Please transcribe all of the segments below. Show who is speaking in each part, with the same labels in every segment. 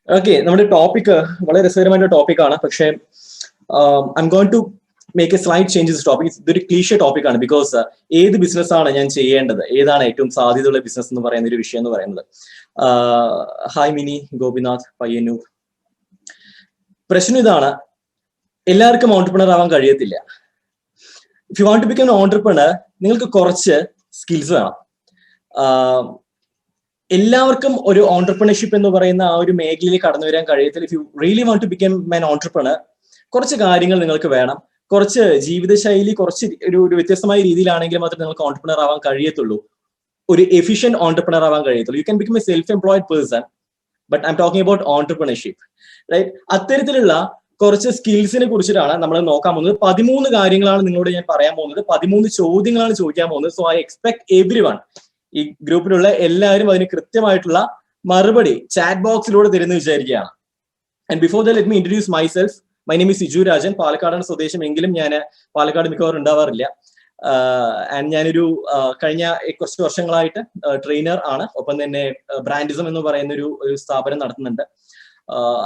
Speaker 1: Okay, നമ്മുടെ topic വളരെ രസകരമായ ടോപ്പിക്കാണ്. പക്ഷേ I'm going to make a slight changes topic. ഇതൊരു ക്ലീഷ ടോപ്പിക്കാണ്. ബിക്കോസ് ഏത് ബിസിനസ്സാണ് ഞാൻ ചെയ്യേണ്ടത്, ഏതാണ് ഏറ്റവും സാധ്യതയുള്ള ബിസിനസ് എന്ന് പറയുന്ന ഒരു വിഷയം എന്ന് പറയുന്നത്. ഹായ് മിനി, ഗോപിനാഥ്, പയ്യന്നൂർ. പ്രശ്നം ഇതാണ്, എല്ലാവർക്കും ഓൺടർപ്രണർ ആവാൻ കഴിയത്തില്ല. If you want to become entrepreneur, നിങ്ങൾക്ക് കുറച്ച് സ്കിൽസ് വേണം. എല്ലാവർക്കും ഒരു ഓൺടർപ്രണർഷിപ്പ് എന്ന് പറയുന്ന ആ ഒരു മേഖലയിലേക്ക് കടന്നു വരാൻ കഴിയത്തില്ല. If you really want to become an entrepreneur, കുറച്ച് കാര്യങ്ങൾ നിങ്ങൾക്ക് വേണം. കുറച്ച് ജീവിതശൈലി കുറച്ച് ഒരു വ്യത്യസ്തമായ രീതിയിലാണെങ്കിൽ മാത്രമേ നിങ്ങൾക്ക് ഓൺടർപ്രണർ ആവാൻ കഴിയത്തുള്ളൂ, ഒരു എഫിഷ്യന്റ് ഓൺടർപ്രണർ ആവാൻ കഴിയത്തുള്ളൂ. You can become a self employed person, but I'm talking about entrepreneurship, right? അത്തരത്തിലുള്ള കുറച്ച് സ്കിൽസിനെ കുറിച്ചിട്ടാണ് നമ്മൾ നോക്കാൻ പോകുന്നത്. 13 കാര്യങ്ങളാണ് നിങ്ങളോട് ഞാൻ പറയാൻ പോകുന്നത്. 13 ചോദ്യങ്ങളാണ് ചോദിക്കാൻ പോകുന്നത്. So I expect every one, ഈ ഗ്രൂപ്പിലുള്ള എല്ലാവരും അതിന് കൃത്യമായിട്ടുള്ള മറുപടി ചാറ്റ് ബോക്സിലൂടെ തരുന്ന വിചാരിക്കുകയാണ്. And before that let me introduce myself. My name is Siju Rajan. പാലക്കാടാണ് സ്വദേശം, എങ്കിലും ഞാൻ പാലക്കാട് മിക്കവാറും ഉണ്ടാവാറില്ല. ആൻഡ് ഞാനൊരു കഴിഞ്ഞ കുറച്ച് വർഷങ്ങളായിട്ട് ട്രെയിനർ ആണ്. ഒപ്പം തന്നെ ബ്രാൻഡിസം എന്ന് പറയുന്ന ഒരു സ്ഥാപനം നടത്തുന്നുണ്ട്.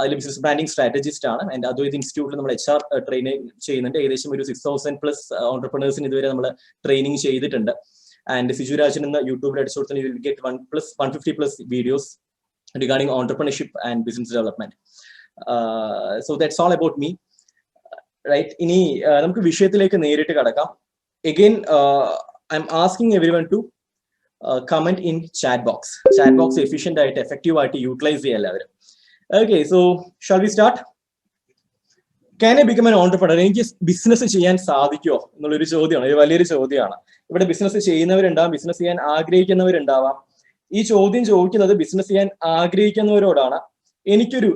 Speaker 1: അതിൽ ബിസിനസ് ബ്രാൻഡിങ് സ്ട്രാറ്റജിസ്റ്റ് ആണ്. ആൻഡ് അദ്വൈത് ഇൻസ്റ്റിറ്റ്യൂട്ടിൽ നമ്മൾ HR ട്രെയിനിങ് ചെയ്യുന്നുണ്ട്. ഏകദേശം ഒരു 6,000+ ഓൺടർപ്രണേഴ്സിന് ഇതുവരെ നമ്മൾ ട്രെയിനിങ് ചെയ്തിട്ടുണ്ട്. ആൻഡ് സിജു രാജൻ എന്ന യൂട്യൂബിൽ അടിച്ചു കൊടുത്താൽ you will get 150+ videos regarding entrepreneurship and business development. So that's all about me, right? ഇനി നമുക്ക് വിഷയത്തിലേക്ക് നേരിട്ട് കടക്കാം. Again, I'm asking everyone to comment in chat box. Chat box efficient ആയിട്ട് effective ആയിട്ട് യൂട്ടിലൈസ് ചെയ്യുക എല്ലാവരും. Okay, so shall we start? Can I become an entrepreneur? എനിക്ക് ബിസിനസ് ചെയ്യാൻ സാധിക്കുമോ എന്നുള്ളൊരു ചോദ്യമാണ്. ഒരു വലിയൊരു ചോദ്യമാണ്. ഇവിടെ ബിസിനസ് ചെയ്യുന്നവരുണ്ടാവാം, ബിസിനസ് ചെയ്യാൻ ആഗ്രഹിക്കുന്നവരുണ്ടാവാം. ഈ ചോദ്യം ചോദിക്കുന്നത് ബിസിനസ് ചെയ്യാൻ ആഗ്രഹിക്കുന്നവരോടാണ്. എനിക്കൊരു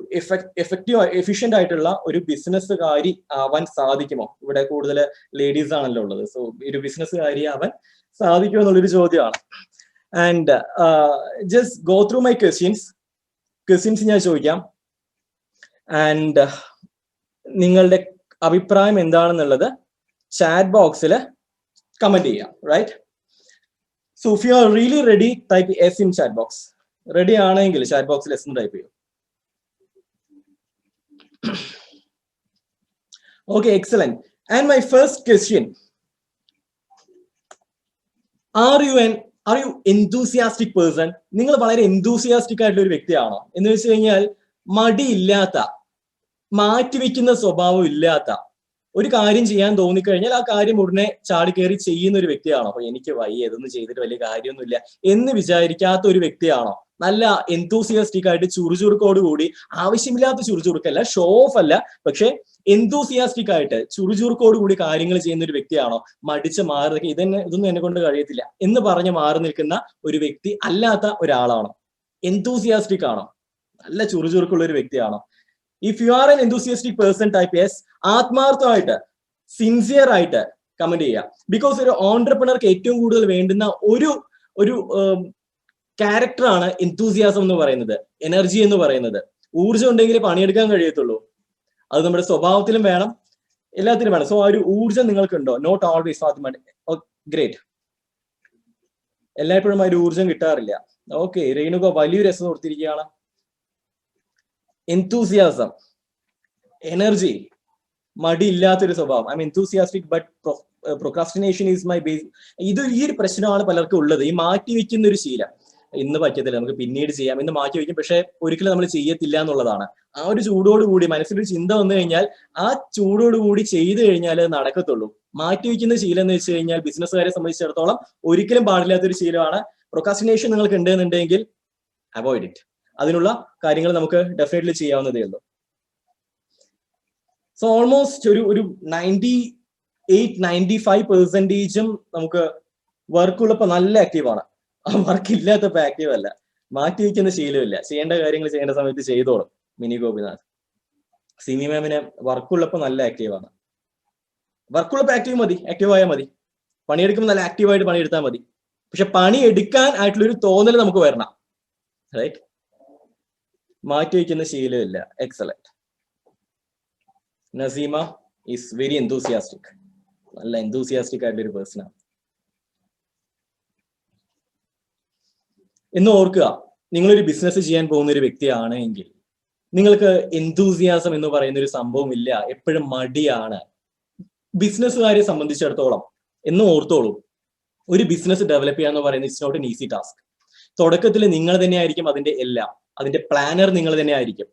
Speaker 1: എഫിഷ്യന്റ് ആയിട്ടുള്ള ഒരു ബിസിനസ്സുകാരി ആവാൻ സാധിക്കുമോ? ഇവിടെ കൂടുതൽ ലേഡീസ് ആണല്ലോ ഉള്ളത്. സോ ഒരു ബിസിനസ്സുകാരി ആവാൻ സാധിക്കുമോ എന്നുള്ളൊരു ചോദ്യമാണ്. And just go through my questions ഞാൻ ചോദിക്കാം. ആൻഡ് നിങ്ങളുടെ അഭിപ്രായം എന്താണെന്നുള്ളത് ചാറ്റ് ബോക്സിൽ കമന്റ് ചെയ്യാം, right? So if you are really ready, type S in chat box. Ready ആണെങ്കിൽ chat box S എന്ന് ടൈപ്പ് ചെയ്യൂ. Okay, excellent. And my first question, are you enthusiastic person? നിങ്ങൾ വളരെ enthusiastic ആയിട്ടുള്ള ഒരു വ്യക്തിയാണോ എന്ന് വെച്ച് കഴിഞ്ഞാൽ മടിയില്ലാത്ത, മാറ്റിവെക്കുന്ന സ്വഭാവം ഇല്ലാത്ത, ഒരു കാര്യം ചെയ്യാൻ തോന്നിക്കഴിഞ്ഞാൽ ആ കാര്യം ഉടനെ ചാടിക്കയറി ചെയ്യുന്ന ഒരു വ്യക്തിയാണോ? അപ്പൊ എനിക്ക് വയ്യ, ഇതൊന്നും ചെയ്തിട്ട് വലിയ കാര്യമൊന്നുമില്ല എന്ന് വിചാരിക്കാത്ത ഒരു വ്യക്തിയാണോ? നല്ല എന്തൂസിയാസ്റ്റിക് ആയിട്ട് ചുറുചുറുക്കോട് കൂടി, ആവശ്യമില്ലാത്ത ചുറുചുറുക്കല്ല, ഷോ ഓഫ് അല്ല, പക്ഷെ എന്തൂസിയാസ്റ്റിക് ആയിട്ട് ചുറുചുറുക്കോട് കൂടി കാര്യങ്ങൾ ചെയ്യുന്ന ഒരു വ്യക്തിയാണോ? മടിച്ച് മാറി ഇതൊന്നും എന്നെ കൊണ്ട് കഴിയത്തില്ല എന്ന് പറഞ്ഞ് മാറി നിൽക്കുന്ന ഒരു വ്യക്തി അല്ലാത്ത ഒരാളാണോ? എന്തൂസിയാസ്റ്റിക് ആണോ? നല്ല ചുറുചുറുക്കുള്ള ഒരു വ്യക്തിയാണോ? If you are an enthusiastic person, type yes. ആത്മാർത്ഥമായിട്ട്, സിൻസിയർ ആയിട്ട് കമന്റ് ചെയ്യുക. ബിക്കോസ് ഒരു ഓൺടർപ്രണർക്ക് ഏറ്റവും കൂടുതൽ വേണ്ടുന്ന ഒരു ക്യാരക്ടറാണ് എന്തൂസിയാസം എന്ന് പറയുന്നത്, എനർജി എന്ന് പറയുന്നത്. ഊർജ്ജം ഉണ്ടെങ്കിൽ പണിയെടുക്കാൻ കഴിയത്തുള്ളൂ. അത് നമ്മുടെ സ്വഭാവത്തിലും വേണം, എല്ലാത്തിലും വേണം. സോ ആ ഒരു ഊർജ്ജം നിങ്ങൾക്കുണ്ടോ? Not always. ഗ്രേറ്റ്. എല്ലായ്പ്പോഴും ആ ഒരു ഊർജ്ജം കിട്ടാറില്ല. ഓക്കെ, രേണുക വലിയൊരു രസം കൊടുത്തിരിക്കുകയാണ്. enthusiasm, energy, മടിയില്ലാത്തൊരു സ്വഭാവം. I M enthusiastic but procrastination is my base. ഈ ഒരു പ്രശ്നമാണ് പലർക്കും ഉള്ളത്, ഈ മാറ്റി വെക്കുന്ന ഒരു ശീലം. ഇന്ന് പറ്റത്തില്ല, നമുക്ക് പിന്നീട് ചെയ്യാം എന്ന് മാറ്റി വെക്കും, പക്ഷെ ഒരിക്കലും നമ്മൾ ചെയ്യത്തില്ല എന്നുള്ളതാണ്. ആ ഒരു ചൂടോടുകൂടി മനസ്സിലൊരു ചിന്ത വന്നു കഴിഞ്ഞാൽ ആ ചൂടോടുകൂടി ചെയ്തു കഴിഞ്ഞാൽ അത് നടക്കത്തുള്ളൂ. മാറ്റി വെക്കുന്ന ശീലം എന്ന് വെച്ച് കഴിഞ്ഞാൽ ബിസിനസ്സുകാരെ സംബന്ധിച്ചിടത്തോളം ഒരിക്കലും പാടില്ലാത്തൊരു ശീലമാണ്. പ്രൊക്രാസ്റ്റിനേഷൻ നിങ്ങൾക്ക് ഉണ്ടെന്നുണ്ടെങ്കിൽ അവോയ്ഡ് ഇറ്റ്. അതിനുള്ള കാര്യങ്ങൾ നമുക്ക് ഡെഫിനറ്റ്ലി ചെയ്യാവുന്നതേ ഉള്ളൂ. സോ ഓൾമോസ്റ്റ് ഒരു 98-95% നമുക്ക് വർക്കുള്ളപ്പോൾ നല്ല ആക്റ്റീവാണ്. ആ വർക്ക് ഇല്ലാത്തപ്പോ ആക്റ്റീവ് അല്ല, മാറ്റി വയ്ക്കുന്ന ശീലമില്ല, ചെയ്യേണ്ട കാര്യങ്ങൾ ചെയ്യേണ്ട സമയത്ത് ചെയ്തോളും. മിനി ഗോപിനാഥ്. സിമി മാമിന് വർക്കുള്ളപ്പോൾ നല്ല ആക്റ്റീവാണ്. വർക്കുള്ളപ്പോൾ ആക്റ്റീവ് ആയാൽ മതി. പണിയെടുക്കുമ്പോൾ നല്ല ആക്റ്റീവായിട്ട് പണിയെടുത്താൽ മതി. പക്ഷെ പണി എടുക്കാൻ ആയിട്ടുള്ളൊരു തോന്നൽ നമുക്ക് വരണം, റൈറ്റ്? മാറ്റി വയ്ക്കുന്ന ശീലമില്ല. Excellent. Naseema is very enthusiastic. നല്ല എന്തൂസിയാസ്റ്റിക് ആയിട്ടുള്ള ഒരു പേഴ്സണാണ്. എന്ന് ഓർക്കുക, നിങ്ങളൊരു ബിസിനസ് ചെയ്യാൻ പോകുന്ന ഒരു വ്യക്തിയാണ് എങ്കിൽ നിങ്ങൾക്ക് എന്തൂസിയാസം എന്ന് പറയുന്ന ഒരു സംഭവം ഇല്ല, എപ്പോഴും മടിയാണ്. ബിസിനസ്സുകാരെ സംബന്ധിച്ചിടത്തോളം എന്നും ഓർത്തോളൂ, ഒരു ബിസിനസ് ഡെവലപ്പ് ചെയ്യുക എന്ന് പറയുന്നത് it's not an easy task. തുടക്കത്തിൽ നിങ്ങൾ തന്നെ ആയിരിക്കും അതിന്റെ എല്ലാം. അതിന്റെ പ്ലാനർ നിങ്ങൾ തന്നെ ആയിരിക്കും,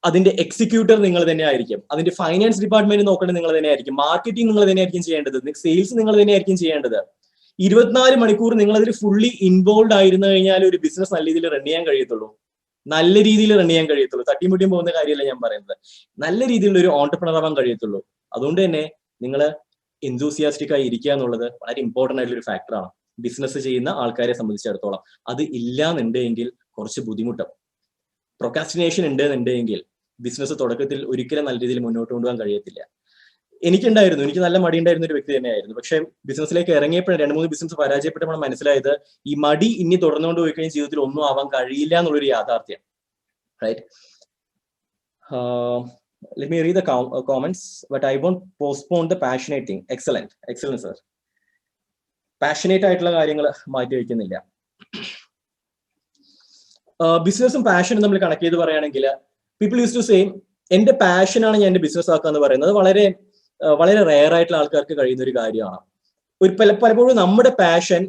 Speaker 1: അതിന്റെ എക്സിക്യൂട്ടർ നിങ്ങൾ തന്നെ ആയിരിക്കും, അതിന്റെ ഫൈനാൻസ് ഡിപ്പാർട്ട്മെന്റ് നോക്കേണ്ടത് നിങ്ങൾ തന്നെ ആയിരിക്കും, മാർക്കറ്റിംഗ് നിങ്ങൾ തന്നെ ആയിരിക്കും ചെയ്യേണ്ടത്, സെയിൽസ് നിങ്ങൾ തന്നെ ആയിരിക്കും ചെയ്യേണ്ടത്. 24 മണിക്കൂർ നിങ്ങൾ അതിൽ ഫുള്ളി ഇൻവോൾവ് ആയിരുന്നു കഴിഞ്ഞാൽ ഒരു ബിസിനസ് നല്ല രീതിയിൽ റൺ ചെയ്യാൻ കഴിയത്തുള്ളൂ, നല്ല രീതിയിൽ റൺ ചെയ്യാൻ കഴിയത്തുള്ളൂ. തട്ടിമുട്ടിയും പോകുന്ന കാര്യമല്ല ഞാൻ പറയുന്നത്, നല്ല രീതിയിലുള്ള ഒരു ഓൺടർപ്രണർ ആവാൻ കഴിയത്തുള്ളൂ. അതുകൊണ്ട് തന്നെ നിങ്ങൾ എന്തൂസിയാസ്റ്റിക് ആയി ഇരിക്കുക എന്നുള്ളത് വളരെ ഇമ്പോർട്ടന്റ് ആയിട്ടുള്ള ഒരു ഫാക്ടറാണ് ബിസിനസ് ചെയ്യുന്ന ആൾക്കാരെ സംബന്ധിച്ചിടത്തോളം. അത് ഇല്ല എന്നുണ്ടെങ്കിൽ കുറച്ച് ബുദ്ധിമുട്ടും. പ്രൊക്കാസ്റ്റിനേഷൻ ഉണ്ട് എന്നുണ്ടെങ്കിൽ ബിസിനസ് തുടക്കത്തിൽ ഒരിക്കലും നല്ല രീതിയിൽ മുന്നോട്ട് കൊണ്ടുപോകാൻ കഴിയത്തില്ല. എനിക്ക് നല്ല മടി ഉണ്ടായിരുന്ന ഒരു വ്യക്തി തന്നെയായിരുന്നു. പക്ഷെ ബിസിനസ്സിലേക്ക് ഇറങ്ങിയപ്പോഴും 2-3 ബിസിനസ് പരാജയപ്പെട്ടപ്പോൾ മനസ്സിലായത് ഈ മടി ഇനി തുടർന്നുകൊണ്ട് പോയി കഴിഞ്ഞാൽ ജീവിതത്തിൽ ഒന്നും ആവാൻ കഴിയില്ല എന്നുള്ളൊരു യാഥാർത്ഥ്യം. Right. Let me read the comments, but I won't postpone the passionate thing. Excellent, sir. Passionate ആയിട്ടുള്ള കാര്യങ്ങൾ മാറ്റി വയ്ക്കുന്നില്ല. ബിസിനസ്സും പാഷനും നമ്മൾ കണക്ട് ചെയ്ത് പറയുകയാണെങ്കിൽ പീപ്പിൾ യൂസ് ടു സേ എന്റെ പാഷനാണ് ഞാൻ എന്റെ ബിസിനസ് ആക്കുക എന്ന് പറയുന്നത് വളരെ വളരെ റെയർ ആയിട്ടുള്ള ആൾക്കാർക്ക് കഴിയുന്ന ഒരു കാര്യമാണ്. പലപ്പോഴും നമ്മുടെ പാഷൻ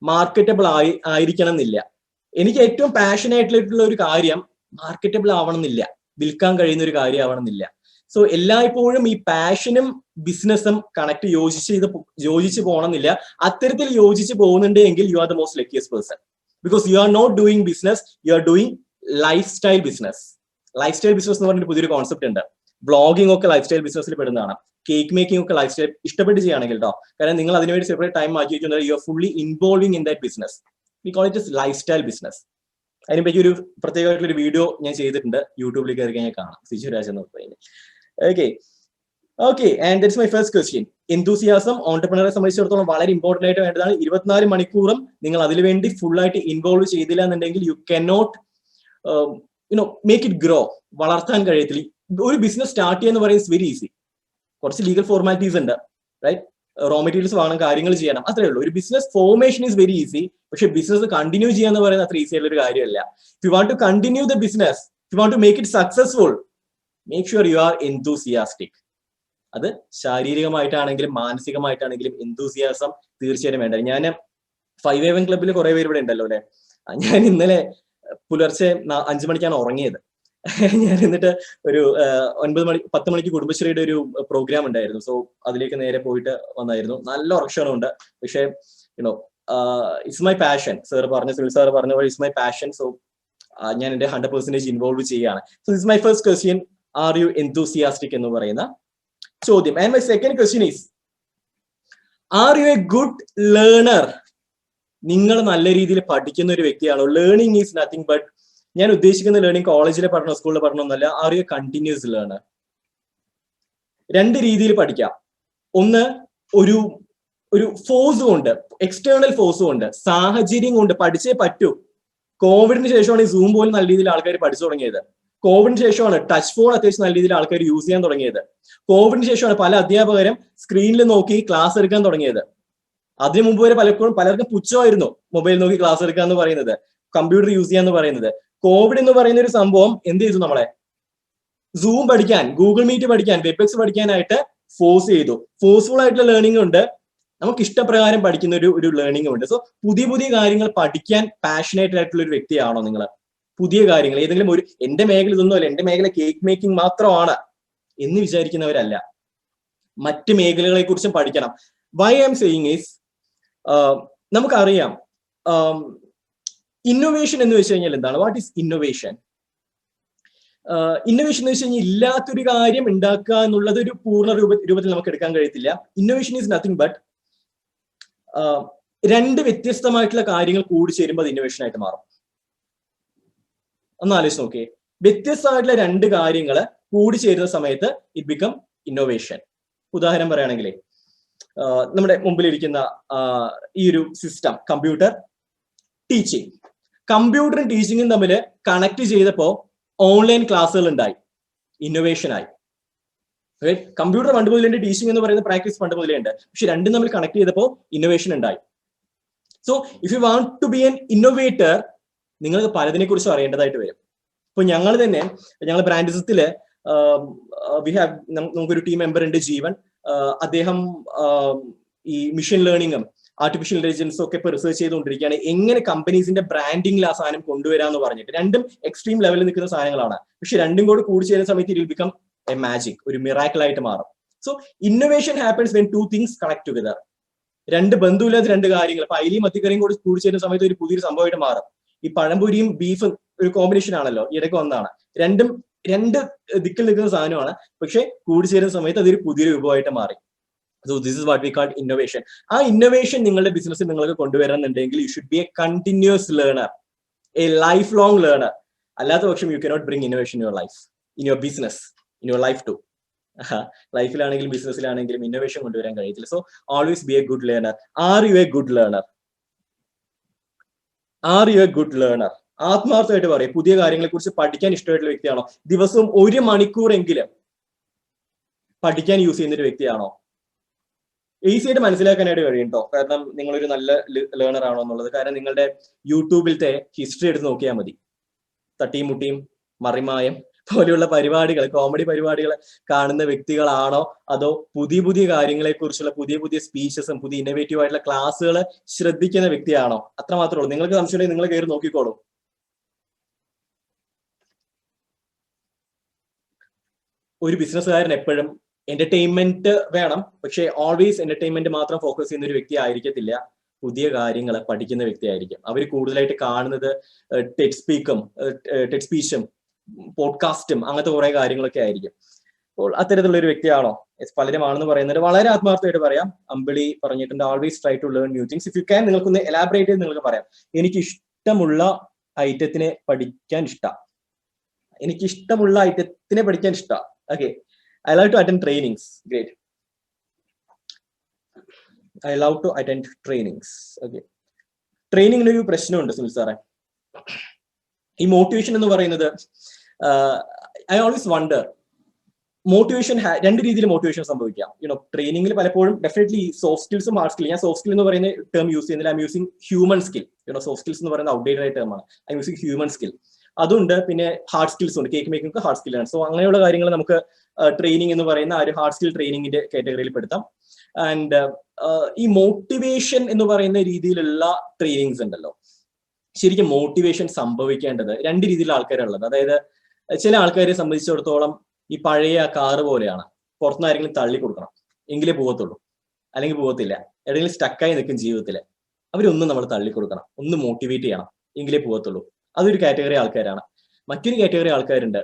Speaker 1: മാർക്കറ്റബിൾ ആയിരിക്കണം എന്നില്ല. എനിക്ക് ഏറ്റവും പാഷനായിട്ടുള്ള ഒരു കാര്യം മാർക്കറ്റബിൾ ആവണം എന്നില്ല, വിൽക്കാൻ കഴിയുന്ന ഒരു കാര്യം ആവണമെന്നില്ല. സോ എല്ലായ്പ്പോഴും ഈ പാഷനും ബിസിനസ്സും കണക്ട് യോജിച്ച് പോകണമെന്നില്ല. അത്തരത്തിൽ യോജിച്ച് പോകുന്നുണ്ടെങ്കിൽ you are the most luckiest person, because you are not doing business, you are doing lifestyle business. Lifestyle business എന്ന് പറഞ്ഞൊരു പുതിയൊരു കോൺസെപ്റ്റ് ഉണ്ട്. ബ്ലോഗിംഗ് ഒക്കെ ലൈഫ് സ്റ്റൈൽ ബിസിനസ്സിൽ പെടുന്നതാണ്. കേക്ക് മേക്കിംഗ് ഒക്കെ ലൈഫ് സ്റ്റൈൽ ഇഷ്ടപ്പെട്ട് ചെയ്യുകയാണെങ്കിൽ കേട്ടോ, കാരണം നിങ്ങൾ അതിനുവേണ്ടി സെപ്പറേറ്റ് ടൈം മാറ്റി വെക്കുന്നത് you are fully involving in that business. We call it life style business. അതിനെപ്പറ്റി ഒരു പ്രത്യേകമായിട്ടുള്ള ഒരു വീഡിയോ ഞാൻ ചെയ്തിട്ടുണ്ട്, യൂട്യൂബിൽ കയറി കഴിഞ്ഞാൽ കാണാം, സിജുരാജ് എന്ന് പറയുന്നത്. Okay and that's my first question. Enthusiasm ഓൺടർപ്രണറെ സംബന്ധിച്ചിടത്തോളം വളരെ ഇമ്പോർട്ടന്റ് ആയിട്ട് വേണ്ടതാണ്. 24 മണിക്കൂറും നിങ്ങൾ അതിനുവേണ്ടി ഫുൾ ആയിട്ട് ഇൻവോൾവ് ചെയ്തില്ല എന്നുണ്ടെങ്കിൽ you can not make it grow. വളർത്താൻ കഴിയത്തില്ല. ഒരു ബിസിനസ് സ്റ്റാർട്ട് ചെയ്യുക എന്ന് പറയുന്നത് വെരി ഈസി. കുറച്ച് ലീഗൽ ഫോർമാലിറ്റീസ് ഉണ്ട്, റൈറ്റ്? റോ മെറ്റീരിയൽസ് വാങ്ങണം, കാര്യങ്ങൾ ചെയ്യണം, അത്രേ ഉള്ളൂ. ഒരു business formation is very easy. പക്ഷെ ബിസിനസ് കണ്ടിന്യൂ ചെയ്യുക എന്ന് പറയുന്നത് അത്ര ഈസി ആയിട്ടുള്ള ഒരു കാര്യമല്ല. If you want to continue the business, if you want to make it successful, make sure you are enthusiastic. അത് ശാരീരികമായിട്ടാണെങ്കിലും മാനസികമായിട്ടാണെങ്കിലും എന്തൂസിയാസം തീർച്ചയായും വേണ്ട. ഞാൻ 5am ക്ലബിൽ കുറെ പേര് ഇവിടെ ഉണ്ടല്ലോ അല്ലെ. ഞാൻ ഇന്നലെ പുലർച്ചെ 5 മണിക്കാണ് ഉറങ്ങിയത്. ഞാൻ എന്നിട്ട് ഒരു 10 മണിക്ക് കുടുംബശ്രീയുടെ ഒരു പ്രോഗ്രാം ഉണ്ടായിരുന്നു. സോ അതിലേക്ക് നേരെ പോയിട്ട് വന്നായിരുന്നു. നല്ല ഉറക്ഷണമുണ്ട്. പക്ഷേ it's my passion. Civil sir പറഞ്ഞ പോലെ ഇറ്റ്സ് മൈ പാഷൻ. സോ ഞാൻ എന്റെ 100% ഇൻവോൾവ് ചെയ്യുകയാണ്. So it's my first question, are you enthusiastic എന്ന് പറയുന്ന ചോദ്യം. And my second question is, are you a good learner? നിങ്ങൾ നല്ല രീതിയിൽ പഠിക്കുന്ന ഒരു വ്യക്തിയാണോ? ലേണിംഗ് ഈസ് നത്തിങ് ബട്ട്, ഞാൻ ഉദ്ദേശിക്കുന്ന ലേണിംഗ് കോളേജിലെ പഠനം സ്കൂളിലെ പഠനം ഒന്നല്ല. R you A continuous learner? 2 രീതിയിൽ പഠിക്കാം. ഒന്ന്, ഒരു ഫോഴ്സ് കൊണ്ട്, എക്സ്റ്റേണൽ ഫോഴ്സ് കൊണ്ട്, സാഹചര്യം കൊണ്ട് പഠിച്ചേ പറ്റൂ. കോവിഡിന് ശേഷമാണ് ഈ സൂം പോലും നല്ല രീതിയിൽ ആൾക്കാർ പഠിച്ചു തുടങ്ങിയത്. കോവിഡിന് ശേഷമാണ് ടച്ച് ഫോൺ അത്യാവശ്യം നല്ല രീതിയിൽ ആൾക്കാർ യൂസ് ചെയ്യാൻ തുടങ്ങിയത്. കോവിഡിന് ശേഷമാണ് പല അധ്യാപകരും സ്ക്രീനിൽ നോക്കി ക്ലാസ് എടുക്കാൻ തുടങ്ങിയത്. അതിനു മുമ്പ് വരെ പലർക്കും പുച്ഛമായിരുന്നു മൊബൈൽ നോക്കി ക്ലാസ് എടുക്കുക എന്ന് പറയുന്നത്, കമ്പ്യൂട്ടർ യൂസ് ചെയ്യാന്ന് പറയുന്നത്. കോവിഡ് എന്ന് പറയുന്ന ഒരു സംഭവം എന്ത് ചെയ്തു? നമ്മളെ സൂം പഠിക്കാൻ, ഗൂഗിൾ മീറ്റ് പഠിക്കാൻ, വെബ്എക്സ് പഠിക്കാനായിട്ട് ഫോഴ്സ് ചെയ്തു. ഫോഴ്സ്ഫുൾ ആയിട്ടുള്ള ലേണിംഗ് ഉണ്ട്, നമുക്ക് ഇഷ്ടപ്രകാരം പഠിക്കുന്ന ഒരു ലേണിംഗ് ഉണ്ട്. സോ പുതിയ കാര്യങ്ങൾ പഠിക്കാൻ പാഷനേറ്റ് ആയിട്ടുള്ള ഒരു വ്യക്തിയാണോ നിങ്ങൾ? പുതിയ കാര്യങ്ങൾ ഏതെങ്കിലും എന്റെ മേഖല ഇതൊന്നും അല്ല, എന്റെ മേഖല കേക്ക് മേക്കിംഗ് മാത്രമാണ് എന്ന് വിചാരിക്കുന്നവരല്ല. മറ്റ് മേഖലകളെ കുറിച്ചും പഠിക്കണം. Why I'm saying is, നമുക്കറിയാം ഇന്നോവേഷൻ എന്ന് വെച്ച് കഴിഞ്ഞാൽ എന്താണ്? What is innovation? ഇന്നോവേഷൻ എന്ന് വെച്ച് കഴിഞ്ഞാൽ ഇല്ലാത്തൊരു കാര്യം ഉണ്ടാക്കുക എന്നുള്ളത് ഒരു പൂർണ്ണ രൂപത്തിൽ നമുക്ക് എടുക്കാൻ കഴിയത്തില്ല. ഇന്നോവേഷൻ ഈസ് നത്തിങ് ബട്ട് 2 വ്യത്യസ്തമായിട്ടുള്ള കാര്യങ്ങൾ കൂടിച്ചേരുമ്പോൾ അത് ഇന്നോവേഷൻ ആയിട്ട് മാറും. ഒന്ന് ആലോചിച്ച് നോക്കിയേ. വ്യത്യസ്തമായിട്ടുള്ള 2 കാര്യങ്ങൾ കൂടിച്ചേരുന്ന സമയത്ത് ഇറ്റ് ബിക്കം ഇന്നോവേഷൻ. ഉദാഹരണം പറയുകയാണെങ്കിലേ, നമ്മുടെ മുമ്പിലിരിക്കുന്ന ഈ ഒരു സിസ്റ്റം, കമ്പ്യൂട്ടർ, ടീച്ചിങ്. കമ്പ്യൂട്ടറും ടീച്ചിങ്ങും തമ്മിൽ കണക്ട് ചെയ്തപ്പോൾ ഓൺലൈൻ ക്ലാസ്സുകൾ ഉണ്ടായി, ഇന്നോവേഷൻ ആയി. കമ്പ്യൂട്ടർ പണ്ട് മുതലുണ്ട്, ടീച്ചിങ് എന്ന് പറയുന്ന പ്രാക്ടീസ് പണ്ട് മുതലേ ഉണ്ട്. പക്ഷെ രണ്ടും തമ്മിൽ കണക്ട് ചെയ്തപ്പോൾ ഇന്നോവേഷൻ ഉണ്ടായി. So if you want to be an innovator, നിങ്ങൾക്ക് പലതിനെ കുറിച്ചും അറിയേണ്ടതായിട്ട് വരും. ഇപ്പൊ ഞങ്ങൾ ബ്രാൻഡിസത്തില് വി ഹാവ് നമുക്കൊരു ടീം മെമ്പർ ഉണ്ട് ജീവൻ. അദ്ദേഹം ഈ മെഷീൻ ലേണിംഗും ആർട്ടിഫിഷ്യൽ ഇന്റലിജൻസും ഒക്കെ ഇപ്പൊ റിസർച്ച് ചെയ്തുകൊണ്ടിരിക്കുകയാണ്, എങ്ങനെ കമ്പനീസിന്റെ ബ്രാൻഡിംഗിൽ ആ സാധനം കൊണ്ടുവരാന്ന് പറഞ്ഞിട്ട്. രണ്ടും എക്സ്ട്രീം ലെവലിൽ നിൽക്കുന്ന സാധനങ്ങളാണ്, പക്ഷെ രണ്ടും കൂടി ചേരുന്ന സമയത്ത് it will become A magic, ഒരു മിറാക്കിൾ ആയിട്ട് മാറും. So innovation happens when two things connect together. രണ്ട് ബന്ധുവില്ലാത്ത രണ്ട് കാര്യങ്ങൾ, ഇപ്പൊ അയിലിയും മത്തിക്കറിയും കൂടി ചേരുന്ന സമയത്ത് ഒരു പുതിയൊരു സംഭവമായിട്ട് മാറും. ഈ പഴംപൊരിയും ബീഫും ഒരു കോമ്പിനേഷൻ ആണല്ലോ, ഇടയ്ക്ക് വന്നതാണ്. രണ്ട് ദിക്കിൽ നിൽക്കുന്ന സാധനമാണ്, പക്ഷെ കൂടിച്ചേരുന്ന സമയത്ത് അതൊരു പുതിയൊരു വിഭവമായിട്ട് മാറി. So this is what we call innovation. ആ ഇന്നോവേഷൻ നിങ്ങളുടെ ബിസിനസ്സിൽ നിങ്ങൾക്ക് കൊണ്ടുവരണമെന്നുണ്ടെങ്കിൽ you should be a continuous learner, a life long learner. അല്ലാത്ത പക്ഷം you cannot bring innovation in your life, in your business, in your life too. ലൈഫിലാണെങ്കിലും ബിസിനസ്സിലാണെങ്കിലും innovation കൊണ്ടുവരാൻ കഴിയത്തില്ല. So always be a good learner. Are you a good learner? Are you a good learner? ആത്മാർത്ഥമായിട്ട് പറയും, പുതിയ കാര്യങ്ങളെ കുറിച്ച് പഠിക്കാൻ ഇഷ്ടമായിട്ടുള്ള വ്യക്തിയാണോ? ദിവസവും 1 മണിക്കൂറെങ്കിലും പഠിക്കാൻ യൂസ് ചെയ്യുന്ന ഒരു വ്യക്തിയാണോ? ഈസി ആയിട്ട് മനസ്സിലാക്കാനായിട്ട് കഴിയും കേട്ടോ, കാരണം നിങ്ങളൊരു നല്ല ലേണർ ആണോ എന്നുള്ളത്. കാരണം നിങ്ങളുടെ യൂട്യൂബിലത്തെ ഹിസ്റ്ററി എടുത്ത് നോക്കിയാൽ മതി. തട്ടിയും മുട്ടിയും മറിമായം പോലെയുള്ള പരിപാടികൾ, കോമഡി പരിപാടികൾ കാണുന്ന വ്യക്തികളാണോ, അതോ പുതിയ കാര്യങ്ങളെ കുറിച്ചുള്ള പുതിയ സ്പീച്ചസും പുതിയ ഇന്നോവേറ്റീവ് ആയിട്ടുള്ള ക്ലാസ്സുകൾ ശ്രദ്ധിക്കുന്ന വ്യക്തിയാണോ? അത്ര മാത്രമേ ഉള്ളൂ. നിങ്ങൾക്ക് സംശയം നിങ്ങൾ കയറി നോക്കിക്കോളൂ. ഒരു ബിസിനസ്സുകാരൻ എപ്പോഴും എന്റർടൈൻമെന്റ് വേണം, പക്ഷേ ഓൾവേസ് എന്റർടൈൻമെന്റ് മാത്രം ഫോക്കസ് ചെയ്യുന്ന ഒരു വ്യക്തി ആയിരിക്കത്തില്ല. പുതിയ കാര്യങ്ങൾ പഠിക്കുന്ന വ്യക്തി ആയിരിക്കും. അവർ കൂടുതലായിട്ട് കാണുന്നത് ടെഡ് സ്പീച്ചും പോഡ്കാസ്റ്റും അങ്ങനത്തെ കുറെ കാര്യങ്ങളൊക്കെ ആയിരിക്കും. അപ്പോൾ അത്തരത്തിലുള്ള ഒരു വ്യക്തിയാണോ? പലരും ആണെന്ന് പറയുന്നത് വളരെ ആത്മാർത്ഥമായിട്ട് പറയാം. അമ്പിളി പറഞ്ഞിട്ടുണ്ട്, always try to learn new things. If you can, നിങ്ങൾക്കൊന്ന് എലാബറേറ്റ് ചെയ്ത് നിങ്ങൾക്ക് പറയാം. എനിക്ക് ഇഷ്ടമുള്ള ഐറ്റത്തിനെ പഠിക്കാൻ ഇഷ്ടം. Okay. I love to attend trainings. Great. I love to attend trainings. Okay. ട്രെയിനിങ്ങിന് ഒരു പ്രശ്നമുണ്ട് സുനിൽ സാറേ. ഈ മോട്ടിവേഷൻ എന്ന് പറയുന്നത്, ഐ ഓൾവേസ് വണ്ടർ, മോട്ടിവേഷൻ രണ്ട് രീതിയിൽ മോട്ടിവേഷൻ സംഭവിക്കാം. ട്രെയിനിങ്ങിൽ പലപ്പോഴും ഡെഫിനറ്റ്ലി സോഫ്റ്റ് സ്കിൽസും ഹാർഡ് സ്കിൽ. ഞാൻ സോഫ്റ്റ് സ്കിൽ എന്ന് പറയുന്ന ടേം യൂസ് ചെയ്യുന്നില്ല. I'm using human skill. Soft skills എന്ന് പറയുന്ന ഔട്ട്ഡേറ്റഡ് ആയ ടേമാണ്. I'm using human skill. അതുണ്ട്. പിന്നെ ഹാർഡ് സ്കിൽസ് ഉണ്ട്. കേക്ക് മേക്കിംഗ് ഹാർഡ് സ്കില്ലാണ്. സോ അങ്ങനെയുള്ള കാര്യങ്ങൾ നമുക്ക് ട്രെയിനിങ് എന്ന് പറയുന്ന ആ ഒരു ഹാർഡ് സ്കിൽ ട്രെയിനിങ്ങിന്റെ കാറ്റഗറിയിൽ പെടുത്താം. ആൻഡ് ഈ മോട്ടിവേഷൻ എന്ന് പറയുന്ന രീതിയിലുള്ള ട്രെയിനിങ്സ് ഉണ്ടല്ലോ, ശരിക്കും മോട്ടിവേഷൻ സംഭവിക്കേണ്ടത് രണ്ട് രീതിയിലുള്ള ആൾക്കാരുള്ളത്. അതായത് ചില ആൾക്കാരെ സംബന്ധിച്ചിടത്തോളം ഈ പഴയ കാറ് പോലെയാണ്, പുറത്തുനിന്ന് ആരെങ്കിലും തള്ളി കൊടുക്കണം എങ്കിലേ പോകത്തുള്ളൂ, അല്ലെങ്കിൽ പോകത്തില്ല. എവിടെയെങ്കിലും സ്റ്റക്കായി നിൽക്കും ജീവിതത്തിൽ, അവരൊന്നും നമ്മൾ തള്ളി കൊടുക്കണം, ഒന്ന് മോട്ടിവേറ്റ് ചെയ്യണം എങ്കിലേ പോകത്തുള്ളൂ. അതൊരു കാറ്റഗറി ആൾക്കാരാണ്. മറ്റൊരു കാറ്റഗറി ആൾക്കാരുണ്ട്,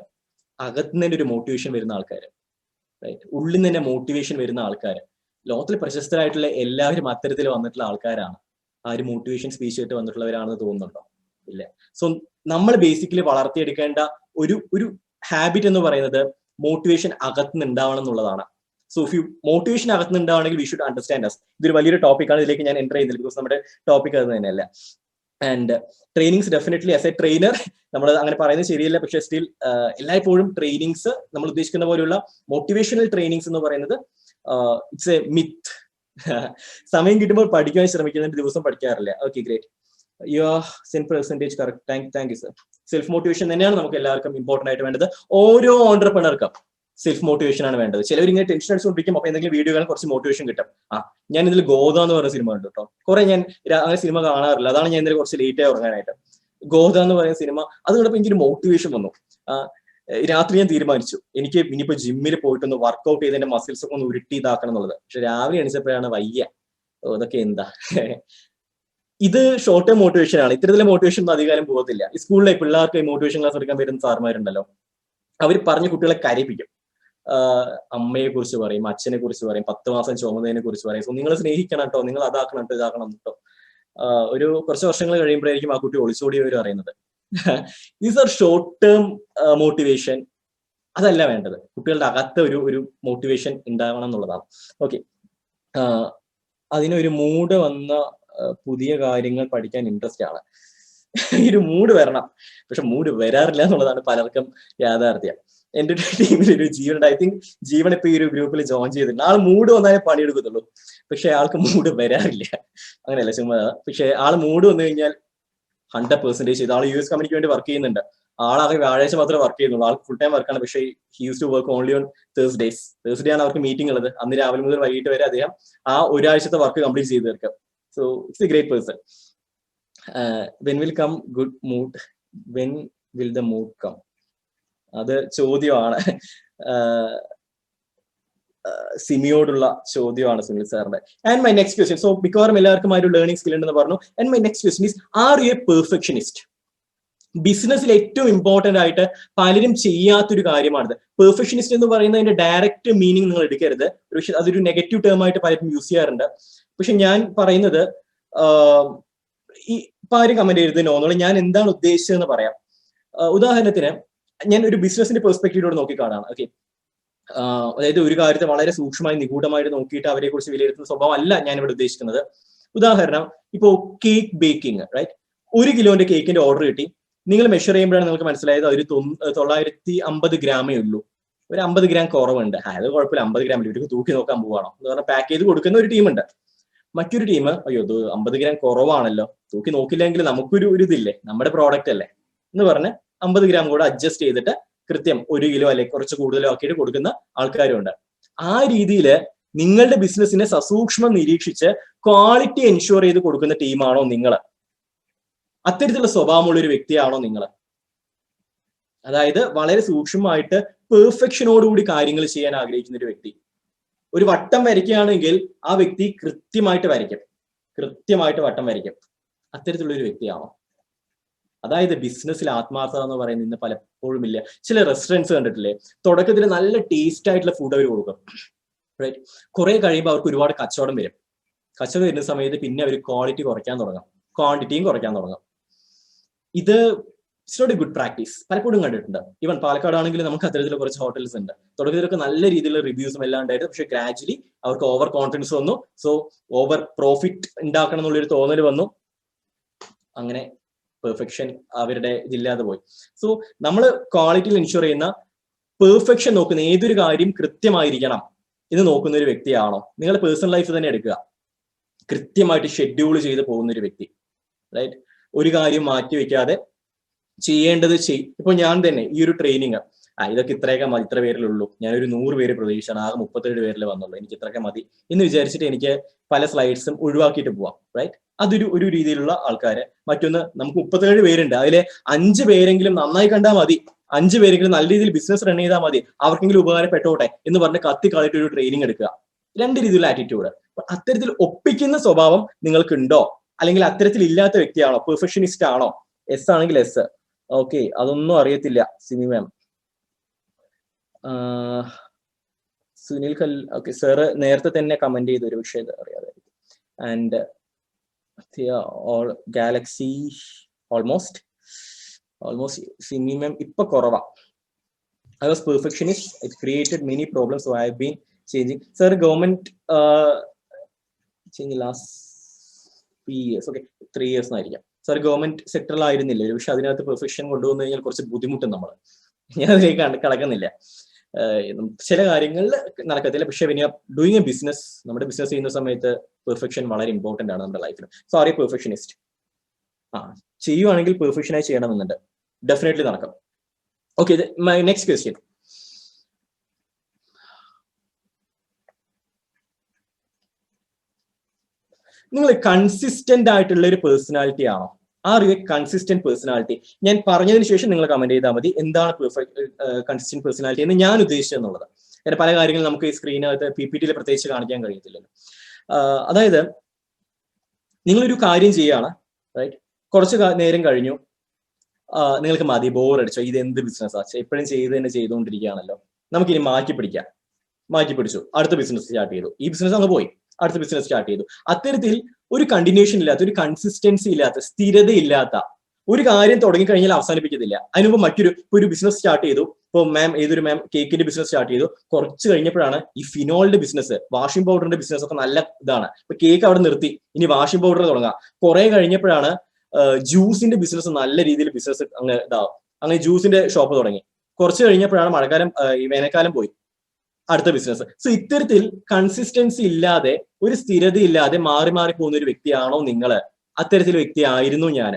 Speaker 1: അകത്തുനിന്ന് തന്നെ ഒരു മോട്ടിവേഷൻ വരുന്ന ആൾക്കാർ, റൈറ്റ്, ഉള്ളിൽ നിന്ന് തന്നെ മോട്ടിവേഷൻ വരുന്ന ആൾക്കാർ. ലോകത്തിൽ പ്രശസ്തരായിട്ടുള്ള എല്ലാവരും അത്തരത്തിൽ വന്നിട്ടുള്ള ആൾക്കാരാണ്. ആ ഒരു മോട്ടിവേഷൻ സ്പീച്ച് ആയിട്ട് വന്നിട്ടുള്ളവരാണെന്ന് തോന്നുന്നുണ്ടോ? ഇല്ല. സോ നമ്മൾ ബേസിക്കലി വളർത്തിയെടുക്കേണ്ട ഒരു ഹാബിറ്റ് എന്ന് പറയുന്നത് മോട്ടിവേഷൻ അകത്തുനിന്ന് ഉണ്ടാവണം എന്നുള്ളതാണ്. സോ ഇഫ് യു മോട്ടിവേഷൻ അകത്തുനിന്ന് ഉണ്ടാവണമെങ്കിൽ വി ഷുഡ് അണ്ടർസ്റ്റാൻഡ് അസ്. ഇതൊരു വലിയൊരു ടോപ്പിക്കാണ്, ഇതിലേക്ക് ഞാൻ എൻ്റർ ചെയ്യുന്നില്ല, ബിക്കോസ് നമ്മുടെ ടോപ്പിക് അത് തന്നെയല്ല. And trainings definitely as A trainer നമ്മൾ അങ്ങനെ പറയുന്നത് ശരിയല്ല, പക്ഷേ സ്റ്റിൽ എല്ലായ്പ്പോഴും ട്രെയിനിങ്സ് നമ്മൾ ഉദ്ദേശിക്കുന്ന പോലെയുള്ള മോട്ടിവേഷണൽ ട്രെയിനിങ്സ് എന്ന് പറയുന്നത് ഇറ്റ്സ് എ മിത്ത്. സമയം കിട്ടുമ്പോൾ പഠിക്കാൻ ശ്രമിക്കുന്നുണ്ട്, ദിവസം പഠിക്കാറില്ല. Okay, great, your 10% correct. Thank you sir. Self motivation തന്നെയാണ് നമുക്ക് എല്ലാവർക്കും ഇമ്പോർട്ടൻ്റ് ആയിട്ട് വേണ്ടത്. ഓരോ ഓണ്ടർപ്രണർക്കും സെൽഫ് മോട്ടിവേഷൻ ആണ് വേണ്ടത്. ചിലവർ ഇങ്ങനെ ടെൻഷൻ അടിച്ചുകൊണ്ടിരിക്കും, അപ്പൊ എന്തെങ്കിലും വീഡിയോ കാണാൻ കുറച്ച് മോട്ടിവേഷൻ കിട്ടും. ഞാൻ ഇതിൽ ഗോദ എന്ന് പറയുന്ന സിനിമ ഉണ്ട് കേട്ടോ. കുറെ ഞാൻ അങ്ങനെ സിനിമ കാണാറില്ല, അതാണ് ഞാൻ ഇന്നലെ കുറച്ച് ലേറ്റ് ആയി ഉറങ്ങാനായിട്ട്. ഗോദ എന്ന് പറയുന്ന സിനിമ അത് കണ്ടപ്പോൾ എനിക്കൊരു മോട്ടിവേഷൻ വന്നു. രാത്രി ഞാൻ തീരുമാനിച്ചു എനിക്ക് ഇനിയിപ്പോ ജിമ്മിൽ പോയിട്ടൊന്ന് വർക്ക്ഔട്ട് ചെയ്ത് എന്റെ മസിൽസ് ഒക്കെ ഒന്ന് ഉരുട്ടി ഇതാക്കണം എന്നുള്ളത്. പക്ഷെ രാവിലെ എണീച്ചപ്പോഴാണ് വയ്യ, ഇതൊക്കെ എന്താ. ഇത് ഷോർട്ട് ടേം മോട്ടിവേഷൻ ആണ്. ഇത്തരത്തിലെ മോട്ടിവേഷൻ ഒന്നും അധികാരം പോകത്തില്ല. ഈ സ്കൂളിലെ പിള്ളേർക്ക് മോട്ടിവേഷൻ ക്ലാസ് എടുക്കാൻ വരുന്ന സാർമാരുണ്ടല്ലോ, അവർ പറഞ്ഞ് കുട്ടികളെ കരയിപ്പിക്കും. അമ്മയെ കുറിച്ച് പറയും, അച്ഛനെ കുറിച്ച് പറയും, 10 മാസം ചുമന്നതിനെ കുറിച്ച് പറയും. സോ നിങ്ങൾ സ്നേഹിക്കണം കേട്ടോ, നിങ്ങൾ അതാക്കണം കേട്ടോ, ഇതാക്കണം കേട്ടോ. ഒരു കുറച്ച് വർഷങ്ങൾ കഴിയുമ്പോഴായിരിക്കും ആ കുട്ടി ഒളിച്ചോടിയവർ അറിയുന്നത്. These are short term motivation. അതല്ല വേണ്ടത്. കുട്ടികളുടെ അകത്ത് ഒരു മോട്ടിവേഷൻ ഉണ്ടാവണം എന്നുള്ളതാണ്. ഓക്കെ, അതിനൊരു മൂഡ് വന്ന പുതിയ കാര്യങ്ങൾ പഠിക്കാൻ ഇൻട്രസ്റ്റ് ആണ്. ഈ ഒരു മൂഡ് വരണം, പക്ഷെ മൂഡ് വരാറില്ല എന്നുള്ളതാണ് പലർക്കും യാഥാർത്ഥ്യം. എന്റെ ടീമിൽ ഒരു ജീവനുണ്ട്. ഐ തിങ്ക് ജീവൻ ഇപ്പൊ ഈ ഒരു ഗ്രൂപ്പിൽ ജോയിൻ ചെയ്തിട്ടുണ്ട്. ആൾ മൂഡ് വന്നാലേ പണിയെടുക്കത്തുള്ളൂ, പക്ഷെ ആൾക്ക് മൂഡ് വരാറില്ല. അങ്ങനെയല്ല ചുമ്മാ. പക്ഷെ ആൾ മൂഡ് വന്നു കഴിഞ്ഞാൽ 100% ചെയ്ത് ആൾ US കമ്പനിക്ക് വേണ്ടി വർക്ക് ചെയ്യുന്നുണ്ട്. ആളാകെ വ്യാഴാഴ്ച മാത്രമേ വർക്ക് ചെയ്യുന്നുള്ളൂ. ആൾക്ക് ഫുൾ ടൈം വർക്കാണ്. പക്ഷേ he use to work only on Thursday ആണ് അവർക്ക് മീറ്റിംഗ് ഉള്ളത്. അന്ന് രാവിലെ മുതൽ വൈകിട്ട് വരെ അദ്ദേഹം ആ ഒരാഴ്ചത്തെ വർക്ക് കംപ്ലീറ്റ് ചെയ്ത് തീർക്കാം. So it's a great person. When will come good mood, when will the mood come? അത് ചോദ്യമാണ്, സിമിയോടുള്ള ചോദ്യമാണ് സുനിൽ സാറിന്റെ. And my next question, so മിക്കവാറും എല്ലാവർക്കും ആ ഒരു ലേണിംഗ് സ്കിൽ ഉണ്ടെന്ന് പറഞ്ഞു. And my next question is, are you a perfectionist? ബിസിനസ്സിൽ ഏറ്റവും ഇമ്പോർട്ടന്റ് ആയിട്ട് പലരും ചെയ്യാത്തൊരു കാര്യമാണിത്. പെർഫെക്ഷനിസ്റ്റ് എന്ന് പറയുന്നതിന്റെ ഡയറക്റ്റ് മീനിങ് നിങ്ങൾ എടുക്കരുത്. പക്ഷെ അതൊരു നെഗറ്റീവ് ടേം ആയിട്ട് പലരും യൂസ് ചെയ്യാറുണ്ട്. പക്ഷെ ഞാൻ പറയുന്നത്, ഈ ആരും കമന്റ് ചെയ്യരുത് നോന്നുള്ളത്, ഞാൻ എന്താണ് ഉദ്ദേശിച്ചതെന്ന് പറയാം. ഉദാഹരണത്തിന് ഞാൻ ഒരു ബിസിനസിന്റെ പെർസ്പെക്റ്റീവിലൂടെ നോക്കിക്കാണാണ്. ഓക്കെ, അതായത് ഒരു കാര്യത്തെ വളരെ സൂക്ഷ്മമായി നിഗൂഢമായിട്ട് നോക്കിയിട്ട് അവരെ കുറിച്ച് വിലയിരുത്തുന്ന സ്വഭാവം അല്ല ഞാൻ ഇവിടെ ഉദ്ദേശിക്കുന്നത്. ഉദാഹരണം, ഇപ്പോ കേക്ക് ബേക്കിംഗ്, റൈറ്റ്? 1 കിലോന്റെ കേക്കിന്റെ ഓർഡർ കിട്ടി. നിങ്ങൾ മെഷർ ചെയ്യുമ്പോഴാണ് നിങ്ങൾക്ക് മനസ്സിലായത് ഒരു 950 ഗ്രാമേ ഉള്ളൂ. ഒരു 50 ഗ്രാം കുറവുണ്ട്. അത് കുഴപ്പമില്ല, 50 ഗ്രാം ഇവർക്ക് തൂക്കി നോക്കാൻ പോവാണോ എന്ന് പറഞ്ഞാൽ പാക്ക് ചെയ്ത് കൊടുക്കുന്ന ഒരു ടീമുണ്ട്. മറ്റൊരു ടീം, അയ്യോ ഇത് 50 ഗ്രാം കുറവാണല്ലോ, തൂക്കി നോക്കില്ലെങ്കിൽ നമുക്കൊരു ഇതില്ലേ, നമ്മുടെ പ്രോഡക്റ്റ് അല്ലേ എന്ന് പറഞ്ഞ് 50 ഗ്രാം കൂടെ അഡ്ജസ്റ്റ് ചെയ്തിട്ട് കൃത്യം 1 കിലോ അല്ലെങ്കിൽ കുറച്ച് കൂടുതലോ ആക്കിയിട്ട് കൊടുക്കുന്ന ആൾക്കാരുണ്ട്. ആ രീതിയിൽ നിങ്ങളുടെ ബിസിനസിനെ സസൂക്ഷ്മം നിരീക്ഷിച്ച് ക്വാളിറ്റി എൻഷുർ ചെയ്ത് കൊടുക്കുന്ന ടീമാണോ നിങ്ങൾ? അത്തരത്തിലുള്ള സ്വഭാവമുള്ള ഒരു വ്യക്തിയാണോ നിങ്ങൾ? അതായത് വളരെ സൂക്ഷ്മമായിട്ട് പെർഫെക്ഷനോടുകൂടി കാര്യങ്ങൾ ചെയ്യാൻ ആഗ്രഹിക്കുന്ന ഒരു വ്യക്തി. ഒരു വട്ടം വരയ്ക്കുകയാണെങ്കിൽ ആ വ്യക്തി കൃത്യമായിട്ട് വട്ടം വരയ്ക്കും. അത്തരത്തിലുള്ള ഒരു വ്യക്തിയാണോ? അതായത് ബിസിനസ്സിൽ ആത്മാർത്ഥത എന്ന് പറയുന്നത് ഇന്ന് പലപ്പോഴും ഇല്ല. ചില റെസ്റ്റോറൻറ്റ്സ് കണ്ടിട്ടില്ലേ, തുടക്കത്തിൽ നല്ല ടേസ്റ്റ് ആയിട്ടുള്ള ഫുഡ് അവർ കൊടുക്കും, റൈറ്റ്? കുറെ കഴിയുമ്പോൾ അവർക്ക് ഒരുപാട് കച്ചവടം വരും. കച്ചവടം വരുന്ന സമയത്ത് പിന്നെ അവർ ക്വാളിറ്റി കുറയ്ക്കാൻ തുടങ്ങും, ക്വാണ്ടിറ്റിയും കുറയ്ക്കാൻ തുടങ്ങും. ഇത് it's not a good practice. പലപ്പോഴും കണ്ടിട്ടുണ്ട്. ഈവൻ പാലക്കാട് ആണെങ്കിൽ നമുക്ക് അത്തരത്തിലുള്ള കുറച്ച് ഹോട്ടൽസ് ഉണ്ട്. തുടക്കത്തിലൊക്കെ നല്ല രീതിയിലുള്ള റിവ്യൂസും എല്ലാം ഉണ്ടായിരുന്നു. പക്ഷെ ഗ്രാജുവലി അവർക്ക് ഓവർ കോൺഫിഡൻസ് വന്നു. സോ ഓവർ പ്രോഫിറ്റ് ഉണ്ടാക്കണം എന്നുള്ളൊരു തോന്നൽ വന്നു. അങ്ങനെ പെർഫെക്ഷൻ അവരുടെ ഇതില്ലാതെ പോയി. സോ നമ്മൾ ക്വാളിറ്റിയിൽ എൻഷുർ ചെയ്യുന്ന, പെർഫെക്ഷൻ നോക്കുന്ന, ഏതൊരു കാര്യം കൃത്യമായിരിക്കണം ഇത് നോക്കുന്ന ഒരു വ്യക്തിയാണോ? നിങ്ങളുടെ പേഴ്സണൽ ലൈഫ് തന്നെ എടുക്കുക. കൃത്യമായിട്ട് ഷെഡ്യൂൾ ചെയ്ത് പോകുന്ന ഒരു വ്യക്തി, റൈറ്റ്? ഒരു കാര്യം മാറ്റി വെക്കാതെ ചെയ്യേണ്ടത് ഇപ്പൊ ഞാൻ തന്നെ ഈ ഒരു ട്രെയിനിങ്, ഇതൊക്കെ ഇത്രയൊക്കെ മതി, ഇത്ര പേരിലുള്ളൂ, ഞാനൊരു 100 പേര് പ്രതീക്ഷിച്ചാണ്, ആകെ 37 പേരിൽ വന്നുള്ളൂ, എനിക്ക് ഇത്രയൊക്കെ മതി എന്ന് വിചാരിച്ചിട്ട് എനിക്ക് പല സ്ലൈഡ്സും ഒഴിവാക്കിയിട്ട് പോവാം, റൈറ്റ്? അതൊരു രീതിയിലുള്ള ആൾക്കാര്. മറ്റൊന്ന്, നമുക്ക് 37 പേരുണ്ട്, അതിലെ 5 പേരെങ്കിലും നന്നായി കണ്ടാൽ മതി, 5 പേരെങ്കിലും നല്ല രീതിയിൽ ബിസിനസ് റൺ ചെയ്താൽ മതി, അവർക്കെങ്കിലും ഉപകാരപ്പെട്ടോട്ടെ എന്ന് പറഞ്ഞ് കളയിട്ട് ഒരു ട്രെയിനിങ് എടുക്കുക. 2 രീതിയിലുള്ള ആറ്റിറ്റ്യൂഡ്. അത്തരത്തിൽ ഒപ്പിക്കുന്ന സ്വഭാവം നിങ്ങൾക്കുണ്ടോ? അല്ലെങ്കിൽ അത്തരത്തിൽ ഇല്ലാത്ത വ്യക്തിയാണോ? പെർഫെക്ഷനിസ്റ്റ് ആണോ? എസ് ആണെങ്കിൽ എസ്. ഓക്കെ, അതൊന്നും അറിയത്തില്ല സിമി മാം. സുനിൽ ഓക്കെ സാറ് നേരത്തെ തന്നെ കമന്റ് ചെയ്ത ഒരു വിഷയം അറിയാതായിരിക്കും. ആൻഡ് ഗാലക്സി ഓൾമോസ്റ്റ് സിമി മാം ഇപ്പൊ കുറവാ. I was perfectionist. It created many problems, so I have been changing. Sir, government changed last 3 years. Okay, 3 years ആയിരിക്കാം. സാർ ഗവൺമെന്റ് സെക്ടറിലായിരുന്നില്ല, പക്ഷെ അതിനകത്ത് പെർഫെക്ഷൻ കൊണ്ടുവന്നു കഴിഞ്ഞാൽ കുറച്ച് ബുദ്ധിമുട്ടും നമ്മൾ. ഞാൻ അതിലേക്ക് കടക്കുന്നില്ല. ചില കാര്യങ്ങളിൽ നടക്കത്തില്ല. പക്ഷെ when you are doing a business, നമ്മുടെ ബിസിനസ് ചെയ്യുന്ന സമയത്ത് പെർഫെക്ഷൻ വളരെ ഇമ്പോർട്ടന്റ് ആണ് നമ്മുടെ ലൈഫിൽ. So are a perfectionist? ചെയ്യുവാണെങ്കിൽ പെർഫെക്ഷനായി ചെയ്യണമെന്നുണ്ട്, ഡെഫിനറ്റ്ലി നടക്കും. Okay, my next question. നിങ്ങൾ കൺസിസ്റ്റന്റ് ആയിട്ടുള്ള ഒരു പേഴ്സണാലിറ്റി ആണോ? R you a consistent personality? ഞാൻ പറഞ്ഞതിന് ശേഷം നിങ്ങൾ കമന്റ് ചെയ്താൽ മതി എന്താണ് കൺസിസ്റ്റന്റ് പേഴ്സണാലിറ്റി എന്ന് ഞാൻ ഉദ്ദേശിച്ചെന്നുള്ളത്. കാരണം പല കാര്യങ്ങളും നമുക്ക് ഈ സ്ക്രീനകത്ത് PPT പ്രത്യേകിച്ച് കാണിക്കാൻ കഴിയത്തില്ലല്ലോ. അതായത് നിങ്ങളൊരു കാര്യം ചെയ്യാണ്, റൈറ്റ്? കുറച്ച് നേരം കഴിഞ്ഞു, നിങ്ങൾക്ക് മതി, ബോർ അടിച്ചോ, ഇത് എന്ത് ബിസിനസ്സാ, എപ്പോഴും ചെയ്ത് തന്നെ ചെയ്തുകൊണ്ടിരിക്കുകയാണല്ലോ, നമുക്കിനി മാറ്റി പിടിച്ചു, അടുത്ത ബിസിനസ് സ്റ്റാർട്ട് ചെയ്തു, ഈ ബിസിനസ് അങ്ങ് പോയി, അടുത്ത ബിസിനസ് സ്റ്റാർട്ട് ചെയ്തു. അത്തരത്തിൽ ഒരു കണ്ടിന്യൂഷൻ ഇല്ലാത്ത, ഒരു കൺസിസ്റ്റൻസി ഇല്ലാത്ത, സ്ഥിരതയില്ലാത്ത ഒരു കാര്യം തുടങ്ങിക്കഴിഞ്ഞാൽ അവസാനിപ്പിക്കത്തില്ല. അതിനുമുമ്പ് ഒരു ബിസിനസ് സ്റ്റാർട്ട് ചെയ്തു. ഇപ്പോൾ ഏതൊരു മാം കേക്കിന്റെ ബിസിനസ് സ്റ്റാർട്ട് ചെയ്തു. കുറച്ച് കഴിഞ്ഞപ്പോഴാണ് ഈ ഫിനോളിന്റെ ബിസിനസ്, വാഷിംഗ് പൗഡറിന്റെ ബിസിനസ് ഒക്കെ നല്ല ഇതാണ്, ഇപ്പൊ കേക്ക് അവിടെ നിർത്തി, ഇനി വാഷിംഗ് പൗഡർ തുടങ്ങാം. കുറെ കഴിഞ്ഞപ്പോഴാണ് ജ്യൂസിന്റെ ബിസിനസ് നല്ല രീതിയിൽ ബിസിനസ് അങ്ങനെ ജ്യൂസിന്റെ ഷോപ്പ് തുടങ്ങി. കുറച്ച് കഴിഞ്ഞപ്പോഴാണ് വേനൽക്കാലം പോയി, അടുത്ത ബിസിനസ്. സോ ഇത്തരത്തിൽ കൺസിസ്റ്റൻസി ഇല്ലാതെ, ഒരു സ്ഥിരത ഇല്ലാതെ മാറി പോകുന്ന ഒരു വ്യക്തിയാണോ നിങ്ങൾ? അത്തരത്തിൽ വ്യക്തി ആയിരുന്നു ഞാൻ.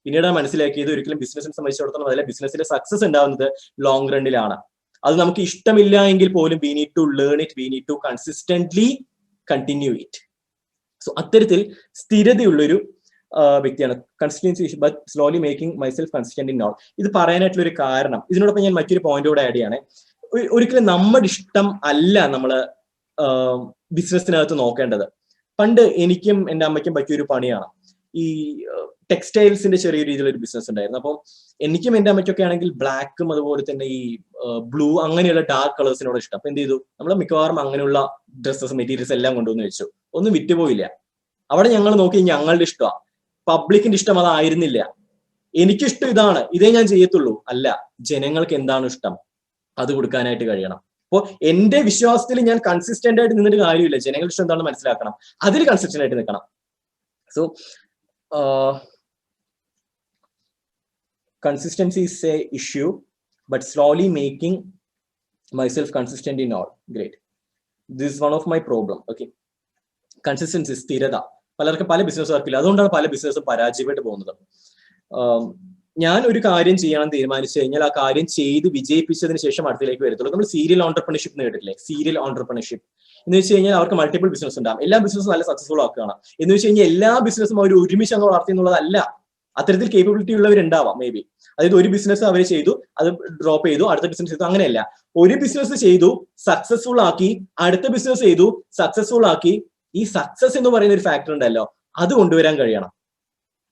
Speaker 1: പിന്നീട് മനസ്സിലാക്കിയത് ഒരിക്കലും ബിസിനസിനെ സംബന്ധിച്ചിടത്തോളം അതല്ല, ബിസിനസ്സിലെ സക്സസ് ഉണ്ടാവുന്നത് ലോങ് റണ്ണിലാണ്. അത് നമുക്ക് ഇഷ്ടമില്ല എങ്കിൽ പോലും we need to learn it, we need to consistently continue it. So അത്തരത്തിൽ സ്ഥിരതയുള്ളൊരു വ്യക്തിയാണ്. Consistency but slowly making myself consistent in all. ഇത് പറയാനായിട്ടുള്ള ഒരു കാരണം, ഇതിനോടൊപ്പം ഞാൻ മറ്റൊരു പോയിന്റ് കൂടെ ആഡ് ചെയ്യണേ. ഒരിക്കലും നമ്മുടെ ഇഷ്ടം അല്ല നമ്മൾ ബിസിനസ്സിനകത്ത് നോക്കേണ്ടത്. പണ്ട് എനിക്കും എൻ്റെ അമ്മയ്ക്കും പറ്റിയൊരു പണിയാണ്. ഈ ടെക്സ്റ്റൈൽസിന്റെ ചെറിയ രീതിയിലൊരു ബിസിനസ് ഉണ്ടായിരുന്നു. അപ്പോൾ എനിക്കും എൻ്റെ അമ്മയ്ക്കൊക്കെ ആണെങ്കിൽ ബ്ലാക്കും അതുപോലെ തന്നെ ഈ ബ്ലൂ അങ്ങനെയുള്ള ഡാർക്ക് കളേഴ്സിനോട് ഇഷ്ടം. അപ്പൊ എന്ത് ചെയ്തു, നമ്മൾ മിക്കവാറും അങ്ങനെയുള്ള ഡ്രസ്സസ് മെറ്റീരിയൽസ് എല്ലാം കൊണ്ടുവന്ന് വെച്ചു. ഒന്നും വിറ്റുപോയില്ല. അവിടെ ഞങ്ങൾ നോക്കി ഞങ്ങളുടെ ഇഷ്ടമാണ്, പബ്ലിക്കിന്റെ ഇഷ്ടം അതായിരുന്നില്ല. എനിക്കിഷ്ടം ഇതാണ്, ഇതേ ഞാൻ ചെയ്യത്തുള്ളൂ. അല്ല, ജനങ്ങൾക്ക് എന്താണ് ഇഷ്ടം അത് കൊടുക്കാനായിട്ട് കഴിയണം. അപ്പോൾ എന്റെ വിശ്വാസത്തിൽ ഞാൻ കൺസിസ്റ്റന്റ് ആയിട്ട് നിന്നിട്ട് കാര്യമില്ല. ജനങ്ങളുടെ ഇഷ്ടം എന്താണെന്ന് മനസ്സിലാക്കണം, അതിൽ കൺസിസ്റ്റന്റ് ആയിട്ട് നിൽക്കണം. So consistency is a issue, but slowly making myself consistent in all. Great. This is one of my problem. Okay. Consistency, സ്ഥിരത. പലർക്കും പല ബിസിനസ് വർക്കില്ല, അതുകൊണ്ടാണ് പല ബിസിനസ്സും പരാജയപ്പെട്ട് പോകുന്നത്. ഞാൻ ഒരു കാര്യം ചെയ്യാൻ തീരുമാനിച്ചു കഴിഞ്ഞാൽ ആ കാര്യം ചെയ്ത് വിജയിപ്പിച്ചതിന് ശേഷം അടുത്തേക്ക് വരത്തുള്ളൂ. നമ്മൾ സീരിയൽ ഓൺടർപ്രണർഷിപ്പ് എന്ന് കേട്ടിട്ടില്ലേ? സീരിയൽ ഓൺടർപ്രണർഷിപ്പ് എന്ന് വെച്ച് കഴിഞ്ഞാൽ അവർക്ക് മൾട്ടിപ്പിൾ ബിസിനസ് ഉണ്ടാകും. എല്ലാ ബിസിനസ്സും നല്ല സക്സസ്ഫുൾ ആക്കുകയാണ് എന്ന് വെച്ച് കഴിഞ്ഞാൽ എല്ലാ ബിസിനസ്സും അവർ ഒരുമിച്ച് അങ്ങ് വളർത്തി എന്നുള്ളതല്ല. അത്തരത്തിൽ കേപ്പബിലിറ്റി ഉള്ളവരുണ്ടാവാം മേ ബി. അതായത് ഒരു ബിസിനസ് അവർ ചെയ്തു, അത് ഡ്രോപ്പ് ചെയ്തു, അടുത്ത ബിസിനസ് ചെയ്തു, അങ്ങനെയല്ല. ഒരു ബിസിനസ് ചെയ്തു, സക്സസ്ഫുൾ ആക്കി, അടുത്ത ബിസിനസ് ചെയ്തു, സക്സസ്ഫുൾ ആക്കി. ഈ സക്സസ് എന്ന് പറയുന്ന ഒരു ഫാക്ടർ ഉണ്ടല്ലോ, അത് കൊണ്ടുവരാൻ കഴിയണം.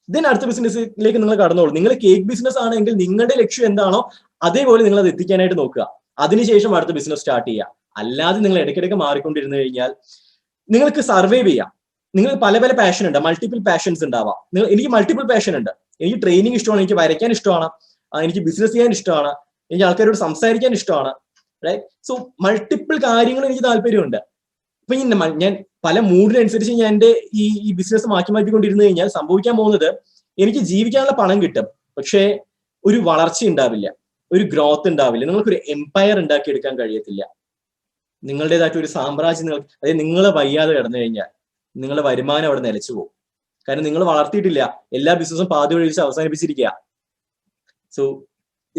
Speaker 1: ദെൻ അടുത്ത ബിസിനസ്സിലേക്ക് നിങ്ങൾ കടന്നോളൂ. നിങ്ങൾ കേക്ക് ബിസിനസ് ആണെങ്കിൽ നിങ്ങളുടെ ലക്ഷ്യം എന്താണോ അതേപോലെ നിങ്ങൾ അത് എത്തിക്കാനായിട്ട് നോക്കുക. അതിനുശേഷം അടുത്ത ബിസിനസ് സ്റ്റാർട്ട് ചെയ്യുക. അല്ലാതെ നിങ്ങൾ ഇടയ്ക്കിടയ്ക്ക് മാറിക്കൊണ്ടിരുന്നു കഴിഞ്ഞാൽ നിങ്ങൾക്ക് സർവൈവ് ചെയ്യാം. നിങ്ങൾ പല പല പാഷൻ ഉണ്ട്, മൾട്ടിപ്പിൾ പാഷൻസ് ഉണ്ടാവാം. എനിക്ക് മൾട്ടിപ്പിൾ പാഷൻ ഉണ്ട്. എനിക്ക് ട്രെയിനിങ് ഇഷ്ടമാണ്, എനിക്ക് വരയ്ക്കാൻ ഇഷ്ടമാണ്, എനിക്ക് ബിസിനസ് ചെയ്യാൻ ഇഷ്ടമാണ്, എനിക്ക് ആൾക്കാരോട് സംസാരിക്കാൻ ഇഷ്ടമാണ്. റൈറ്റ്? സോ മൾട്ടിപ്പിൾ കാര്യങ്ങൾ എനിക്ക് താല്പര്യമുണ്ട്. ഇപ്പൊ ഞാൻ പല മൂഡിനനുസരിച്ച് ഞാൻ എൻ്റെ ഈ ബിസിനസ് മാറ്റിക്കൊണ്ടിരുന്നു കഴിഞ്ഞാൽ സംഭവിക്കാൻ പോകുന്നത്, എനിക്ക് ജീവിക്കാനുള്ള പണം കിട്ടും, പക്ഷേ ഒരു വളർച്ച ഉണ്ടാവില്ല, ഒരു ഗ്രോത്ത് ഉണ്ടാവില്ല. നിങ്ങൾക്കൊരു എംപയർ ഉണ്ടാക്കിയെടുക്കാൻ കഴിയത്തില്ല. നിങ്ങളുടേതായിട്ട് ഒരു സാമ്രാജ്യം അതായത് നിങ്ങളെ വയ്യാതെ കിടന്നു കഴിഞ്ഞാൽ നിങ്ങളുടെ വരുമാനം അവിടെ നിലച്ചു പോകും. കാരണം നിങ്ങൾ വളർത്തിയിട്ടില്ല, എല്ലാ ബിസിനസ്സും പാതി വഴി വെച്ച് അവസാനിപ്പിച്ചിരിക്കുക. സോ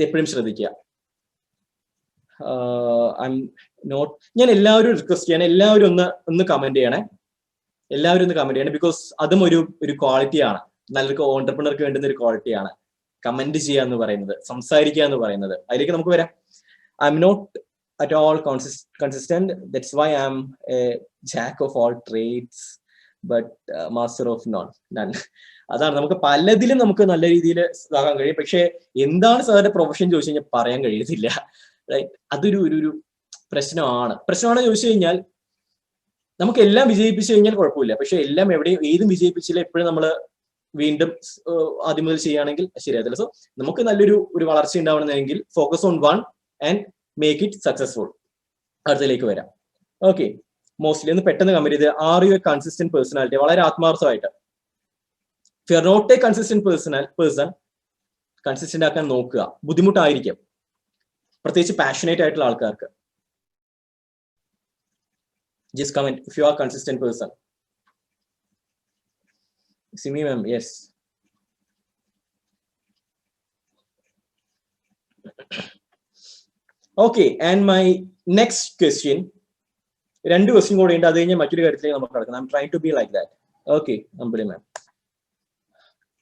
Speaker 1: എപ്പോഴും ശ്രദ്ധിക്കുക. ഞാൻ എല്ലാവരും റിക്വസ്റ്റ് ചെയ്യണം, എല്ലാവരും ഒന്ന് കമന്റ് ചെയ്യണേ, എല്ലാവരും ഒന്ന് കമന്റ് ചെയ്യണേ. ബിക്കോസ് അതും ഒരു ക്വാളിറ്റിയാണ്, നല്ലൊരു ഓൺടർപ്രണർക്ക് വേണ്ടുന്ന ഒരു ക്വാളിറ്റിയാണ് കമന്റ് ചെയ്യുക എന്ന് പറയുന്നത്, സംസാരിക്കുക എന്ന് പറയുന്നത്. അതിലേക്ക് നമുക്ക് വരാം. I'm not at all consistent. That's why I'm a jack of all trades but master of none. അതാണ്, നമുക്ക് പലതിലും നമുക്ക് നല്ല രീതിയിൽ ഇതാക്കാൻ കഴിയും. പക്ഷെ എന്താണ് സാറിന്റെ പ്രൊഫഷൻ ചോദിച്ചു കഴിഞ്ഞാൽ പറയാൻ കഴിയത്തില്ല. റൈറ്റ്? അതൊരു ഒരു പ്രശ്നമാണ് ചോദിച്ചു കഴിഞ്ഞാൽ നമുക്ക് എല്ലാം വിജയിപ്പിച്ചു കഴിഞ്ഞാൽ കുഴപ്പമില്ല. പക്ഷെ എല്ലാം എവിടെയും ഏതും വിജയിപ്പിച്ചില്ല, എപ്പോഴും നമ്മൾ വീണ്ടും ആദ്യം മുതൽ ചെയ്യുകയാണെങ്കിൽ ശരിയാകത്തില്ല. സോ നമുക്ക് നല്ലൊരു വളർച്ച ഉണ്ടാവണമെങ്കിൽ focus on one and make it successful. അടുത്തതിലേക്ക് വരാം. ഓക്കെ, മോസ്റ്റ്ലി ഒന്ന് പെട്ടെന്ന് കമ്പയർ ചെയ്ത്, are you a consistent personality? വളരെ ആത്മാർത്ഥമായിട്ട്, if you are not a consistent person, consistent ആക്കാൻ നോക്കുക. ബുദ്ധിമുട്ടായിരിക്കും, പ്രത്യേകിച്ച് പാഷനേറ്റ് ആയിട്ടുള്ള ആൾക്കാർക്ക്. Just comment if you are consistent person. Simi ma'am, yes. Okay, and my next question, 2 question കൂടെ ഉണ്ട്, അത് കഴിഞ്ഞാൽ മറ്റൊരു കാര്യത്തിലേക്ക് നമുക്ക് കിടക്കണം. I'm trying to be like that. Okay, Ambili ma'am,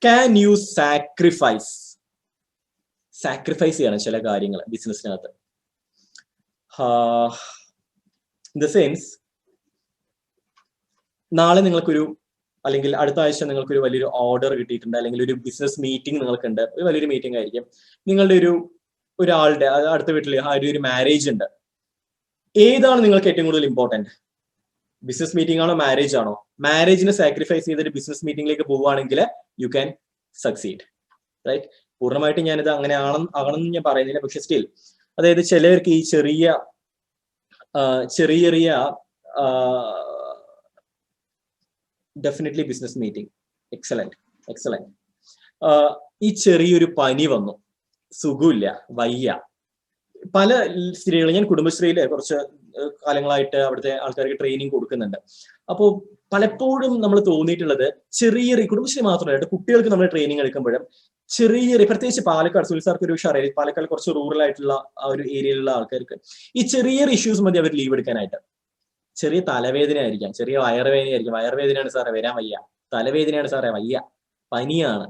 Speaker 1: can you sacrifice ചെയ്യണം ചില കാര്യങ്ങൾ ബിസിനസ്സിനകത്ത്? ഇൻ ദ സെൻസ്, നാളെ നിങ്ങൾക്കൊരു, അല്ലെങ്കിൽ അടുത്ത ആഴ്ച നിങ്ങൾക്കൊരു വലിയൊരു ഓർഡർ കിട്ടിയിട്ടുണ്ട്, അല്ലെങ്കിൽ ഒരു ബിസിനസ് മീറ്റിംഗ് നിങ്ങൾക്കുണ്ട്, ഒരു വലിയൊരു മീറ്റിംഗ് ആയിരിക്കും. നിങ്ങളുടെ ഒരാളുടെ അടുത്ത വീട്ടിൽ ഒരു മാരേജ് ഉണ്ട്. ഏതാണ് നിങ്ങൾക്ക് ഏറ്റവും കൂടുതൽ ഇമ്പോർട്ടന്റ്? ബിസിനസ് മീറ്റിംഗ് ആണോ, മാരേജ് ആണോ? മാരേജിനെ സാക്രിഫൈസ് ചെയ്തൊരു ബിസിനസ് മീറ്റിംഗിലേക്ക് പോവുകയാണെങ്കിൽ യു ക്യാൻ സക്സീഡ്. റൈറ്റ്? പൂർണ്ണമായിട്ട് ഞാനിത് അങ്ങനെ ആകണമെന്ന് ഞാൻ പറയുന്നില്ല, പക്ഷെ സ്റ്റിൽ, അതായത് ചിലർക്ക് ഈ ചെറിയ ഡെഫിനറ്റ്ലി ബിസിനസ് മീറ്റിംഗ്, എക്സലന്റ്. ഈ ചെറിയൊരു പനി വന്നു, സുഖമില്ല, വയ്യ. പല സ്ത്രീകളും, ഞാൻ കുടുംബശ്രീയിലെ കുറച്ച് കാലങ്ങളായിട്ട് അവിടുത്തെ ആൾക്കാർക്ക് ട്രെയിനിങ് കൊടുക്കുന്നുണ്ട്. അപ്പോൾ പലപ്പോഴും നമ്മൾ തോന്നിയിട്ടുള്ളത് ചെറിയ കുടുംബശ്രീ മാത്രമല്ല, കുട്ടികൾക്ക് നമ്മൾ ട്രെയിനിങ് എടുക്കുമ്പോഴും പ്രത്യേകിച്ച് പാലക്കാട്, സുനിൽ സാർക്ക് ഒരു വിഷയം അറിയാം, പാലക്കാട് കുറച്ച് റൂറൽ ആയിട്ടുള്ള ആ ഒരു ഏരിയയിലുള്ള ആൾക്കാർക്ക് ഈ ചെറിയ ഇഷ്യൂസ് മതി അവർ ലീവ് എടുക്കാനായിട്ട്. ചെറിയ തലവേദന ആയിരിക്കാം, ചെറിയ വയറുവേദന ആയിരിക്കും, വയറുവേദനയാണ് സാറേ വരാൻ വയ്യ, തലവേദനയാണ് സാറേ വയ്യ, പനിയാണ്,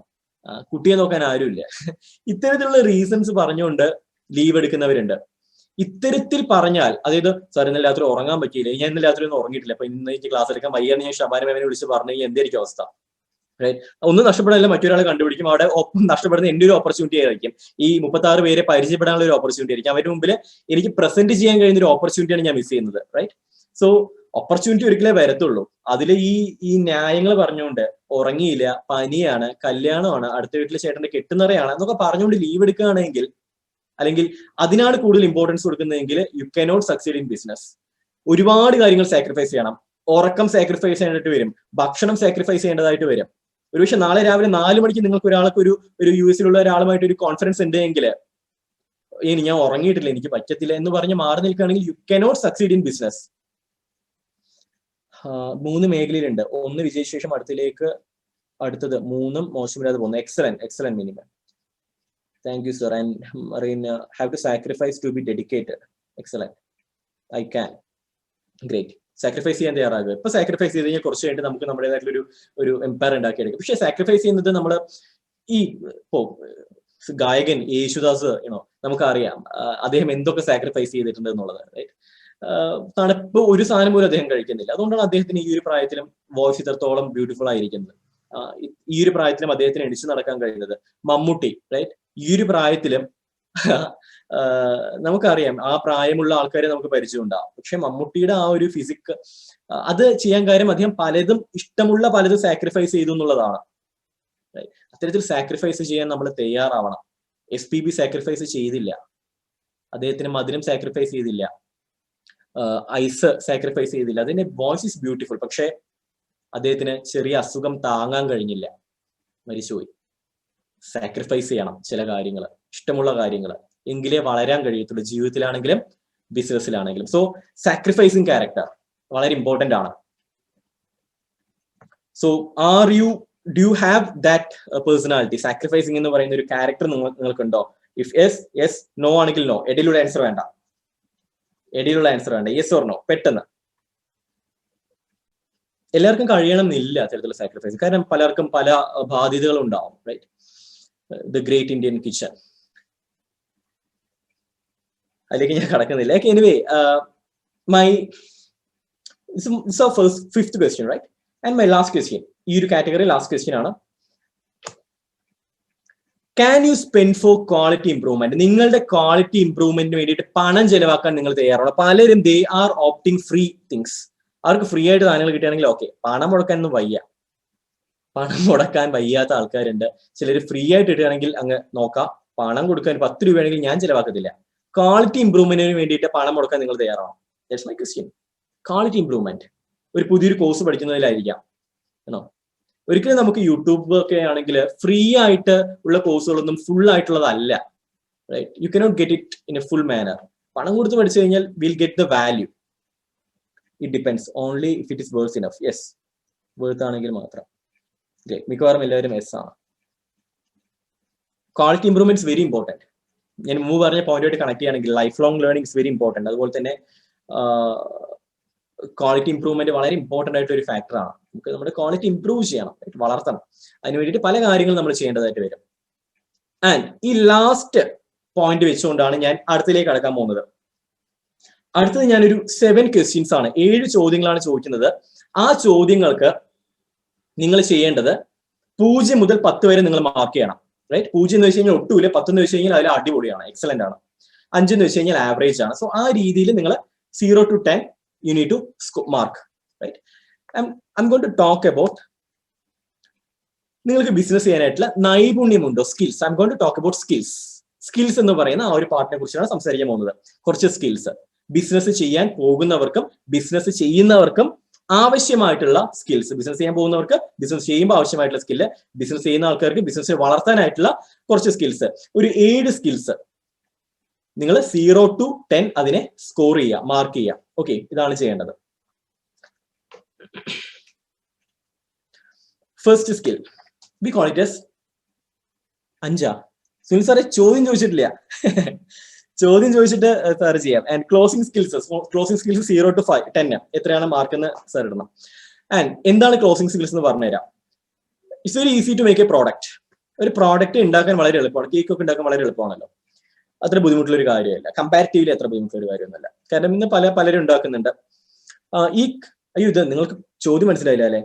Speaker 1: കുട്ടിയെ നോക്കാൻ ആരുമില്ല. ഇത്തരത്തിലുള്ള റീസൺസ് പറഞ്ഞുകൊണ്ട് ലീവ് എടുക്കുന്നവരുണ്ട്. ഇത്തരത്തിൽ പറഞ്ഞാൽ, അതായത് സാർ ഇന്നലെ രാത്രി ഉറങ്ങാൻ പറ്റിയില്ല, ഞാൻ ഇന്നലെ രാത്രി ഒന്നും ഉറങ്ങിയിട്ടില്ല, അപ്പൊ ഇന്ന് എനിക്ക് ക്ലാസ് എടുക്കാൻ വയ്യാന്ന് ഞാൻ ഷബാന മേമനെ വിളിച്ച് പറഞ്ഞു കഴിഞ്ഞാൽ എന്തായിരിക്കും അവസ്ഥ? ഒന്നും നഷ്ടപ്പെടാനില്ല, മറ്റൊരാളെ കണ്ടുപിടിക്കും, അവിടെ നഷ്ടപ്പെടുന്ന എന്റെ ഒരു ഓപ്പർച്യൂണിറ്റി ആയിരിക്കും, ഈ 36 പേരെ പരിചയപ്പെടാനുള്ള ഒരു ഓപ്പർച്യൂണിറ്റി ആയിരിക്കും, അവരുടെ മുമ്പിൽ എനിക്ക് പ്രസന്റ് ചെയ്യാൻ കഴിയുന്ന ഒരു ഓപ്പർച്യൂണിറ്റിയാണ് ഞാൻ മിസ് ചെയ്യുന്നത്. റൈറ്റ്? സോ ഓപ്പർച്യൂണിറ്റി ഒരിക്കലേ വരത്തുള്ളൂ. അതിൽ ഈ ന്യായങ്ങൾ പറഞ്ഞുകൊണ്ട് ഉറങ്ങിയില്ല, പനിയാണ്, കല്യാണമാണ്, അടുത്ത വീട്ടിലെ ചേട്ടന്റെ കെട്ടുന്നറയാണ് എന്നൊക്കെ പറഞ്ഞുകൊണ്ട് ലീവ് എടുക്കുകയാണെങ്കിൽ, അല്ലെങ്കിൽ അതിനാണ് കൂടുതൽ ഇമ്പോർട്ടൻസ് കൊടുക്കുന്നതെങ്കിൽ you cannot succeed in business. ഒരുപാട് കാര്യങ്ങൾ സാക്രിഫൈസ് ചെയ്യണം. ഉറക്കം സാക്രിഫൈസ് ചെയ്യേണ്ടിട്ട് വരും, ഭക്ഷണം സാക്രിഫൈസ് ചെയ്യേണ്ടതായിട്ട് വരും. ഒരുപക്ഷെ നാളെ രാവിലെ 4 മണിക്ക് നിങ്ങൾക്ക് ഒരാൾക്ക് ഒരു US-ലുള്ള ഒരാളുമായിട്ട് ഒരു കോൺഫറൻസ് ഉണ്ടെങ്കിൽ ഇനി ഞാൻ ഉറങ്ങിയിട്ടില്ല, എനിക്ക് പറ്റത്തില്ല എന്ന് പറഞ്ഞ് മാറി നിൽക്കുകയാണെങ്കിൽ U cannot succeed in business. 3 മേഖലയിലുണ്ട്, ഒന്ന് വിജയിച്ച ശേഷം അടുത്തത് 3 മോശമില്ലാതെ പോകുന്നു. Excellent minimum. Thank you, sir. And Marine, have to sacrifice to be dedicated. Excellent. I can. Great. Sacrifice ചെയ്യാൻ തയ്യാറാകുക. ഇപ്പൊ സാക്രിഫൈസ് ചെയ്ത് കഴിഞ്ഞാൽ കുറച്ച് കഴിഞ്ഞിട്ട് നമുക്ക് നമ്മുടേതായിട്ടുള്ള ഒരു എംപയർ ഉണ്ടാക്കിയെടുക്കും. പക്ഷെ സാക്രിഫൈസ് ചെയ്യുന്നത് നമ്മൾ ഗായകൻ യേശുദാസ് നമുക്കറിയാം, അദ്ദേഹം എന്തൊക്കെ സാക്രിഫൈസ് ചെയ്തിട്ടുണ്ട് എന്നുള്ളത്. തണുപ്പ് ഒരു സാധനം പോലും അദ്ദേഹം കഴിക്കുന്നില്ല. അതുകൊണ്ടാണ് അദ്ദേഹത്തിന് ഈ ഒരു പ്രായത്തിലും വോയിസ് ഇത്രത്തോളം ബ്യൂട്ടിഫുൾ ആയിരിക്കുന്നത്. ഈ ഒരു പ്രായത്തിലും അദ്ദേഹത്തിന് എടിച്ചു നടക്കാൻ കഴിയുന്നത്. മമ്മൂട്ടി, റൈറ്റ്, ഈ ഒരു പ്രായത്തിലും നമുക്കറിയാം ആ പ്രായമുള്ള ആൾക്കാരെ നമുക്ക് പരിചയമുണ്ടാവും. പക്ഷെ മമ്മൂട്ടിയുടെ ആ ഒരു ഫിസിക്, അത് ചെയ്യാൻ കാര്യം അദ്ദേഹം ഇഷ്ടമുള്ള പലതും സാക്രിഫൈസ് ചെയ്തു എന്നുള്ളതാണ്. അത്തരത്തിൽ സാക്രിഫൈസ് ചെയ്യാൻ നമ്മൾ തയ്യാറാവണം. SPB സാക്രിഫൈസ് ചെയ്തില്ല, അദ്ദേഹത്തിന് മധുരം സാക്രിഫൈസ് ചെയ്തില്ല, ഐസ് സാക്രിഫൈസ് ചെയ്തില്ല. അതിന്റെ വോയിസ് ഇസ് ബ്യൂട്ടിഫുൾ, പക്ഷെ അദ്ദേഹത്തിന് ചെറിയ അസുഖം താങ്ങാൻ കഴിഞ്ഞില്ല, മരിച്ചുപോയി. സാക്രിഫൈസ് ചെയ്യണം ചില കാര്യങ്ങൾ, ഇഷ്ടമുള്ള കാര്യങ്ങൾ, എങ്കിലേ വളരാൻ കഴിയത്തുള്ളൂ, ജീവിതത്തിലാണെങ്കിലും ബിസിനസ്സിലാണെങ്കിലും. സോ സാക്രിഫൈസിങ് ക്യാരക്ടർ വളരെ ഇമ്പോർട്ടന്റ് ആണ്. So do you have that personality? Sacrificing എന്ന് പറയുന്ന ഒരു ക്യാരക്ടർ നിങ്ങൾക്കുണ്ടോ? ഇഫ് യെസ്, നോ ആണെങ്കിൽ നോ. ഇടയിലുള്ള ആൻസർ വേണ്ട, യെസ് ഓർ നോ പെട്ടെന്ന്. എല്ലാവർക്കും കഴിയണം എന്നില്ല അത്തരത്തിലുള്ള സാക്രിഫൈസ്, കാരണം പലർക്കും പല ബാധ്യതകളും ഉണ്ടാവും. Right? The great Indian kitchen, അതിലേക്ക് ഞാൻ കടക്കുന്നില്ല. Anyway, fifth question, right? And my last question, ഈ ഒരു കാറ്റഗറി ലാസ്റ്റ് ക്വസ്റ്റ്യൻ ആണ്. Can you spend for quality improvement? നിങ്ങളുടെ ക്വാളിറ്റി ഇംപ്രൂവ്മെന്റിന് വേണ്ടിയിട്ട് പണം ചെലവാക്കാൻ നിങ്ങൾ തയ്യാറാണ്? പലരും they are opting free things. അവർക്ക് ഫ്രീ ആയിട്ട് സാധനങ്ങൾ കിട്ടുകയാണെങ്കിൽ ഓക്കെ. പണം മുടക്കാനൊന്നും വയ്യ, പണം മുടക്കാൻ വയ്യാത്ത ആൾക്കാരുണ്ട്. ചിലർ ഫ്രീ ആയിട്ട് ഇടുകയാണെങ്കിൽ അങ്ങ് നോക്കാം. പണം കൊടുക്കാൻ 10 രൂപയാണെങ്കിൽ ഞാൻ ചെലവാക്കത്തില്ല. ക്വാളിറ്റി ഇംപ്രൂവ്മെന്റിന് വേണ്ടിയിട്ട് പണം മുടക്കാൻ നിങ്ങൾ തയ്യാറാണോ? That's my question. Quality improvement ഒരു പുതിയൊരു കോഴ്സ് പഠിക്കുന്നതിലായിരിക്കാം. ഒരിക്കലും നമുക്ക് യൂട്യൂബ് ഒക്കെ ആണെങ്കിൽ ഫ്രീ ആയിട്ട് ഉള്ള കോഴ്സുകളൊന്നും ഫുൾ ആയിട്ടുള്ളതല്ല. Right? You cannot get it in a full manner. പണം കൊടുത്ത് പഠിച്ചു കഴിഞ്ഞാൽ will get the value. It depends only if it is worth enough. Yes, worth ആണെങ്കിൽ മാത്രം. മിക്കവാറും എല്ലാവരും യെസ് ആണ്. Quality improvement is very important. ഞാൻ മുമ്പ് പറഞ്ഞ പോയിന്റുമായിട്ട് കണക്ട് ചെയ്യുകയാണെങ്കിൽ life long learning is very important. അതുപോലെ തന്നെ ക്വാളിറ്റി ഇംപ്രൂവ്മെന്റ് വളരെ ഇമ്പോർട്ടന്റ് ആയിട്ട് ഒരു ഫാക്ടറാണ്. നമുക്ക് നമ്മുടെ ക്വാളിറ്റി ഇംപ്രൂവ് ചെയ്യണം, വളർത്തണം. അതിന് വേണ്ടിയിട്ട് പല കാര്യങ്ങളും നമ്മൾ ചെയ്യേണ്ടതായിട്ട് വരും. ആൻഡ് ഈ ലാസ്റ്റ് പോയിന്റ് വെച്ചുകൊണ്ടാണ് ഞാൻ അടുത്തിലേക്ക് കടക്കാൻ പോകുന്നത്. അടുത്തത് ഞാനൊരു 7 ക്വസ്റ്റ്യൻസ് ആണ്, 7 ചോദ്യങ്ങളാണ് ചോദിക്കുന്നത്. ആ ചോദ്യങ്ങൾക്ക് നിങ്ങൾ ചെയ്യേണ്ടത് 0 മുതൽ 10 വരെ നിങ്ങൾ മാർക്ക് ചെയ്യണം. റൈറ്റ്? 0 എന്ന് വെച്ച് കഴിഞ്ഞാൽ ഒട്ടുമില്ല, 10 എന്ന് വെച്ച് കഴിഞ്ഞാൽ അതിൽ അടിപൊളിയാണ്, എക്സലന്റ് ആണ്, 5 എന്ന് വെച്ച് കഴിഞ്ഞാൽ ആവറേജ് ആണ്. സോ ആ രീതിയിൽ നിങ്ങൾ 0 to 10 you need to mark. Right? I'm going to talk about നിങ്ങൾക്ക് ബിസിനസ് ചെയ്യാനായിട്ടുള്ള നൈപുണ്യമുണ്ടോ, skills. I'm going to talk about skills എന്ന് പറയുന്ന ആ ഒരു പാർട്ടിനെ കുറിച്ചാണ് സംസാരിക്കാൻ പോകുന്നത്. കുറച്ച് സ്കിൽസ് ബിസിനസ് ചെയ്യാൻ പോകുന്നവർക്കും ബിസിനസ് ചെയ്യുന്നവർക്കും ആവശ്യമായിട്ടുള്ള സ്കിൽസ്. ബിസിനസ് ചെയ്യാൻ പോകുന്നവർക്ക് ബിസിനസ് ചെയ്യുമ്പോൾ ആവശ്യമായിട്ടുള്ള സ്കില്ല്, ബിസിനസ് ചെയ്യുന്ന ആൾക്കാർക്ക് ബിസിനസ് വളർത്താനായിട്ടുള്ള കുറച്ച് സ്കിൽസ്. ഒരു 7 സ്കിൽസ് നിങ്ങൾ 0 to 10 അതിനെ സ്കോർ ചെയ്യുക, മാർക്ക് ചെയ്യുക. ഓക്കെ, ഇതാണ് ചെയ്യേണ്ടത്. First skill we call it S 5. Sunil സാറെ ചോദ്യം ചോദിച്ചിട്ടില്ല. ചോദ്യം ചോദിച്ചിട്ട് സാറ് ചെയ്യാം. ആൻഡ് ക്ലോസിംഗ് സ്കിൽസ് 0 to 10 എത്രയാണ് മാർക്ക് എന്ന് സാർ ഇടണം. ആൻഡ് എന്താണ് ക്ലോസിംഗ് സ്കിൽസ് എന്ന് പറഞ്ഞുതരാം. It's very easy to make a product. ഒരു പ്രോഡക്റ്റ് ഉണ്ടാക്കാൻ വളരെ എളുപ്പമാണ്. കേക്ക് ഒക്കെ ഉണ്ടാക്കാൻ വളരെ എളുപ്പമാണല്ലോ. അത്ര ബുദ്ധിമുട്ടുള്ള ഒരു കാര്യമല്ല. കമ്പാരിറ്റീവ്ലി അത്ര ബുദ്ധിമുട്ടുള്ള ഒരു കാര്യമൊന്നുമല്ല. കാരണം ഇന്ന് പലരും ഉണ്ടാക്കുന്നുണ്ട്. ഇത് നിങ്ങൾക്ക് ചോദ്യം മനസ്സിലായില്ല അല്ലെ?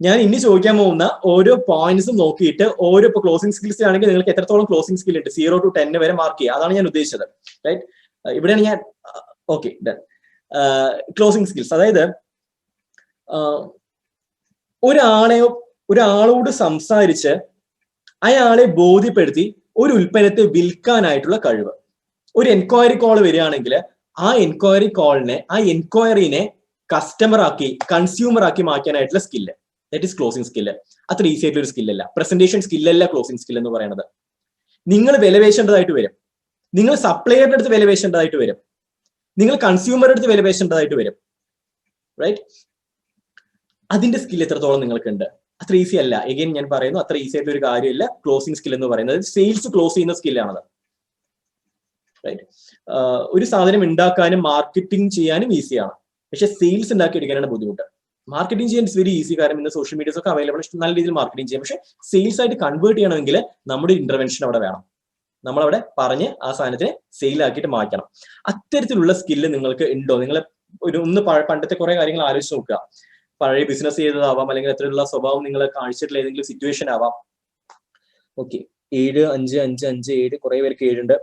Speaker 1: ഞാൻ ഇനി ചോദിക്കാൻ പോകുന്ന ഓരോ പോയിന്റ്സും നോക്കിയിട്ട് ഓരോ ഇപ്പോൾ ക്ലോസിംഗ് സ്കിൽസ് ആണെങ്കിൽ നിങ്ങൾക്ക് എത്രത്തോളം ക്ലോസിംഗ് സ്കിൽ ഉണ്ട് 0 to 10 വരെ മാർക്ക് ചെയ്യുക. അതാണ് ഞാൻ ഉദ്ദേശിച്ചത്. റൈറ്റ്, ഇവിടെയാണ് ഞാൻ ഓക്കെ ഡൺ. ക്ലോസിംഗ് സ്കിൽസ് അതായത് ഒരാളോട് സംസാരിച്ച് അയാളെ ബോധ്യപ്പെടുത്തി ഒരു ഉൽപ്പന്നത്തെ വിൽക്കാനായിട്ടുള്ള കഴിവ്. ഒരു എൻക്വയറി കോൾ വരികയാണെങ്കിൽ ആ എൻക്വയറിനെ കസ്റ്റമർ ആക്കി കൺസ്യൂമർ ആക്കി മാറ്റാനായിട്ടുള്ള skill, that is closing skill. അത്ര ഈസി ആയിട്ടുള്ള ഒരു സ്കില്ലല്ല. പ്രസന്റേഷൻ സ്കില്ലല്ല ക്ലോസിംഗ് സ്കിൽ എന്ന് പറയുന്നത്. നിങ്ങൾ വിലപേശേണ്ടതായിട്ട് വരും. നിങ്ങൾ സപ്ലയറുടെ അടുത്ത് വിലപേശേണ്ടതായിട്ട് വരും. നിങ്ങൾ കൺസ്യൂമറുടെ അടുത്ത് വിലപേശേണ്ടതായിട്ട് വരും. റൈറ്റ്, അതിന്റെ സ്കിൽ എത്രത്തോളം നിങ്ങൾക്കുണ്ട്? അത്ര ഈസി അല്ല. എഗെയിൻ ഞാൻ പറയുന്നു, അത്ര ഈസി ആയിട്ടുള്ള ഒരു കാര്യമില്ല ക്ലോസിംഗ് സ്കിൽ എന്ന് പറയുന്നത്. സെയിൽസ് ക്ലോസ് ചെയ്യുന്ന സ്കില്ലാണത്. റൈറ്റ്, ഒരു സാധനം ഉണ്ടാക്കാനും മാർക്കറ്റിംഗ് ചെയ്യാനും ഈസിയാണ്. പക്ഷെ സെയിൽസ് ഉണ്ടാക്കിയെടുക്കാനാണ് ബുദ്ധിമുട്ട്. മാർക്കറ്റിംഗ് ചെയ്യാൻ ഇറ്റ്സ് വെരി ഈസി. കാരണം ഇന്ന് സോഷ്യൽ മീഡിയസ് ഒക്കെ അവൈലബിൾ, നല്ല രീതിയിൽ മാർക്കറ്റിംഗ് ചെയ്യാം. പക്ഷെ സെയിൽസ് ആയിട്ട് കൺവേർട്ട് ചെയ്യണമെങ്കിൽ നമ്മുടെ ഇന്റർവെൻഷൻ അവിടെ വേണം. നമ്മളവിടെ പറഞ്ഞ് ആ സാധനത്തിനെ സെയിൽ ആക്കിയിട്ട് മാറ്റണം. അത്തരത്തിലുള്ള സ്കില്ല് നിങ്ങൾക്ക് ഉണ്ടോ? നിങ്ങൾ പണ്ടത്തെ കുറെ കാര്യങ്ങൾ ആലോചിച്ച് നോക്കുക. പഴയ ബിസിനസ് ചെയ്തതാവാം, അല്ലെങ്കിൽ അത്തരത്തിലുള്ള സ്വഭാവം നിങ്ങൾ കാണിച്ചിട്ടുള്ള ഏതെങ്കിലും സിറ്റുവേഷൻ ആവാം. ഓക്കെ, 7, 5, 5, 5, 7 കുറെ പേർക്ക് 7 ഉണ്ട്.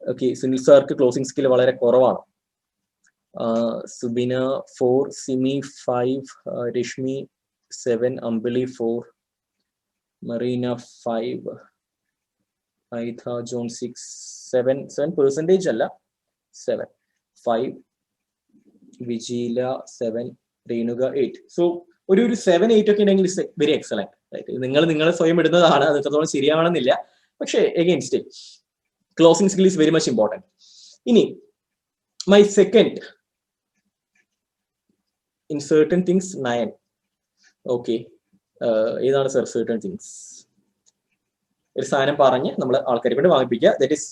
Speaker 1: ഓക്കെ, സുനിൽ സാർക്ക് ക്ലോസിംഗ് സ്കിൽ വളരെ കുറവാണ്. സുബിന 4, സിമി 5, രശ്മി 7, അമ്പിളി 4, മറീന 5, ഐഥ ജോൺ 6, 7% അല്ല 7, 5, വിജീല 7, രേണുക 8. സോ ഒരു 7, 8 ഒക്കെ ഉണ്ടെങ്കിൽ ഇറ്റ്സ് വെരി എക്സലന്റ്. റൈറ്റ്, നിങ്ങൾ സ്വയം ഇടുന്നതാണ്, അത് എത്രത്തോളം ശരിയാവണമെന്നില്ല. പക്ഷേ again still closing skill is very much important. ഇനി my second in certain things 9. Okay, ഏതാണ് സർ certain things? ഒരു സാധനം പറഞ്ഞ് നമ്മൾ ആൾക്കാരെ കൊണ്ട് വാങ്ങിപ്പിക്കുക. That is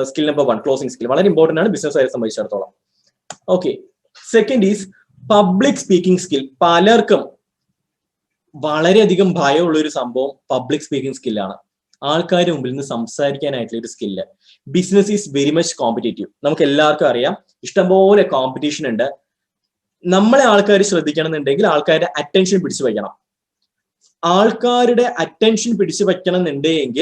Speaker 1: skill number 1, closing skill. വളരെ ഇമ്പോർട്ടന്റ് ആണ് ബിസിനസ് സംബന്ധിച്ചിടത്തോളം. Okay, second is public speaking skill. പലർക്കും വളരെയധികം ഭയമുള്ള ഒരു സംഭവം പബ്ലിക് സ്പീക്കിംഗ് സ്കില്ലാണ്. ആൾക്കാരുടെ മുമ്പിൽ നിന്ന് സംസാരിക്കാനായിട്ടുള്ള ഒരു skill. Business is very much competitive. നമുക്ക് എല്ലാവർക്കും അറിയാം, ഇഷ്ടംപോലെ കോമ്പറ്റീഷൻ ഉണ്ട്. നമ്മളെ ആൾക്കാർ ശ്രദ്ധിക്കണമെന്നുണ്ടെങ്കിൽ ആൾക്കാരുടെ അറ്റൻഷൻ പിടിച്ചു വയ്ക്കണം. ആൾക്കാരുടെ അറ്റൻഷൻ പിടിച്ചു വെക്കണമെന്നുണ്ടെങ്കിൽ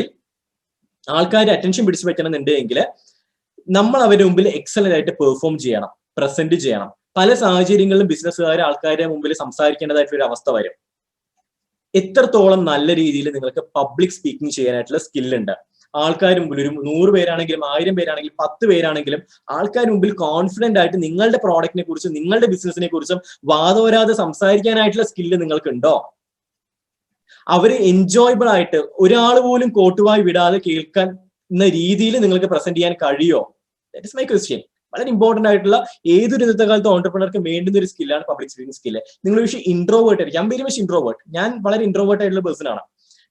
Speaker 1: നമ്മൾ അവരുടെ മുമ്പിൽ എക്സലന്റ് ആയിട്ട് പെർഫോം ചെയ്യണം, പ്രസന്റ് ചെയ്യണം. പല സാഹചര്യങ്ങളിലും ബിസിനസ്സുകാർ ആൾക്കാരുടെ മുമ്പിൽ സംസാരിക്കേണ്ടതായിട്ടുള്ള ഒരു അവസ്ഥ വരും. എത്രത്തോളം നല്ല രീതിയിൽ നിങ്ങൾക്ക് പബ്ലിക് സ്പീക്കിംഗ് ചെയ്യാനായിട്ടുള്ള സ്കില്ലുണ്ട്? ആൾക്കാരുടെ മുമ്പിൽ ഒരു 100 പേരാണെങ്കിലും 1000 പേരാണെങ്കിലും 10 പേരാണെങ്കിലും ആൾക്കാരുടെ മുമ്പിൽ കോൺഫിഡന്റ് ആയിട്ട് നിങ്ങളുടെ പ്രോഡക്റ്റിനെ കുറിച്ചും നിങ്ങളുടെ ബിസിനസിനെ കുറിച്ചും വാദോരാതെ സംസാരിക്കാനായിട്ടുള്ള സ്കില്ല് നിങ്ങൾക്കുണ്ടോ? അവര് എൻജോയബിൾ ആയിട്ട് ഒരാൾ പോലും കോട്ടുവായി വിടാതെ കേൾക്കുന്ന രീതിയിൽ നിങ്ങൾക്ക് പ്രസന്റ് ചെയ്യാൻ കഴിയോ? That is my question. വളരെ ഇമ്പോർട്ടന്റ് ആയിട്ടുള്ള ഏതൊരു ഇന്നത്തെ കാലത്ത് ഓണ്ടർപ്രണർക്ക് വേണ്ടുന്ന ഒരു സ്കില്ലാണ് പബ്ലിക് സ്പീക്കിംഗ് സ്കില്ല്. നിങ്ങൾ പക്ഷേ ഇൻട്രോവേർട്ട് ആയിരിക്കും. Very much introvert. ഞാൻ വളരെ ഇൻട്രോവേർട്ട് ആയിട്ടുള്ള പേഴ്സൺ ആണ്.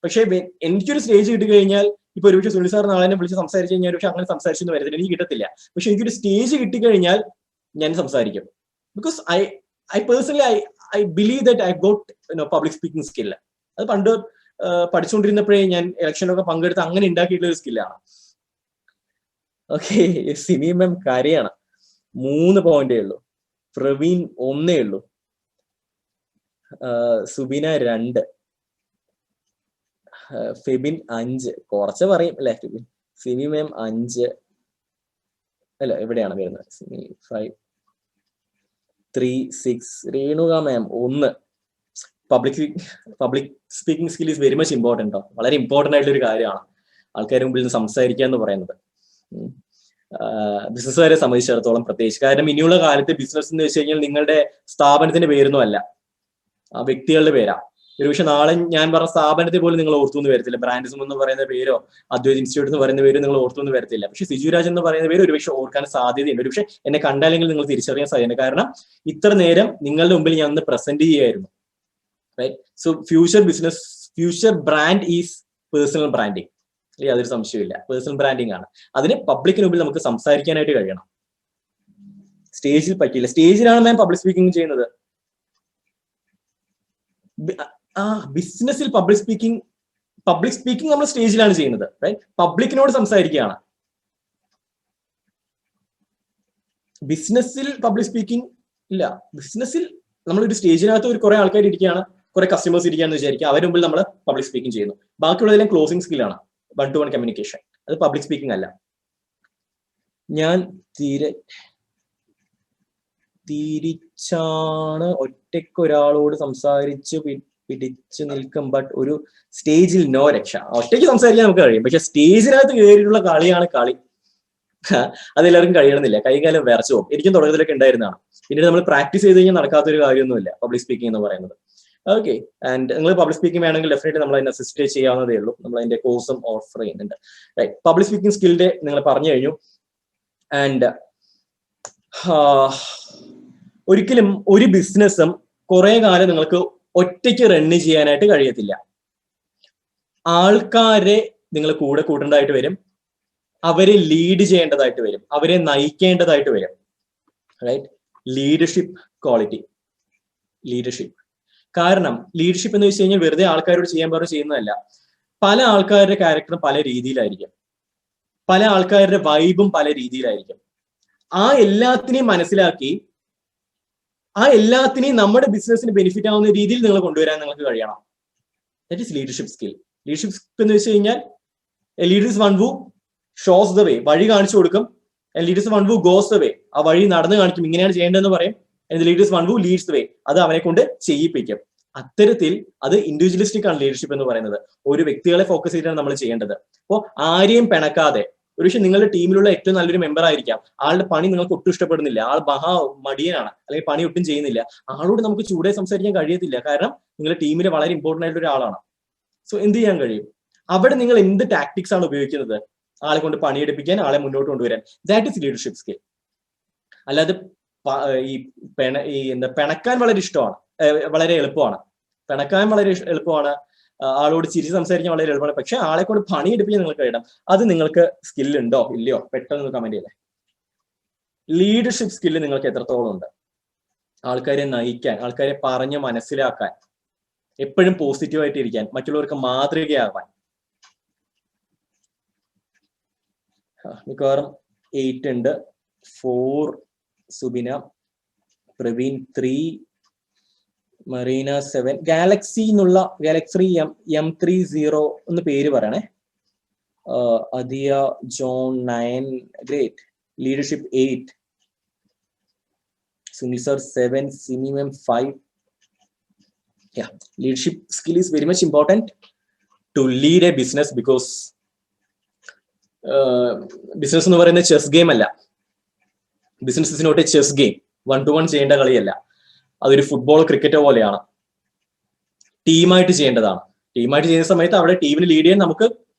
Speaker 1: പക്ഷേ എനിക്കൊരു സ്റ്റേജ് കിട്ടി കഴിഞ്ഞാൽ, ഇപ്പൊ ഒരു പക്ഷേ സുനിൽ സാർ നാളെ വിളിച്ച് സംസാരിച്ചു കഴിഞ്ഞാൽ പക്ഷെ അങ്ങനെ സംസാരിച്ചെന്ന് വരത്തില്ല, എനിക്ക് കിട്ടത്തില്ല. പക്ഷെ എനിക്കൊരു സ്റ്റേജ് കിട്ടിക്കഴിഞ്ഞാൽ ഞാൻ സംസാരിക്കും. Because I personally I believe that I got public speaking skill. അത് പണ്ട് പഠിച്ചുകൊണ്ടിരുന്നപ്പോഴേ ഞാൻ ഇലക്ഷനൊക്കെ പങ്കെടുത്ത് അങ്ങനെ ഉണ്ടാക്കിയിട്ടുള്ള ഒരു സ്കില്ലാണ്. ഓക്കെ, സിനി മാം കരയാണ്. 3 പോയിന്റേ ഉള്ളൂ. പ്രവീൺ 1 ഉള്ളൂ. സുബിന 2, ഫെബിൻ 5. കുറച്ച് പറയും അല്ലെ ഫെബിൻ. സിനി മാം 5 അല്ല, എവിടെയാണ് വരുന്നത്? സിനി 5, 3, 6. രേണുക മാം 1. Public speaking skill is very much important. വളരെ ഇമ്പോർട്ടൻ്റ് ആയിട്ടുള്ള ഒരു കാര്യമാണ് ആൾക്കാരുടെ മുമ്പിൽ നിന്ന് സംസാരിക്കുക എന്ന് പറയുന്നത്. ബിസിനസ്സുകാരെ സംബന്ധിച്ചിടത്തോളം പ്രത്യേകിച്ച്. കാരണം ഇനിയുള്ള കാലത്ത് ബിസിനസ് എന്ന് വെച്ച് കഴിഞ്ഞാൽ നിങ്ങളുടെ സ്ഥാപനത്തിന്റെ പേരൊന്നും അല്ല, ആ വ്യക്തികളുടെ പേരാ. ഒരുപക്ഷെ നാളെ ഞാൻ പറഞ്ഞ സ്ഥാപനത്തെ പോലും നിങ്ങൾ ഓർത്തൊന്നും വരത്തില്ല. ബ്രാൻഡിസം എന്ന് പറയുന്ന പേരോ അദ്വൈത് ഇൻസ്റ്റിറ്റ്യൂട്ട് എന്ന് പറയുന്ന പേരോ നിങ്ങൾ ഓർത്തൊന്നും വരത്തില്ല. പക്ഷെ സിജുരാജ് എന്ന് പറയുന്ന പേര് ഒരുപക്ഷെ ഓർക്കാൻ സാധ്യതയുണ്ട്. ഒരുപക്ഷെ എന്നെ കണ്ടാലെങ്കിൽ നിങ്ങൾ തിരിച്ചറിയാൻ സാധ്യതയുണ്ട്. കാരണം ഇത്ര നേരം നിങ്ങളുടെ മുമ്പിൽ ഞാൻ ഒന്ന് പ്രസന്റ് ചെയ്യായിരുന്നു. Right? So future brand is personal branding. യാതൊരു സംശയമില്ല, പേഴ്സണൽ ബ്രാൻഡിങ് ആണ്. അതിന് പബ്ലിക്കിന് മുമ്പിൽ നമുക്ക് സംസാരിക്കാനായിട്ട് കഴിയണം. സ്റ്റേജിൽ പറ്റില്ല. സ്റ്റേജിലാണ് ഞാൻ പബ്ലിക് സ്പീക്കിംഗ് ചെയ്യുന്നത്. ബിസിനസ്സിൽ പബ്ലിക് സ്പീക്കിംഗ് നമ്മൾ സ്റ്റേജിലാണ് ചെയ്യുന്നത്, റൈറ്റ്? പബ്ലിക്കിനോട് സംസാരിക്കുകയാണ്. ബിസിനസ്സിൽ പബ്ലിക് സ്പീക്കിംഗ് ഇല്ല. ബിസിനസ്സിൽ നമ്മളൊരു സ്റ്റേജിനകത്ത് ഒരു കുറെ ആൾക്കാർ ഇരിക്കുകയാണ്, കുറെ കസ്റ്റമേഴ്സ് ഇരിക്കുകയാണെന്ന് വിചാരിക്കുക. അവരുടെ മുമ്പിൽ നമ്മൾ പബ്ലിക് സ്പീക്കിംഗ് ചെയ്യുന്നു. ബാക്കിയുള്ളതെല്ലാം ക്ലോസിംഗ് സ്കില്ലാണ്, 1-to-1 കമ്മ്യൂണിക്കേഷൻ. അത് പബ്ലിക് സ്പീക്കിംഗ് അല്ല. ഞാൻ തിരിച്ചാണ് ഒറ്റയ്ക്ക് ഒരാളോട് സംസാരിച്ച് പിടിച്ചു നിൽക്കും, ബട്ട് ഒരു സ്റ്റേജിൽ നോ രക്ഷ. ഒറ്റയ്ക്ക് സംസാരിക്കാൻ നമുക്ക് കഴിയും, പക്ഷെ സ്റ്റേജിനകത്ത് കയറിയിട്ടുള്ള കളിയാണ് കളി. അതെല്ലാവർക്കും കഴിയണമെന്നില്ല. കൈകാലം വിറച്ചു പോകും. എനിക്കും തുടക്കത്തിലൊക്കെ ഉണ്ടായിരുന്നതാണ്. പിന്നീട് നമ്മൾ പ്രാക്ടീസ് ചെയ്ത് കഴിഞ്ഞാൽ നടക്കാത്തൊരു കാര്യമൊന്നുമില്ല പബ്ലിക് സ്പീക്കിംഗ് എന്ന് പറയുന്നത്. ഓക്കെ, ആൻഡ് നിങ്ങൾ പബ്ലിക് സ്പീക്കിംഗ് വേണമെങ്കിൽ ഡെഫിനറ്റ്ലി നമ്മൾ അതിനെ അസിസ്റ്റ് ചെയ്യാവുന്നതേ ഉള്ളൂ. നമ്മൾ അതിന്റെ കോഴ്സും ഓഫർ ചെയ്യുന്നുണ്ട്. റൈറ്റ്, പബ്ലിക് സ്പീക്കിംഗ് സ്കില്ലിന്റെ നിങ്ങൾ പറഞ്ഞു കഴിഞ്ഞു. ആൻഡ് ഒരിക്കലും ഒരു ബിസിനസ്സും കുറെ കാലം നിങ്ങൾക്ക് ഒറ്റയ്ക്ക് റണ്ണ് ചെയ്യാനായിട്ട് കഴിയത്തില്ല. ആൾക്കാരെ നിങ്ങൾ കൂടെ കൂട്ടേണ്ടതായിട്ട് വരും, അവരെ ലീഡ് ചെയ്യേണ്ടതായിട്ട് വരും, അവരെ നയിക്കേണ്ടതായിട്ട് വരും. Right, leadership quality, leadership. കാരണം ലീഡർഷിപ്പ് എന്ന് വെച്ച് കഴിഞ്ഞാൽ വെറുതെ ആൾക്കാരോട് ചെയ്യാൻ പറഞ്ഞ് ചെയ്യുന്നതല്ല. പല ആൾക്കാരുടെ ക്യാരക്ടറും പല രീതിയിലായിരിക്കും, പല ആൾക്കാരുടെ വൈബും പല രീതിയിലായിരിക്കും. ആ എല്ലാത്തിനെയും മനസ്സിലാക്കി ആ എല്ലാത്തിനെയും നമ്മുടെ ബിസിനസിന് ബെനിഫിറ്റ് ആവുന്ന രീതിയിൽ നിങ്ങൾ കൊണ്ടുവരാൻ നിങ്ങൾക്ക് കഴിയണം. That is leadership skill. Leadership skill എന്ന് വെച്ച് കഴിഞ്ഞാൽ leader is one who shows the way, വഴി കാണിച്ചു കൊടുക്കും. Leader is one who goes the way, ആ വഴി നടന്ന് കാണിക്കും, ഇങ്ങനെയാണ് ചെയ്യേണ്ടതെന്ന് പറയും. Leader is one who Leeds the way, അത് അവനെ കൊണ്ട് ചെയ്യിപ്പിക്കും. അത്തരത്തിൽ അത് ഇൻഡിവിജ്വലിസ്റ്റിക് ആണ് ലീഡർഷിപ്പ് എന്ന് പറയുന്നത്. ഒരു വ്യക്തികളെ ഫോക്കസ് ചെയ്തിട്ടാണ് നമ്മൾ ചെയ്യേണ്ടത്. അപ്പോൾ ആരെയും പിണക്കാതെ, ഒരു പക്ഷേ നിങ്ങളുടെ ടീമിലുള്ള ഏറ്റവും നല്ലൊരു മെമ്പർ ആയിരിക്കാം, ആളുടെ പണി നിങ്ങൾക്ക് ഒട്ടും ഇഷ്ടപ്പെടുന്നില്ല, ആൾ മഹാ മടിയനാണ്, അല്ലെങ്കിൽ പണി ഒട്ടും ചെയ്യുന്നില്ല, ആളോട് നമുക്ക് ചൂടെ സംസാരിക്കാൻ കഴിയത്തില്ല. കാരണം നിങ്ങളുടെ ടീമിൽ വളരെ ഇമ്പോർട്ടന്റ് ആയിട്ടുള്ള ഒരാളാണ്. സോ എന്ത് ചെയ്യാൻ കഴിയും? അവിടെ നിങ്ങൾ എന്ത് ടാക്ടിക്സ് ആണ് ഉപയോഗിക്കുന്നത്? ആളെ കൊണ്ട് പണിയെടുപ്പിക്കാൻ, ആളെ മുന്നോട്ട് കൊണ്ടുവരാൻ. That is leadership skill. അല്ലാതെ പിണക്കാൻ വളരെ ഇഷ്ടമാണ്, വളരെ എളുപ്പമാണ്. പിണക്കാൻ വളരെ എളുപ്പമാണ്, ആളോട് ചിരിച്ച് സംസാരിക്കാൻ വളരെ എളുപ്പമാണ്. പക്ഷെ ആളെ കൊണ്ട് പണിയെടുപ്പിക്കാൻ നിങ്ങൾക്ക് കഴിയണം. അത് നിങ്ങൾക്ക് സ്കില്ലുണ്ടോ ഇല്ലയോ? പെട്ടെന്ന് കമന്റ് ചെയ്തേ. ലീഡർഷിപ്പ് സ്കില്ല് നിങ്ങൾക്ക് എത്രത്തോളം ഉണ്ട്? ആൾക്കാരെ നയിക്കാൻ, ആൾക്കാരെ പറഞ്ഞ് മനസ്സിലാക്കാൻ, എപ്പോഴും പോസിറ്റീവായിട്ട് ഇരിക്കാൻ, മറ്റുള്ളവർക്ക് മാതൃകയാവാൻ. മിക്കവാറും 8 ഉണ്ട്, 4 സുബിന, പ്രവീൺ 3, മറീന 7, ഗാലക്സി എന്നുള്ള ഗാലക്സി M30 ഒന്ന് പേര് പറയണേ. Adiya John 9, great. Leadership 8, Sunil sir 7, Sini ma'am 5. Yeah, leadership skill is very much important to lead a business because business എന്ന് പറയുന്നത് ചെസ് ഗെയിം അല്ല. Business is not a chess game. 1-to-1 ചെയ്യേണ്ട കളിയല്ല. അതൊരു ഫുട്ബോൾ ക്രിക്കറ്റോ പോലെയാണ്. ടീമായിട്ട് ചെയ്യേണ്ടതാണ്. ടീമായിട്ട് ചെയ്യുന്ന സമയത്ത് അവിടെ ടീമിന് ലീഡ് ചെയ്യാൻ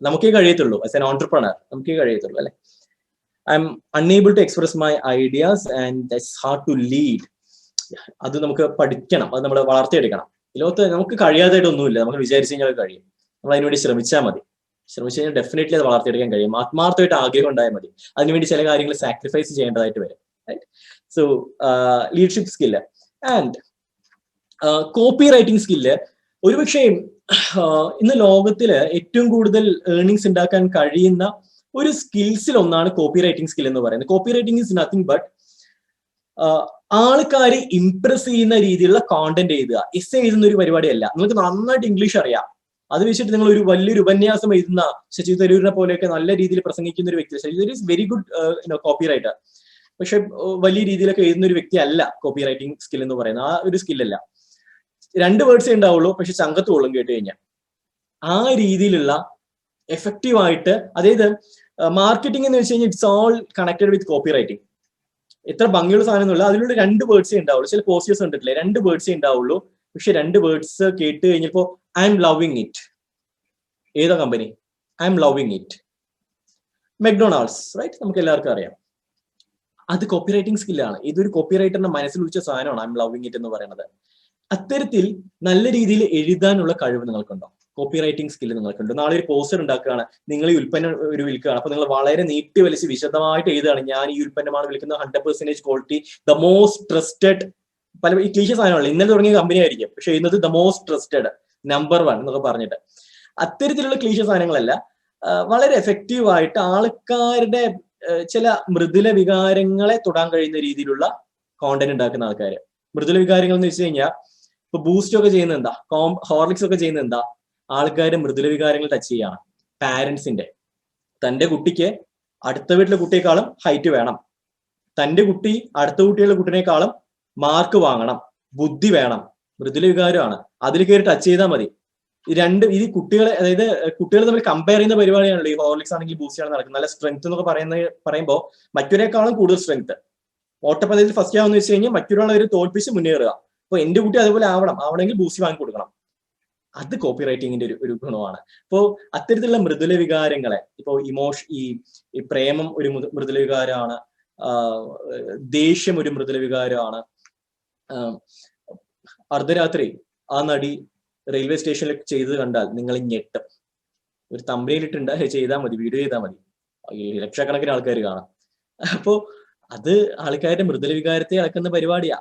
Speaker 1: നമുക്കേ കഴിയത്തുള്ളൂ. ആസ് എൻ ഓൺടർപ്രണർ നമുക്കേ കഴിയത്തുള്ളൂ, അല്ലെ? I'm unable to express my ideas and that's hard to lead. അത് നമുക്ക് പഠിക്കണം, അത് നമ്മൾ വളർത്തിയെടുക്കണം. ഈ ലോകത്ത് നമുക്ക് കഴിയാതായിട്ടൊന്നുമില്ല. നമുക്ക് വിചാരിച്ചു കഴിഞ്ഞാൽ കഴിയും. നമ്മൾ അതിനുവേണ്ടി ശ്രമിച്ചാൽ മതി. ശ്രമിച്ചു കഴിഞ്ഞാൽ ഡെഫിനറ്റ്ലി അത് വളർത്തിയെടുക്കാൻ കഴിയും. ആത്മാർത്ഥമായിട്ട് ആഗ്രഹം ഉണ്ടായാൽ മതി. അതിനുവേണ്ടി ചില കാര്യങ്ങൾ സാക്രിഫൈസ് ചെയ്യേണ്ടതായിട്ട് വരും. So leadership skill and copy writing skill. ഒരുപക്ഷെ ഇന്ന് ലോകത്തില് ഏറ്റവും കൂടുതൽ ഏർണിങ്സ് ഉണ്ടാക്കാൻ കഴിയുന്ന ഒരു സ്കിൽസിൽ ഒന്നാണ് കോപ്പി റൈറ്റിംഗ് സ്കിൽ എന്ന് പറയുന്നത്. Copy writing is nothing but ആൾക്കാരെ ഇംപ്രസ് ചെയ്യുന്ന രീതിയിലുള്ള കോണ്ടന്റ് എഴുതുക. എസ് എഴുതുന്ന ഒരു പരിപാടിയല്ല. നിങ്ങൾക്ക് നന്നായിട്ട് ഇംഗ്ലീഷ് അറിയാം, അത് വെച്ചിട്ട് നിങ്ങൾ ഒരു വലിയൊരു ഉപന്യാസം എഴുതുന്ന ശശി തരൂരിനെ പോലെയൊക്കെ നല്ല രീതിയിൽ പ്രസംഗിക്കുന്ന ഒരു വ്യക്തി, Shashi Tharoor is very good copy writer. പക്ഷെ വലിയ രീതിയിലൊക്കെ എഴുതുന്ന ഒരു വ്യക്തി അല്ല കോപ്പി റൈറ്റിംഗ് സ്കിൽ എന്ന് പറയുന്നത്. ആ ഒരു സ്കില്ലല്ല. 2 വേർഡ്സേ ഉണ്ടാവുള്ളൂ, പക്ഷെ ചങ്കത്ത് കൊള്ളും കേട്ട് കഴിഞ്ഞാൽ. ആ രീതിയിലുള്ള എഫക്റ്റീവ് ആയിട്ട്, അതായത് മാർക്കറ്റിംഗ് എന്ന് വെച്ച് കഴിഞ്ഞാൽ it's all connected with copy writing. എത്ര ഭംഗിയുള്ള സാധനം എന്നുള്ള അതിലൂടെ 2 വേർഡ്സേ ഉണ്ടാവുള്ളൂ. ചില പോസ്റ്റേഴ്സ് കണ്ടിട്ടില്ലേ, 2 വേർഡ്സേ ഉണ്ടാവുള്ളൂ. പക്ഷെ 2 വേർഡ്സ് കേട്ട് കഴിഞ്ഞപ്പോ ഐ എം ലവിങ് ഇറ്റ്. ഏതാ company? I'm loving it. McDonald's, right? നമുക്ക് എല്ലാവർക്കും അറിയാം. അത് കോപ്പി റൈറ്റിംഗ് സ്കില്ലാണ്. ഇതൊരു കോപ്പി റൈറ്ററിന്റെ മനസ്സിൽ ഉദിച്ച സാധനമാണ് ഐ എം ലവിങ് ഇറ്റ് എന്ന് പറയുന്നത്. അത്തരത്തിൽ നല്ല രീതിയിൽ എഴുതാനുള്ള കഴിവ് നിങ്ങൾക്കുണ്ടോ? കോപ്പി റൈറ്റിംഗ് സ്കില്ല് നിങ്ങൾക്കുണ്ട്. നാളെ ഒരു പോസ്റ്റർ ഉണ്ടാക്കുകയാണ്, നിങ്ങൾ ഈ ഉൽപ്പന്നം ഒരു വിൽക്കുകയാണ്, അപ്പൊ നിങ്ങൾ വളരെ നീട്ടി വലിച്ച് വിശദമായിട്ട് എഴുതുകയാണ്, ഞാൻ ഈ ഉൽപ്പന്നമാണ് വിൽക്കുന്നത്, 100% ക്വാളിറ്റി, ദ മോസ്റ്റ് ട്രസ്റ്റഡ്, പല ഈ ക്ലീശ സാധനമല്ല, ഇന്നലെ തുടങ്ങിയ കമ്പനി ആയിരിക്കും, പക്ഷെ എഴുതുന്നത് ദ മോസ്റ്റ് ട്രസ്റ്റഡ്, നമ്പർ 1 എന്നൊക്കെ പറഞ്ഞിട്ട്. അത്തരത്തിലുള്ള ക്ലീശ സാധനങ്ങളല്ല, വളരെ എഫക്റ്റീവ് ആയിട്ട് ആൾക്കാരുടെ ചില മൃദുല വികാരങ്ങളെ തൊടാൻ കഴിയുന്ന രീതിയിലുള്ള കോണ്ടന്റ് ഉണ്ടാക്കുന്ന ആൾക്കാർ. മൃദുല വികാരങ്ങൾ എന്ന് വെച്ച് കഴിഞ്ഞാൽ ഇപ്പൊ ബൂസ്റ്റ് ഒക്കെ ചെയ്യുന്നത് എന്താ, ഹോർലിക്സ് ഒക്കെ ചെയ്യുന്നത് എന്താ, ആൾക്കാരുടെ മൃദുല വികാരങ്ങൾ ടച്ച് ചെയ്യാണ്. പാരന്റ്സിന്റെ, തന്റെ കുട്ടിക്ക് അടുത്ത വീട്ടിലെ കുട്ടിയെക്കാളും ഹൈറ്റ് വേണം, തന്റെ കുട്ടി അടുത്ത കുട്ടികളുടെ കുട്ടിനേക്കാളും മാർക്ക് വാങ്ങണം, ബുദ്ധി വേണം, മൃദുല വികാരമാണ്. അതിൽ കയറി ടച്ച് ചെയ്താൽ മതി. ഇത് കുട്ടികളെ, അതായത് കുട്ടികൾ തമ്മിൽ കമ്പയർ ചെയ്യുന്ന പരിപാടിയാണല്ലോ ഈ ഹോർലിക്സ് ആണെങ്കിൽ ബൂസ്റ്റ് ആണ് നടക്കുന്നത്. നല്ല സ്ട്രെങ്ത് എന്നൊക്കെ പറയുമ്പോൾ മറ്റൊരേക്കാളും കൂടുതൽ സ്ട്രെങ്ത്, ഓട്ടപ്പന്തയത്തിൽ ഫസ്റ്റ് ആവുന്ന വെച്ച് കഴിഞ്ഞാൽ മറ്റൊരാളെ തോൽപ്പിച്ച് മുന്നേറുക. അപ്പൊ എന്റെ കുട്ടി അതുപോലെ ആവണമെങ്കിൽ ബൂസ്റ്റ് വാങ്ങി കൊടുക്കണം. അത് കോപ്പി റൈറ്റിംഗിന്റെ ഒരു ഗുണമാണ്. ഇപ്പോ അത്തരത്തിലുള്ള മൃദുല വികാരങ്ങളെ, ഇപ്പോ ഈ പ്രേമം ഒരു മൃദുല വികാരമാണ്, ദേഷ്യം ഒരു മൃദുല വികാരമാണ്. അർദ്ധരാത്രി ആ നടി റെയിൽവേ സ്റ്റേഷനിൽ ചെയ്തത് കണ്ടാൽ നിങ്ങൾ ഞെട്ടും. ഒരു തമ്പനയിലിട്ടുണ്ട്, ചെയ്താൽ മതി, വീഡിയോ ചെയ്താൽ മതി, ലക്ഷക്കണക്കിന് ആൾക്കാർ കാണാം. അപ്പോ അത് ആൾക്കാരുടെ മൃദുല വികാരത്തെ അളക്കുന്ന പരിപാടിയാ.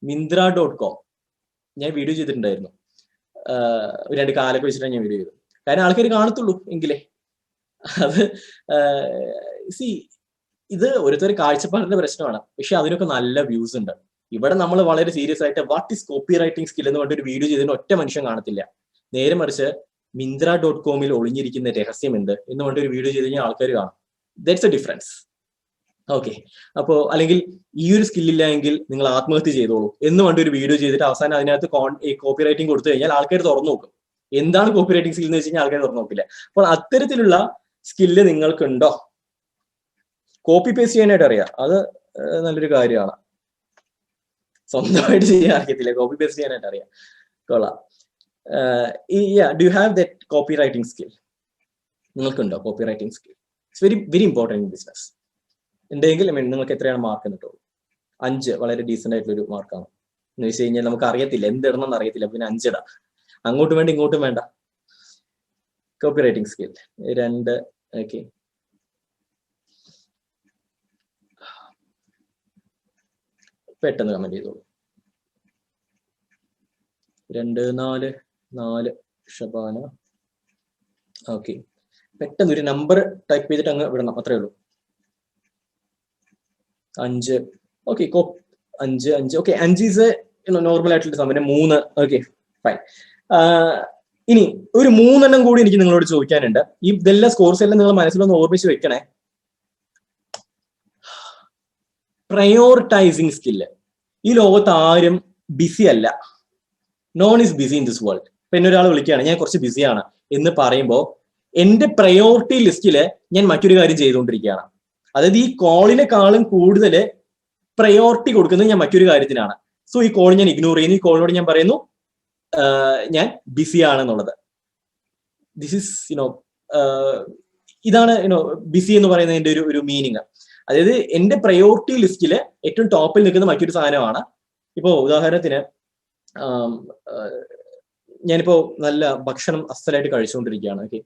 Speaker 1: Myntra.com ഞാൻ വീഡിയോ ചെയ്തിട്ടുണ്ടായിരുന്നു. 2 കാലൊക്കെ വെച്ചിട്ടാണ് ഞാൻ വീഡിയോ ചെയ്തത്. കാരണം ആൾക്കാർ കാണത്തുള്ളൂ എങ്കിലേ. അത് ഇത് ഓരോരുത്തർ കാഴ്ചപ്പാടിന്റെ പ്രശ്നമാണ്, പക്ഷെ അതിനൊക്കെ നല്ല വ്യൂസ് ഉണ്ട്. ഇവിടെ നമ്മൾ വളരെ സീരിയസ് ആയിട്ട് what is copy writing skill എന്ന് പറഞ്ഞിട്ട് ഒരു വീഡിയോ ചെയ്തതിന് ഒറ്റ മനുഷ്യൻ കാണത്തില്ല. നേരെ മറിച്ച് Myntra.com ഒളിഞ്ഞിരിക്കുന്ന രഹസ്യം എന്ത് എന്ന് പറഞ്ഞിട്ട് ഒരു വീഡിയോ ചെയ്ത് കഴിഞ്ഞാൽ ആൾക്കാർ കാണും. That's A difference. ഓക്കെ, അപ്പോ അല്ലെങ്കിൽ ഈ ഒരു സ്കില്ലില്ല എങ്കിൽ നിങ്ങൾ ആത്മഹത്യ ചെയ്തോളൂ എന്ന് പറഞ്ഞിട്ട് ഒരു വീഡിയോ ചെയ്തിട്ട് അവസാനം അതിനകത്ത് കോപ്പി റൈറ്റിംഗ് കൊടുത്തു കഴിഞ്ഞാൽ ആൾക്കാർ തുറന്നു നോക്കും. എന്താണ് കോപ്പി റൈറ്റിംഗ് സ്കിൽ എന്ന് വെച്ച് കഴിഞ്ഞാൽ ആൾക്കാർ തുറന്നു നോക്കില്ല. അപ്പോൾ അത്തരത്തിലുള്ള സ്കില്ല് നിങ്ങൾക്കുണ്ടോ? കോപ്പി പേസ്റ്റ് ചെയ്യാനായിട്ട് അറിയാം, അത് നല്ലൊരു കാര്യമാണ്. സ്വന്തമായിട്ട് ചെയ്യാൻ അറിയത്തില്ല, കോപ്പി പേസ്റ്റ് ചെയ്യാനായിട്ട് അറിയാം, കൊള്ളാം. Do you have that copywriting skill? നിങ്ങൾക്കുണ്ടോ copywriting skill? It's very very important in business. ഉണ്ടെങ്കിൽ നിങ്ങൾക്ക് എത്രയാണ് മാർക്ക് എന്നിട്ടുള്ളൂ? 5 വളരെ ഡീസെന്റ് ആയിട്ടുള്ളൊരു മാർക്കാണ്. എന്ന് വെച്ച് കഴിഞ്ഞാൽ നമുക്ക് അറിയത്തില്ല, എന്തിടണമെന്ന് അറിയത്തില്ല, പിന്നെ 5 ഇടാം. അങ്ങോട്ടും വേണ്ട ഇങ്ങോട്ടും വേണ്ട. Copy writing skill 2. ഓക്കെ, പെട്ടെന്ന് കമന്റ് ചെയ്തോളൂ. 2, 4 ഷബാന. ഓക്കെ, പെട്ടെന്ന് ഒരു നമ്പർ ടൈപ്പ് ചെയ്തിട്ട് അങ്ങ് വിടണം, അത്രേ ഉള്ളൂ. 5. ഓക്കെ, 5. ഓക്കെ, 5 ഈസ് നോർമൽ ആയിട്ടുള്ള സമയം. 3. Okay, fine. ഇനി ഒരു 3 എണ്ണം കൂടി എനിക്ക് നിങ്ങളോട് ചോദിക്കാനുണ്ട്. ഇതെല്ലാം സ്കോർസ് എല്ലാം നിങ്ങൾ മനസ്സിലൊന്ന് ഓർമ്മിച്ച് വെക്കണേ. Prioritising skill. ഈ ലോകത്ത് ആരും ബിസി അല്ല. Non is BC in this world. ഇപ്പൊ എന്നെ ഒരാൾ വിളിക്കുകയാണ്, ഞാൻ കുറച്ച് ബിസിയാണ് എന്ന് പറയുമ്പോൾ എന്റെ പ്രയോറിറ്റി ലിസ്റ്റില് ഞാൻ മറ്റൊരു കാര്യം ചെയ്തുകൊണ്ടിരിക്കുകയാണ്. അതായത് ഈ കോളിനെക്കാളും കൂടുതൽ പ്രയോറിറ്റി കൊടുക്കുന്നത് ഞാൻ മറ്റൊരു കാര്യത്തിനാണ്. സോ ഈ കോൾ ഞാൻ ഇഗ്നോർ ചെയ്യുന്നു. ഈ കോളിനോട് ഞാൻ പറയുന്നു ഞാൻ ബിസി ആണെന്നുള്ളത്. ദിസ് ഇസ് ഇതാണ് ബിസി എന്ന് പറയുന്നതിന്റെ ഒരു മീനിങ്. അതായത് എന്റെ പ്രയോറിറ്റി ലിസ്റ്റില് ഏറ്റവും ടോപ്പിൽ നിൽക്കുന്ന മറ്റൊരു സാധനമാണ്. ഇപ്പോ ഉദാഹരണത്തിന് ഞാനിപ്പോ നല്ല ഭക്ഷണം അസ്ഥലായിട്ട് കഴിച്ചുകൊണ്ടിരിക്കുകയാണ്. ഓക്കെ,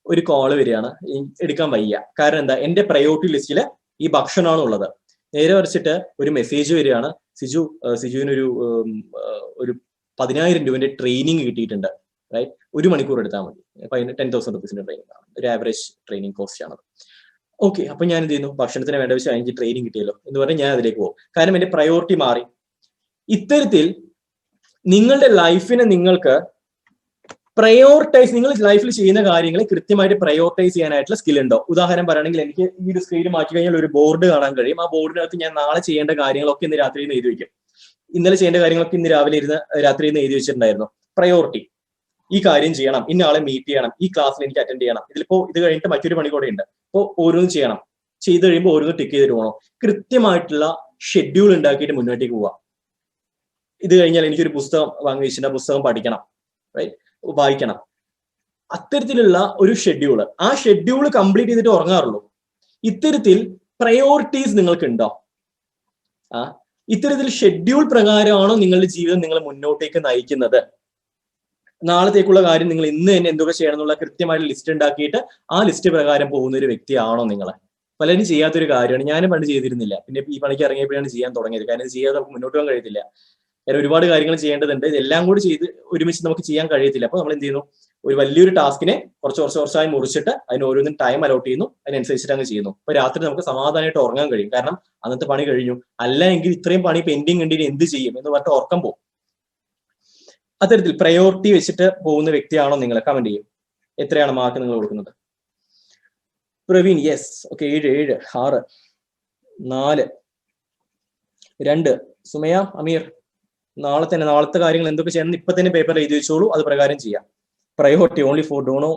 Speaker 1: ഒരു കോള് വരികയാണ്, എടുക്കാൻ വയ്യ. കാരണം എന്താ, എന്റെ പ്രയോറിറ്റി ലിസ്റ്റില് ഈ ഭക്ഷണമാണ് ഉള്ളത്. നേരെ മറിച്ചിട്ട് ഒരു മെസ്സേജ് വരികയാണ്, സിജുവിനൊരു 10,000 രൂപന്റെ ട്രെയിനിങ് കിട്ടിയിട്ടുണ്ട്, റൈറ്റ്? 1 മണിക്കൂർ എടുത്താൽ മതി, 10,000 റുപ്പീസിന്റെ ട്രെയിനിങ് ആണ്, ഒരു ആവറേജ് ട്രെയിനിങ് കോസ്റ്റ് ആണത്. ഓക്കെ, അപ്പൊ ഞാൻ എന്ത് ചെയ്യുന്നു, ഭക്ഷണത്തിന് വേണ്ട വെച്ചാൽ എനിക്ക് ട്രെയിനിങ് കിട്ടിയല്ലോ എന്ന് പറഞ്ഞാൽ ഞാൻ അതിലേക്ക് പോകും. കാരണം എന്റെ പ്രയോറിറ്റി മാറി. ഇത്തരത്തിൽ നിങ്ങളുടെ ലൈഫിനെ നിങ്ങൾക്ക് പ്രയോറിറ്റൈസ്, നിങ്ങൾ ലൈഫിൽ ചെയ്യുന്ന കാര്യങ്ങളെ കൃത്യമായിട്ട് പ്രയോറിറ്റൈസ് ചെയ്യാനായിട്ടുള്ള സ്കിൽ ഉണ്ടോ? ഉദാഹരണം പറയുകയാണെങ്കിൽ എനിക്ക് ഈ ഒരു സ്ക്രീൻ മാറ്റി കഴിഞ്ഞാൽ ഒരു ബോർഡ് കാണാൻ കഴിയും. ആ ബോർഡിനകത്ത് ഞാൻ നാളെ ചെയ്യേണ്ട കാര്യങ്ങളൊക്കെ ഇന്ന് രാത്രി എഴുതി വെക്കും. ഇന്നലെ ചെയ്യേണ്ട കാര്യങ്ങളൊക്കെ ഇന്ന് രാവിലെ രാത്രി എഴുതി വെച്ചിട്ടുണ്ടായിരുന്നു. പ്രയോറിറ്റി, ഈ കാര്യം ചെയ്യണം, ഇന്ന ആളെ മീറ്റ് ചെയ്യണം, ഈ ക്ലാസ്സിൽ എനിക്ക് അറ്റൻഡ് ചെയ്യണം, ഇതിലിപ്പോ ഇത് കഴിഞ്ഞിട്ട് മറ്റൊരു പണി കൂടെ ഉണ്ട്, അപ്പോൾ ഓരോന്നും ചെയ്യണം, ചെയ്ത് കഴിയുമ്പോൾ ഓരോന്ന് ടിക്ക് ചെയ്തിട്ട് പോകണം. കൃത്യമായിട്ടുള്ള ഷെഡ്യൂൾ ഉണ്ടാക്കിയിട്ട് മുന്നോട്ടേക്ക് പോവാം. ഇത് കഴിഞ്ഞാൽ എനിക്കൊരു പുസ്തകം വാങ്ങി വെച്ചിട്ട് ആ പുസ്തകം പഠിക്കണം, റൈറ്റ്, വായിക്കണം. അത്തരത്തിലുള്ള ഒരു ഷെഡ്യൂള്, ആ ഷെഡ്യൂൾ കംപ്ലീറ്റ് ചെയ്തിട്ട് ഉറങ്ങാറുള്ളൂ. ഇത്തരത്തിൽ പ്രയോറിറ്റീസ് നിങ്ങൾക്ക് ഉണ്ടോ? ഇത്തരത്തിൽ ഷെഡ്യൂൾ പ്രകാരമാണോ നിങ്ങളുടെ ജീവിതം നിങ്ങൾ മുന്നോട്ടേക്ക് നയിക്കുന്നത്? നാളത്തേക്കുള്ള കാര്യം നിങ്ങൾ ഇന്ന് തന്നെ എന്തൊക്കെ ചെയ്യണം എന്നുള്ള കൃത്യമായിട്ട് ലിസ്റ്റ് ഉണ്ടാക്കിയിട്ട് ആ ലിസ്റ്റ് പ്രകാരം പോകുന്ന ഒരു വ്യക്തിയാണോ നിങ്ങൾ? പലരും ചെയ്യാത്തൊരു കാര്യമാണ്. ഞാനും പണ്ട് ചെയ്തിരുന്നില്ല, പിന്നെ ഈ പണിക്ക് ഇറങ്ങിയപ്പോഴാണ് ചെയ്യാൻ തുടങ്ങിയത്. കാരണം ഇത് ചെയ്യാതെ നമുക്ക് മുന്നോട്ട് പോകാൻ കഴിയത്തില്ല. വേറെ ഒരുപാട് കാര്യങ്ങൾ ചെയ്യേണ്ടതുണ്ട്. ഇതെല്ലാം കൂടി ചെയ്ത് ഒരുമിച്ച് നമുക്ക് ചെയ്യാൻ കഴിയത്തില്ല. അപ്പൊ നമ്മൾ എന്ത് ചെയ്യുന്നു, ഒരു വലിയൊരു ടാസ്കിനെ കുറച്ചായി മുറിച്ചിട്ട് അതിന് ഓരോന്നും ടൈം അലോട്ട് ചെയ്യുന്നു, അതിനനുസരിച്ചിട്ട് അങ്ങ് ചെയ്യുന്നു. അപ്പൊ രാത്രി നമുക്ക് സമാധാനമായിട്ട് ഉറങ്ങാൻ കഴിയും. കാരണം അന്നത്തെ പണി കഴിഞ്ഞു. അല്ല എങ്കിൽ ഇത്രയും പണി പെൻഡിങ് ഉണ്ടെങ്കിൽ എന്ത് ചെയ്യും എന്ന് പറഞ്ഞിട്ട് ഉറക്കം പോകും. അത്തരത്തിൽ പ്രയോറിറ്റി വെച്ചിട്ട് പോകുന്ന വ്യക്തിയാണോ നിങ്ങൾ? കമന്റ് ചെയ്യും. എത്രയാണ് മാർക്ക് നിങ്ങൾ കൊടുക്കുന്നത്? പ്രവീൺ യെസ്. ഓക്കെ, 7, 6, 4, 2. സുമയ, അമീർ, നാളത്തെ കാര്യങ്ങൾ എന്തൊക്കെ ചെയ്യണം ഇപ്പൊ തന്നെ പേപ്പർ എഴുതി വെച്ചോളൂ, അത് പ്രകാരം ചെയ്യാം. പ്രയോറിറ്റി ഓൺലി ഫോർ ഡോ know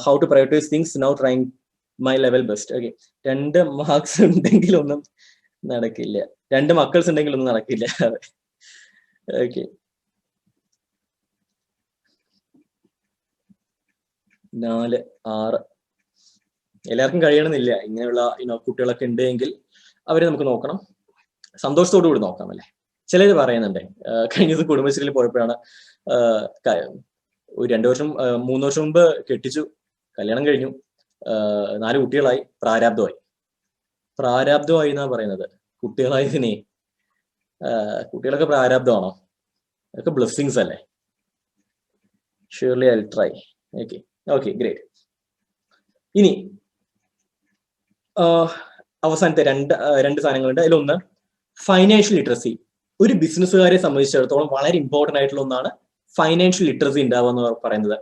Speaker 1: how to prioritise things now trying my level best. Okay, 2 marks ഉണ്ടെങ്കിൽ ഒന്നും നടക്കില്ല, 2 മക്കൾസ് ഉണ്ടെങ്കിൽ ഒന്നും നടക്കില്ല. ഓക്കെ, 4, 6. എല്ലാവർക്കും കഴിയണമെന്നില്ല. ഇങ്ങനെയുള്ള കുട്ടികളൊക്കെ ഉണ്ടെങ്കിൽ അവരെ നമുക്ക് നോക്കണം, സന്തോഷത്തോടു കൂടി നോക്കാം അല്ലെ. ചിലര് പറയുന്നുണ്ട്, കഴിഞ്ഞ ദിവസം കുടുംബശ്രീയിൽ പോയപ്പോഴാണ് ഒരു 2 വർഷം 3 വർഷം മുമ്പ് കെട്ടിച്ചു, കല്യാണം കഴിഞ്ഞു, 4 കുട്ടികളായി, പ്രാരാബ്ധമായി എന്നാ പറയുന്നത്. കുട്ടികളായതിനെ കുട്ടികളൊക്കെ പ്രാരാബ്ധമാണോ? അതൊക്കെ ബ്ലെസ്സിങ്സ് അല്ലേ? Surely I will try. Okay great. ഇനി അവസാനത്തെ രണ്ട് സാധനങ്ങളുണ്ട്. അതിലൊന്ന് ഫൈനാൻഷ്യൽ ലിറ്ററസി. ഒരു ബിസിനസ്സുകാരെ സംബന്ധിച്ചിടത്തോളം വളരെ ഇമ്പോർട്ടന്റ് ആയിട്ടുള്ള ഒന്നാണ് ഫൈനാൻഷ്യൽ ലിറ്ററസി ഉണ്ടാവുക എന്ന് പറയുന്നത്.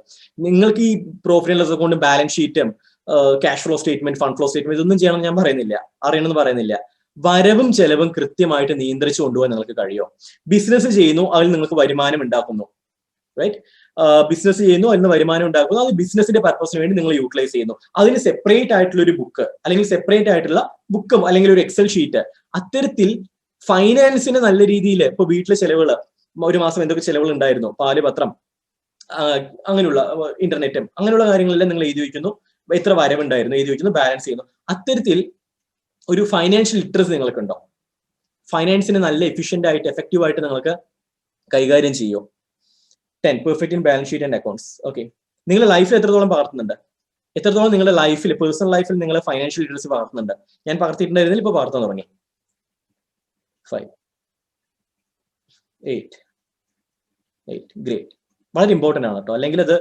Speaker 1: നിങ്ങൾക്ക് ഈ profit and loss account, balance ഷീറ്റും cash flow statement, fund flow statement ഇതൊന്നും ചെയ്യണമെന്ന് ഞാൻ പറയുന്നില്ല, അറിയണമെന്ന് പറയുന്നില്ല. വരവും ചെലവും കൃത്യമായിട്ട് നിയന്ത്രിച്ചു കൊണ്ടുപോകാൻ നിങ്ങൾക്ക് കഴിയുമോ? ബിസിനസ് ചെയ്യുന്നു, അതിൽ നിങ്ങൾക്ക് വരുമാനം ഉണ്ടാക്കുന്നു, റൈറ്റ്? ബിസിനസ് ചെയ്യുന്നു, അതിന് വരുമാനം ഉണ്ടാക്കുന്നു, അത് ബിസിനസിന്റെ പർപ്പസിന് വേണ്ടി നിങ്ങൾ യൂട്ടിലൈസ് ചെയ്യുന്നു. അതിന് സെപ്പറേറ്റ് ആയിട്ടുള്ള ഒരു ബുക്ക് അല്ലെങ്കിൽ സെപ്പറേറ്റ് ആയിട്ടുള്ള ബുക്കും അല്ലെങ്കിൽ ഒരു എക്സൽ ഷീറ്റ്, അത്തരത്തിൽ ഫൈനാൻസിന് നല്ല രീതിയിൽ ഇപ്പൊ വീട്ടിലെ ചെലവുകൾ, ഒരു മാസം എന്തൊക്കെ ചെലവുകൾ ഉണ്ടായിരുന്നു, പാല്, പത്രം, അങ്ങനെയുള്ള ഇന്റർനെറ്റും അങ്ങനെയുള്ള കാര്യങ്ങളെല്ലാം നിങ്ങൾ എഴുതി വയ്ക്കുന്നു. എത്ര വരവുണ്ടായിരുന്നു എഴുതി വയ്ക്കുന്നു, ബാലൻസ് ചെയ്യുന്നു. അത്തരത്തിൽ ഒരു ഫൈനാൻഷ്യൽ ലിറ്ററസി നിങ്ങൾക്കുണ്ടോ? ഫൈനാൻസിനെ നല്ല എഫിഷ്യന്റ് ആയിട്ട് എഫക്റ്റീവ് ആയിട്ട് നിങ്ങൾക്ക് കൈകാര്യം ചെയ്യോ? 10 perfect in balance sheet and accounts. Okay, നിങ്ങളുടെ ലൈഫിൽ എത്രത്തോളം പകർത്തുന്നുണ്ട്? എത്രത്തോളം നിങ്ങളുടെ ലൈഫിൽ, പേഴ്സണൽ ലൈഫിൽ നിങ്ങൾ ഫൈനാൻഷ്യൽ ലിറ്ററസി പകർത്തുന്നുണ്ട്? ഞാൻ പകർത്തിയിട്ടുണ്ടായിരുന്നില്ല, ഇപ്പൊ പകർത്താൻ തുടങ്ങി. 5, 8. ഗ്രേറ്റ്. വളരെ ഇമ്പോർട്ടന്റ് ആണ് കേട്ടോ. അല്ലെങ്കിൽ അത്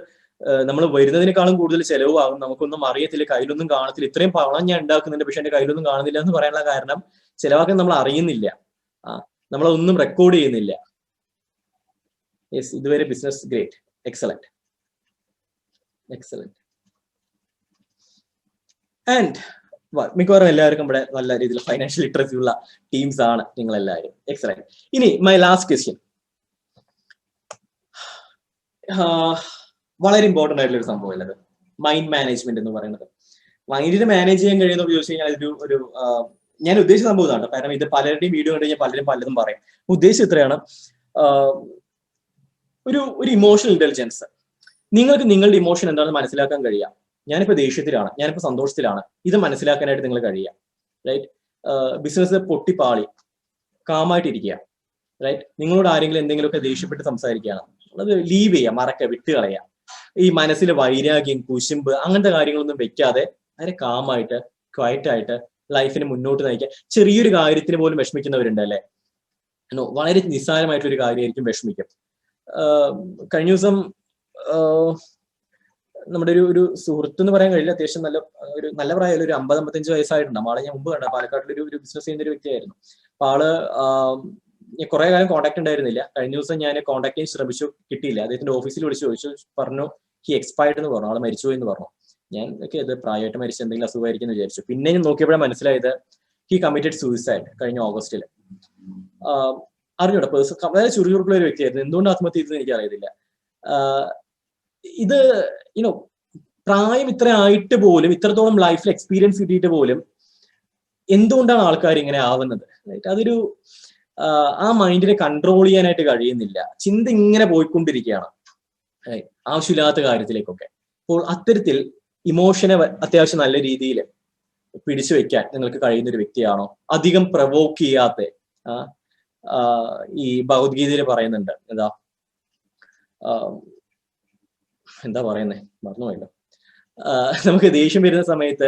Speaker 1: നമ്മൾ വരുന്നതിനേക്കാളും കൂടുതൽ ചെലവാകും, നമുക്കൊന്നും അറിയത്തില്ല, കയ്യിലൊന്നും കാണത്തില്ല. ഇത്രയും പണം ഞാൻ ഉണ്ടാക്കുന്നുണ്ട്, പക്ഷെ എന്റെ കയ്യിലൊന്നും കാണുന്നില്ല എന്ന് പറയാനുള്ള കാരണം ചെലവാക്കാൻ നമ്മൾ അറിയുന്നില്ല, നമ്മളതൊന്നും റെക്കോർഡ് ചെയ്യുന്നില്ല. യെസ്, ഇതുവരെ ബിസിനസ് ഗ്രേറ്റ്, എക്സലന്റ്. ആൻഡ് മിക്കവാറും എല്ലാവർക്കും ഇവിടെ നല്ല രീതിയിൽ ഫൈനാൻഷ്യൽ ലിറ്ററസി ഉള്ള ടീംസ് ആണ് നിങ്ങൾ എല്ലാവരും. എക്സലന്റ്. ഇനി മൈ ലാസ്റ്റ് ക്വസ്റ്റ്യൻ, വളരെ ഇമ്പോർട്ടന്റ് ആയിട്ടുള്ള ഒരു സംഭവം അല്ലത്, മൈൻഡ് മാനേജ്മെന്റ് എന്ന് പറയുന്നത്. മൈൻഡിനെ മാനേജ് ചെയ്യാൻ കഴിയുന്ന ചോദിച്ചു കഴിഞ്ഞാൽ ഒരു ഞാൻ ഉദ്ദേശിച്ച സംഭവം ഇതാണ്. കാരണം ഇത് പലരുടെയും വീഡിയോ കണ്ടു കഴിഞ്ഞാൽ പലതും പറയും. ഉദ്ദേശം ഇത്രയാണ്, ഒരു ഇമോഷണൽ ഇന്റലിജൻസ്. നിങ്ങൾക്ക് നിങ്ങളുടെ ഇമോഷൻ എന്താണെന്ന് മനസ്സിലാക്കാൻ കഴിയാം. ഞാനിപ്പോ ദേഷ്യത്തിലാണ്, ഞാനിപ്പോ സന്തോഷത്തിലാണ്, ഇത് മനസ്സിലാക്കാനായിട്ട് നിങ്ങൾ കഴിയാം, റൈറ്റ്? ബിസിനസ് പൊട്ടിപ്പാളി, കാമായിട്ടിരിക്കുക, റൈറ്റ്? നിങ്ങളോട് ആരെങ്കിലും എന്തെങ്കിലുമൊക്കെ ദേഷ്യപ്പെട്ട് സംസാരിക്കുകയാണ്, അത് ലീവ് ചെയ്യുക, മറക്കുക, വിട്ടുകളയുക. ഈ മനസ്സിൽ വൈരാഗ്യം, കുശുമ്പ് അങ്ങനത്തെ കാര്യങ്ങളൊന്നും വെക്കാതെ വളരെ കാമായിട്ട്, ക്വയറ്റ് ആയിട്ട് ലൈഫിനെ മുന്നോട്ട് നയിക്കുക. ചെറിയൊരു കാര്യത്തിന് പോലും വിഷമിക്കുന്നവരുണ്ട് അല്ലെ? വളരെ നിസ്സാരമായിട്ടൊരു കാര്യമായിരിക്കും വിഷമിക്കും. കഴിഞ്ഞ ദിവസം നമ്മുടെ ഒരു സുഹൃത്ത് എന്ന് പറയാൻ കഴിയില്ല, അത്യാവശ്യം നല്ല പ്രായമുള്ള ഒരു 50-55 വയസ്സായിട്ടുണ്ടാവും. ആളെ ഞാൻ മുമ്പ് കണ്ട, പാലക്കാട്ടിൽ ഒരു ബിസിനസ് ചെയ്യുന്ന ഒരു വ്യക്തിയായിരുന്നു. അപ്പൊ ആള് കുറെ കാലം കോൺടാക്ട് ഉണ്ടായിരുന്നില്ല. കഴിഞ്ഞ ദിവസം ഞാൻ കോൺടാക്ട് ചെയ്യാൻ ശ്രമിച്ചു, കിട്ടിയില്ല. അദ്ദേഹത്തിന്റെ ഓഫീസിൽ വിളിച്ചു ചോദിച്ചു, പറഞ്ഞു ഹി എക്സ്പയർഡ് എന്ന് പറഞ്ഞു, ആള് മരിച്ചുപോയി എന്ന് പറഞ്ഞു. ഞാൻ ഇത് പ്രായമായിട്ട് മരിച്ച എന്തെങ്കിലും അസുഖമായിരിക്കും എന്ന് വിചാരിച്ചു. പിന്നെ ഞാൻ നോക്കിയപ്പോഴാണ് മനസ്സിലായത് ഹി കമ്മിറ്റഡ് സൂയിസൈഡ് കഴിഞ്ഞ ഓഗസ്റ്റിൽ. അറിഞ്ഞൂടാ, വളരെ ചുറുചുറുക്കുള്ള ഒരു വ്യക്തിയായിരുന്നു. എന്തുകൊണ്ട് ആത്മഹത്യ ചെയ്തതെന്ന് എനിക്ക് അറിയത്തില്ല. ഇത് പ്രായം ഇത്ര ആയിട്ട് പോലും, ഇത്രത്തോളം ലൈഫിൽ എക്സ്പീരിയൻസ് കിട്ടിയിട്ട് പോലും എന്തുകൊണ്ടാണ് ആൾക്കാർ ഇങ്ങനെ ആവുന്നത്? അതൊരു ആ മൈൻഡിനെ കൺട്രോൾ ചെയ്യാനായിട്ട് കഴിയുന്നില്ല. ചിന്ത ഇങ്ങനെ പോയിക്കൊണ്ടിരിക്കുകയാണ് ആവശ്യമില്ലാത്ത കാര്യത്തിലേക്കൊക്കെ. അപ്പോൾ അത്തരത്തിൽ ഇമോഷനെ അത്യാവശ്യം നല്ല രീതിയിൽ പിടിച്ചു വെക്കാൻ നിങ്ങൾക്ക് കഴിയുന്ന ഒരു വ്യക്തിയാണോ? അധികം പ്രവോക്ക് ചെയ്യാത്ത, ഈ ഭഗവത്ഗീതയിൽ പറയുന്നുണ്ട്. എന്താ പറയുന്നേ, മറന്നുപോയല്ലോ. നമുക്ക് ദേഷ്യം വരുന്ന സമയത്ത്,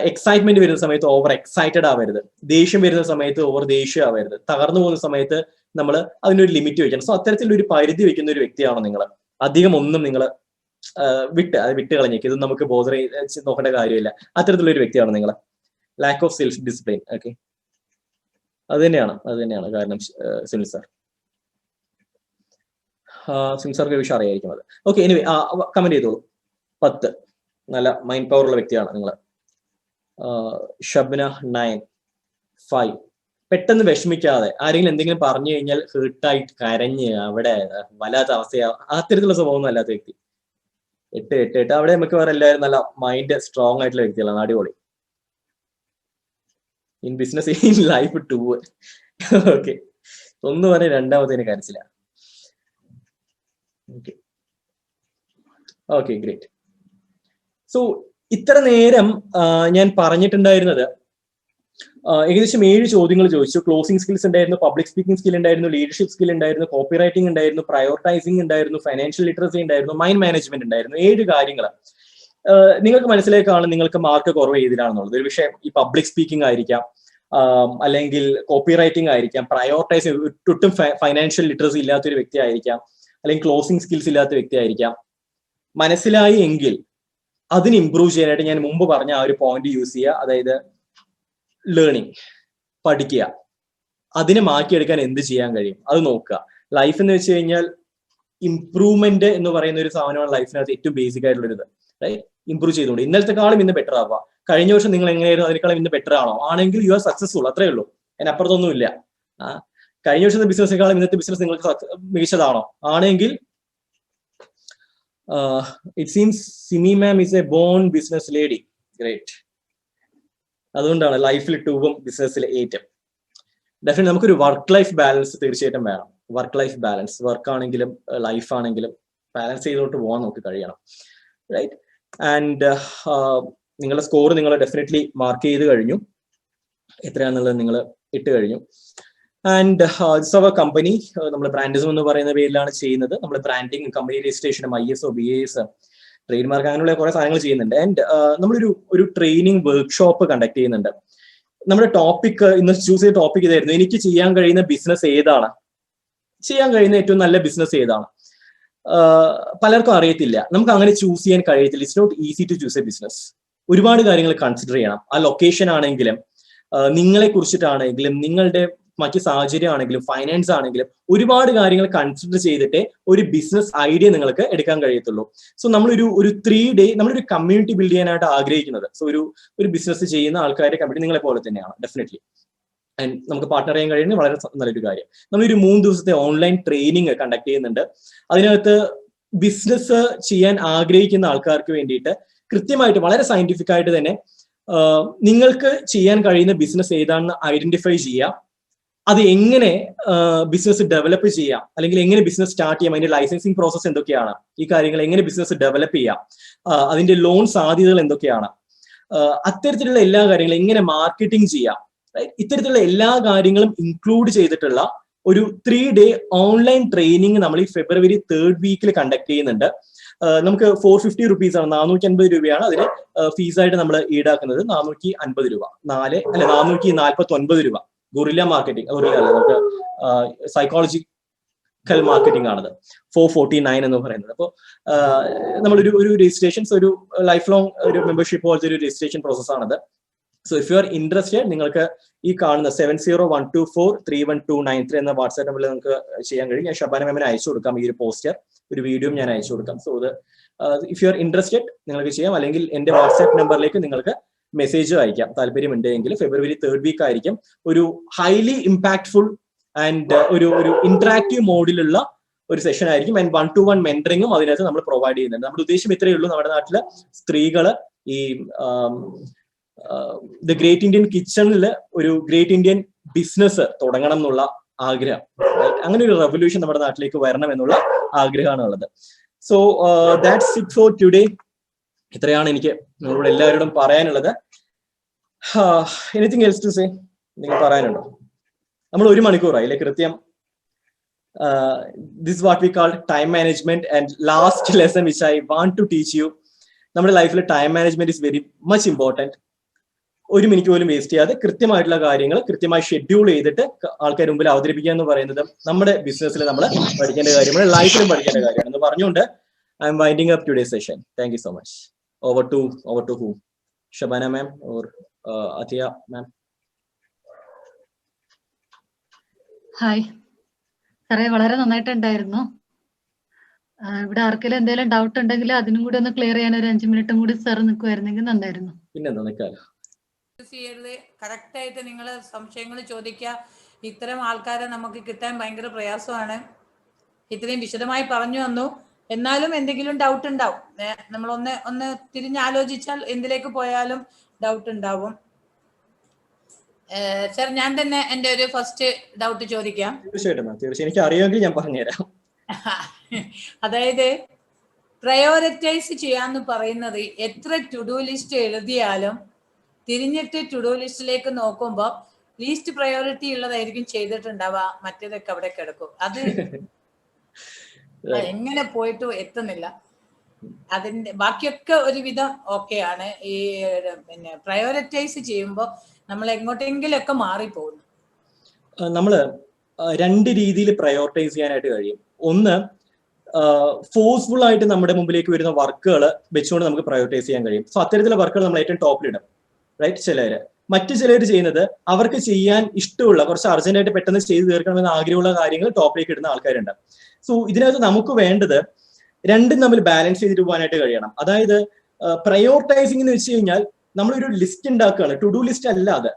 Speaker 1: എക്സൈറ്റ്മെന്റ് വരുന്ന സമയത്ത് ഓവർ എക്സൈറ്റഡ് ആവരുത്, ദേഷ്യം വരുന്ന സമയത്ത് ഓവർ ദേഷ്യം ആവരുത്, തകർന്നു പോകുന്ന സമയത്ത് നമ്മൾ അതിനൊരു ലിമിറ്റ് വെക്കണം. സോ അത്തരത്തിലൊരു പരിധി വെക്കുന്ന ഒരു വ്യക്തിയാണോ നിങ്ങൾ? അധികം ഒന്നും നിങ്ങൾ വിട്ട് കളഞ്ഞേക്ക്, ഇത് നമുക്ക് ബോധർ നോക്കേണ്ട കാര്യമില്ല, അത്തരത്തിലുള്ള ഒരു വ്യക്തിയാണോ നിങ്ങൾ? Lack of self discipline. Okay, അത് തന്നെയാണ് കാരണം. സുനിൽ സാർ, സുനിൽ സാർക്ക് വിഷയം അറിയായിരിക്കും അത്. ഓക്കെ, എനിവേ കമന്റ് ചെയ്തോളൂ. 10 നല്ല മൈൻഡ് പവർ ഉള്ള വ്യക്തിയാണ് നിങ്ങൾ. ഷബ്ന 9, 5. പെട്ടെന്ന് വിഷമിക്കാതെ, ആരെങ്കിലും എന്തെങ്കിലും പറഞ്ഞു കഴിഞ്ഞാൽ ഹേർട്ടായിട്ട് കരഞ്ഞ് അവിടെ വല്ലാത്ത അവസ്ഥയാവും, അത്തരത്തിലുള്ള സ്വഭാവമൊന്നും അല്ലാത്ത വ്യക്തി. 8. അവിടെ നമുക്ക് വേറെ എല്ലാവരും നല്ല മൈൻഡ് സ്ട്രോങ് ആയിട്ടുള്ള വ്യക്തികളാണ്. അടിപൊളി. In business, in life 2. Okay, ഒന്ന് പറഞ്ഞ രണ്ടാമത്തേന് കരച്ചില്ല. Okay, great. സോ ഇത്ര നേരം ഞാൻ പറഞ്ഞിട്ടുണ്ടായിരുന്നത് ഏകദേശം 7 ചോദ്യങ്ങൾ ചോദിച്ചു. ക്ലോസിംഗ് സ്കിൽസ് ഉണ്ടായിരുന്നു, പബ്ലിക് സ്പീക്കിംഗ് സ്കിൽ ഉണ്ടായിരുന്നു, ലീഡർഷിപ്പ് സ്കിൽ ഉണ്ടായിരുന്നു, കോപ്പി റൈറ്റിംഗ് ഉണ്ടായിരുന്നു, പ്രയോറിറ്റൈസിംഗ് ഉണ്ടായിരുന്നു, ഫൈനാൻഷ്യൽ ലിറ്ററസി ഉണ്ടായിരുന്നു, മൈൻഡ് മാനേജ്മെന്റ് ഉണ്ടായിരുന്നു. 7 കാര്യങ്ങൾ. നിങ്ങൾക്ക് മനസ്സിലേക്കാണ് നിങ്ങൾക്ക് മാർക്ക് കുറവ് ഏതിലാണെന്നുള്ളത്. ഒരു വിഷയം ഈ പബ്ലിക് സ്പീക്കിംഗ് ആയിരിക്കാം, അല്ലെങ്കിൽ കോപ്പി റൈറ്റിംഗ് ആയിരിക്കാം, പ്രയോറിറ്റൈസിംഗ്, ഒട്ടും ഫൈനാൻഷ്യൽ ലിറ്ററസി ഇല്ലാത്തൊരു വ്യക്തി ആയിരിക്കാം, അല്ലെങ്കിൽ ക്ലോസിംഗ് സ്കിൽസ് ഇല്ലാത്ത വ്യക്തി ആയിരിക്കാം. മനസ്സിലായി എങ്കിൽ അതിന് ഇംപ്രൂവ് ചെയ്യാനായിട്ട് ഞാൻ മുമ്പ് പറഞ്ഞ ആ ഒരു പോയിന്റ് യൂസ് ചെയ്യുക. അതായത് ലേണിംഗ്, പഠിക്കുക, അതിനെ മാറ്റിയെടുക്കാൻ എന്ത് ചെയ്യാൻ കഴിയും അത് നോക്കുക. ലൈഫ് എന്ന് വെച്ച് കഴിഞ്ഞാൽ ഇംപ്രൂവ്മെന്റ് എന്ന് പറയുന്ന ഒരു സാധനമാണ് ലൈഫിനകത്ത് ഏറ്റവും ബേസിക് ആയിട്ടുള്ളൊരു റൈറ്റ്. ഇംപ്രൂവ് ചെയ്തുകൊണ്ട് ഇന്നലത്തെക്കാളും ഇന്ന് ബെറ്റർ ആവുക. കഴിഞ്ഞ വർഷം നിങ്ങൾ എങ്ങനെയായിരുന്നു അതിനേക്കാളും ഇന്ന് ബെറ്റർ ആണോ? ആണെങ്കിൽ യു ആർ സക്സസ്ഫുൾ, അത്രേ ഉള്ളൂ, അതിനപ്പുറത്തൊന്നും ഇല്ല. കഴിഞ്ഞ വർഷത്തെ ബിസിനസ്സിനേക്കാളും ഇന്നത്തെ ബിസിനസ് നിങ്ങൾക്ക് മികച്ചതാണോ? ആണെങ്കിൽ it seems Simi ma'am is a born business lady. Great. അതുകൊണ്ടാണ് ലൈഫിൽ 2 ബിസിനസ്സിൽ 8. ഡെഫിനറ്റ് നമുക്കൊരു വർക്ക് ലൈഫ് ബാലൻസ് തീർച്ചയായിട്ടും വേണം. വർക്ക് ലൈഫ് ബാലൻസ്, വർക്ക് ആണെങ്കിലും ലൈഫ് ആണെങ്കിലും ബാലൻസ് ചെയ്തോട്ട് പോകാൻ നമുക്ക് കഴിയണം, റൈറ്റ്. ആൻഡ് നിങ്ങളുടെ സ്കോർ നിങ്ങൾ ഡെഫിനറ്റ്ലി മാർക്ക് ചെയ്ത് കഴിഞ്ഞു, എത്രയാണെന്നുള്ളത് നിങ്ങൾ ഇട്ട് കഴിഞ്ഞു. ആൻഡ് ദിസ് അവർ കമ്പനി, നമ്മൾ ബ്രാൻഡിസം എന്ന് പറയുന്ന പേരിലാണ് ചെയ്യുന്നത്. നമ്മൾ ബ്രാൻഡിങ്, കമ്പനി രജിസ്ട്രേഷനും, ISO, BAS, ട്രേഡ് മാർക്ക്, അങ്ങനെയുള്ള കുറെ സാധനങ്ങൾ ചെയ്യുന്നുണ്ട്. ആൻഡ് നമ്മളൊരു ട്രെയിനിങ് വർക്ക്ഷോപ്പ് കണ്ടക്ട് ചെയ്യുന്നുണ്ട്. നമ്മുടെ ടോപ്പിക് ഇന്ന് ചൂസ് ചെയ്ത ടോപ്പിക് ഇതായിരുന്നു, എനിക്ക് ചെയ്യാൻ കഴിയുന്ന ബിസിനസ് ഏതാണ്, ചെയ്യാൻ കഴിയുന്ന ഏറ്റവും നല്ല ബിസിനസ് ഏതാണ്. പലർക്കും അറിയത്തില്ല, നമുക്ക് അങ്ങനെ ചൂസ് ചെയ്യാൻ കഴിയത്തില്ല. It's not easy to choose a business. ഒരുപാട് കാര്യങ്ങൾ കൺസിഡർ ചെയ്യണം. ആ ലൊക്കേഷൻ ആണെങ്കിലും, നിങ്ങളെ കുറിച്ചിട്ടാണെങ്കിലും, നിങ്ങളുടെ മറ്റു സാഹചര്യം ആണെങ്കിലും, ഫൈനാൻസ് ആണെങ്കിലും, ഒരുപാട് കാര്യങ്ങൾ കൺസിഡർ ചെയ്തിട്ടേ ഒരു ബിസിനസ് ഐഡിയ നിങ്ങൾക്ക് എടുക്കാൻ കഴിയത്തുള്ളൂ. സോ നമ്മളൊരു 3 day നമ്മളൊരു കമ്മ്യൂണിറ്റി ബിൽഡ് ചെയ്യാനായിട്ട് ആഗ്രഹിക്കുന്നത്. സോ ഒരു ബിസിനസ് ചെയ്യുന്ന ആൾക്കാരുടെ കമ്മ്യൂണിറ്റി നിങ്ങളെ പോലെ തന്നെയാണ് ഡെഫിനറ്റ്ലി. ആൻഡ് നമുക്ക് പാർട്ണർ ചെയ്യാൻ കഴിയുന്നത് വളരെ നല്ലൊരു കാര്യം. നമ്മളൊരു 3 ദിവസത്തെ ഓൺലൈൻ ട്രെയിനിങ് കണ്ടക്ട് ചെയ്യുന്നുണ്ട്. അതിനകത്ത് ബിസിനസ് ചെയ്യാൻ ആഗ്രഹിക്കുന്ന ആൾക്കാർക്ക് വേണ്ടിയിട്ട് കൃത്യമായിട്ട് വളരെ സയന്റിഫിക് ആയിട്ട് തന്നെ നിങ്ങൾക്ക് ചെയ്യാൻ കഴിയുന്ന ബിസിനസ് ഏതാണെന്ന് ഐഡന്റിഫൈ ചെയ്യാം, അത് എങ്ങനെ ബിസിനസ് ഡെവലപ്പ് ചെയ്യാം, അല്ലെങ്കിൽ എങ്ങനെ ബിസിനസ് സ്റ്റാർട്ട് ചെയ്യാം, അതിന്റെ ലൈസൻസിങ് പ്രോസസ് എന്തൊക്കെയാണ്, ഈ കാര്യങ്ങൾ എങ്ങനെ ബിസിനസ് ഡെവലപ്പ് ചെയ്യാം, അതിന്റെ ലോൺ സാധ്യതകൾ എന്തൊക്കെയാണ്, അത്തരത്തിലുള്ള എല്ലാ കാര്യങ്ങളും എങ്ങനെ മാർക്കറ്റിംഗ് ചെയ്യാം, ഇത്തരത്തിലുള്ള എല്ലാ കാര്യങ്ങളും ഇൻക്ലൂഡ് ചെയ്തിട്ടുള്ള ഒരു 3 day ഓൺലൈൻ ട്രെയിനിങ് നമ്മൾ ഈ February 3rd വീക്കിൽ കണ്ടക്ട് ചെയ്യുന്നുണ്ട്. നമുക്ക് 450 rupees ആണ്, 450 രൂപയാണ് അതിന് ഫീസായിട്ട് നമ്മൾ ഈടാക്കുന്നത്. 450 രൂപ, 449 രൂപ. ഗൊറില്ല മാർക്കറ്റിംഗ്, നമുക്ക് സൈക്കോളജിക്കൽ മാർക്കറ്റിംഗ് ആണത്. 449 എന്ന് പറയുന്നത്. അപ്പോൾ നമ്മളൊരു രജിസ്ട്രേഷൻസ്, ഒരു ലൈഫ് ലോങ് ഒരു മെമ്പർഷിപ്പ് പോലത്തെ ഒരു രജിസ്ട്രേഷൻ പ്രോസസ്സാണത്. So if you are interested, നിങ്ങൾക്ക് ഈ കാണുന്ന 7012431293 എന്ന വാട്സ്ആപ്പ് നമ്പറിൽ നിങ്ങൾക്ക് ചെയ്യാൻ കഴിയും. ഞാൻ ഷബാന മാമിന് അയച്ചു കൊടുക്കാം ഈ ഒരു പോസ്റ്റർ, ഒരു വീഡിയോയും ഞാൻ അയച്ചു കൊടുക്കാം. So if you are interested നിങ്ങൾക്ക് ചെയ്യാം, അല്ലെങ്കിൽ എന്റെ വാട്സ്ആപ്പ് നമ്പറിലേക്ക് നിങ്ങൾക്ക് മെസ്സേജ് അയക്കാം താല്പര്യമുണ്ടെങ്കിൽ. February 3rd വീക്ക് ആയിരിക്കും. ഒരു ഹൈലി ഇമ്പാക്ട്ഫുൾ ആൻഡ് ഒരു ഇന്ററാക്റ്റീവ് മോഡിലുള്ള ഒരു സെഷൻ ആയിരിക്കും. ആൻഡ് 1-to-1 മെന്ററിങ്ങും അതിനകത്ത് നമ്മൾ പ്രൊവൈഡ് ചെയ്യുന്നുണ്ട്. നമ്മുടെ ഉദ്ദേശം ഇത്രയേ ഉള്ളൂ, നമ്മുടെ നാട്ടിലെ സ്ത്രീകള് ഈ ദ ഗ്രേറ്റ് ഇന്ത്യൻ കിച്ചണിൽ ഒരു ഗ്രേറ്റ് ഇന്ത്യൻ ബിസിനസ് തുടങ്ങണം എന്നുള്ള ആഗ്രഹം, അങ്ങനെ ഒരു റെവല്യൂഷൻ നമ്മുടെ നാട്ടിലേക്ക് വരണം എന്നുള്ള ആഗ്രഹമാണ് ഉള്ളത്. So that's it for today. ഇത്രയാണ് എനിക്ക് നിങ്ങളോട് എല്ലാവരോടും പറയാനുള്ളത്. Anything else to say? നിങ്ങൾ പറയാനുണ്ടോ? നമ്മൾ 1 മണിക്കൂറായി അല്ലെ കൃത്യം. This is what we call time management, and last lesson which I want to teach you, നമ്മുടെ ലൈഫിൽ time management is very much important. 1 minute പോലും വേസ്റ്റ് ചെയ്യാതെ കൃത്യമായിട്ടുള്ള കാര്യങ്ങൾ കൃത്യമായി ഷെഡ്യൂൾ ചെയ്തിട്ട് ആൾക്കാർ മുമ്പിൽ അവതരിപ്പിക്കുക എന്ന് പറയുന്നത് നമ്മുടെ ബിസിനസ്സിൽ നമ്മൾ പഠിക്കേണ്ട കാര്യമാണ്, ലൈഫിലും പഠിക്കേണ്ട കാര്യമാണ് എന്ന് പറഞ്ഞുകൊണ്ട് I am winding up today session. Thank you so much. Over to who? Shabana ma'am or Athiya ma'am?
Speaker 2: Hi സാറേ, വളരെ നന്നായിട്ടുണ്ടായിരുന്നു. ഇവിടെ ആർക്കെങ്കിലും എന്തെങ്കിലും ഡൗട്ട് ഉണ്ടെങ്കിൽ അതിനും കൂടി ഒന്ന് ക്ലിയർ ചെയ്യാൻ ഒരു 5 മിനിറ്റും കൂടി സാർ നിൽക്കുമായിരുന്നെങ്കിൽ നന്നായിരുന്നു.
Speaker 1: പിന്നെന്താ നിൽക്കാലോ.
Speaker 3: കറക്റ്റ് ആയിട്ട് നിങ്ങൾ സംശയങ്ങൾ ചോദിക്കുക. ഇത്തരം ആൾക്കാരെ നമുക്ക് കിട്ടാൻ ഭയങ്കര പ്രയാസമാണ്. ഇത്രയും വിശദമായി പറഞ്ഞു തന്നു. എന്നാലും എന്തെങ്കിലും ഡൗട്ട് ഉണ്ടാവും. നമ്മളൊന്ന് തിരിഞ്ഞാലോചിച്ചാൽ എന്തിലേക്ക് പോയാലും ഡൗട്ട് ഉണ്ടാവും. സർ, ഞാൻ തന്നെ എന്റെ ഒരു ഫസ്റ്റ് ഡൗട്ട് ചോദിക്കാം.
Speaker 1: തീർച്ചയായിട്ടും എനിക്ക് അറിയാമെങ്കിൽ ഞാൻ പറഞ്ഞുതരാം.
Speaker 3: അതായത് പ്രയോറിറ്റൈസ് ചെയ്യാന്ന് പറയുന്നത് എത്ര ടു ഡു ലിസ്റ്റ് എഴുതിയാലും തിരിഞ്ഞിട്ട് ടു ഡു ലിസ്റ്റിലേക്ക് നോക്കുമ്പോൾ ലീസ്റ്റ് പ്രയോറിറ്റി ഉള്ളതായിരിക്കും ചെയ്തിട്ടുണ്ടാവുക, മറ്റേതൊക്കെ അവിടെ കിടക്കും. അത് എങ്ങനെ പോയിട്ട് എത്തുന്നില്ല. അതിന്റെ ബാക്കിയൊക്കെ ഒരുവിധം ഓക്കെ ആണ്. ഈ പിന്നെ പ്രയോറിറ്റൈസ് ചെയ്യുമ്പോൾ നമ്മൾ എങ്ങോട്ടെങ്കിലും ഒക്കെ മാറിപ്പോകുന്നു.
Speaker 1: നമ്മള് 2 രീതിയിൽ പ്രയോറിറ്റൈസ് ചെയ്യാനായിട്ട് കഴിയും. ഒന്ന്, ഫോഴ്സ്ഫുൾ ആയിട്ട് നമ്മുടെ മുമ്പിലേക്ക് വരുന്ന വർക്കുകൾ വെച്ചുകൊണ്ട് നമുക്ക് പ്രയോറിറ്റൈസ് ചെയ്യാൻ കഴിയും. സോ അത്തരത്തിലുള്ള വർക്കുകൾ നമ്മൾ ഏറ്റവും ടോപ്പിലിടും, റൈറ്റ്? മറ്റു ചിലർ ചെയ്യുന്നത് അവർക്ക് ചെയ്യാൻ ഇഷ്ടമുള്ള കുറച്ച് അർജന്റായിട്ട് പെട്ടെന്ന് ചെയ്ത് തീർക്കണമെന്ന് ആഗ്രഹമുള്ള കാര്യങ്ങൾ ടോപ്പിലേക്ക് ഇടുന്ന ആൾക്കാരുണ്ട്. സോ ഇതിനകത്ത് നമുക്ക് വേണ്ടത് രണ്ടും തമ്മിൽ ബാലൻസ് ചെയ്തിട്ട് പോകാനായിട്ട് കഴിയണം. അതായത് പ്രയോറിറ്റൈസിംഗ് എന്ന് വെച്ച് കഴിഞ്ഞാൽ നമ്മളൊരു ലിസ്റ്റ് ഉണ്ടാക്കുകയാണ്, ടു ഡു ലിസ്റ്റ് അല്ലാതെ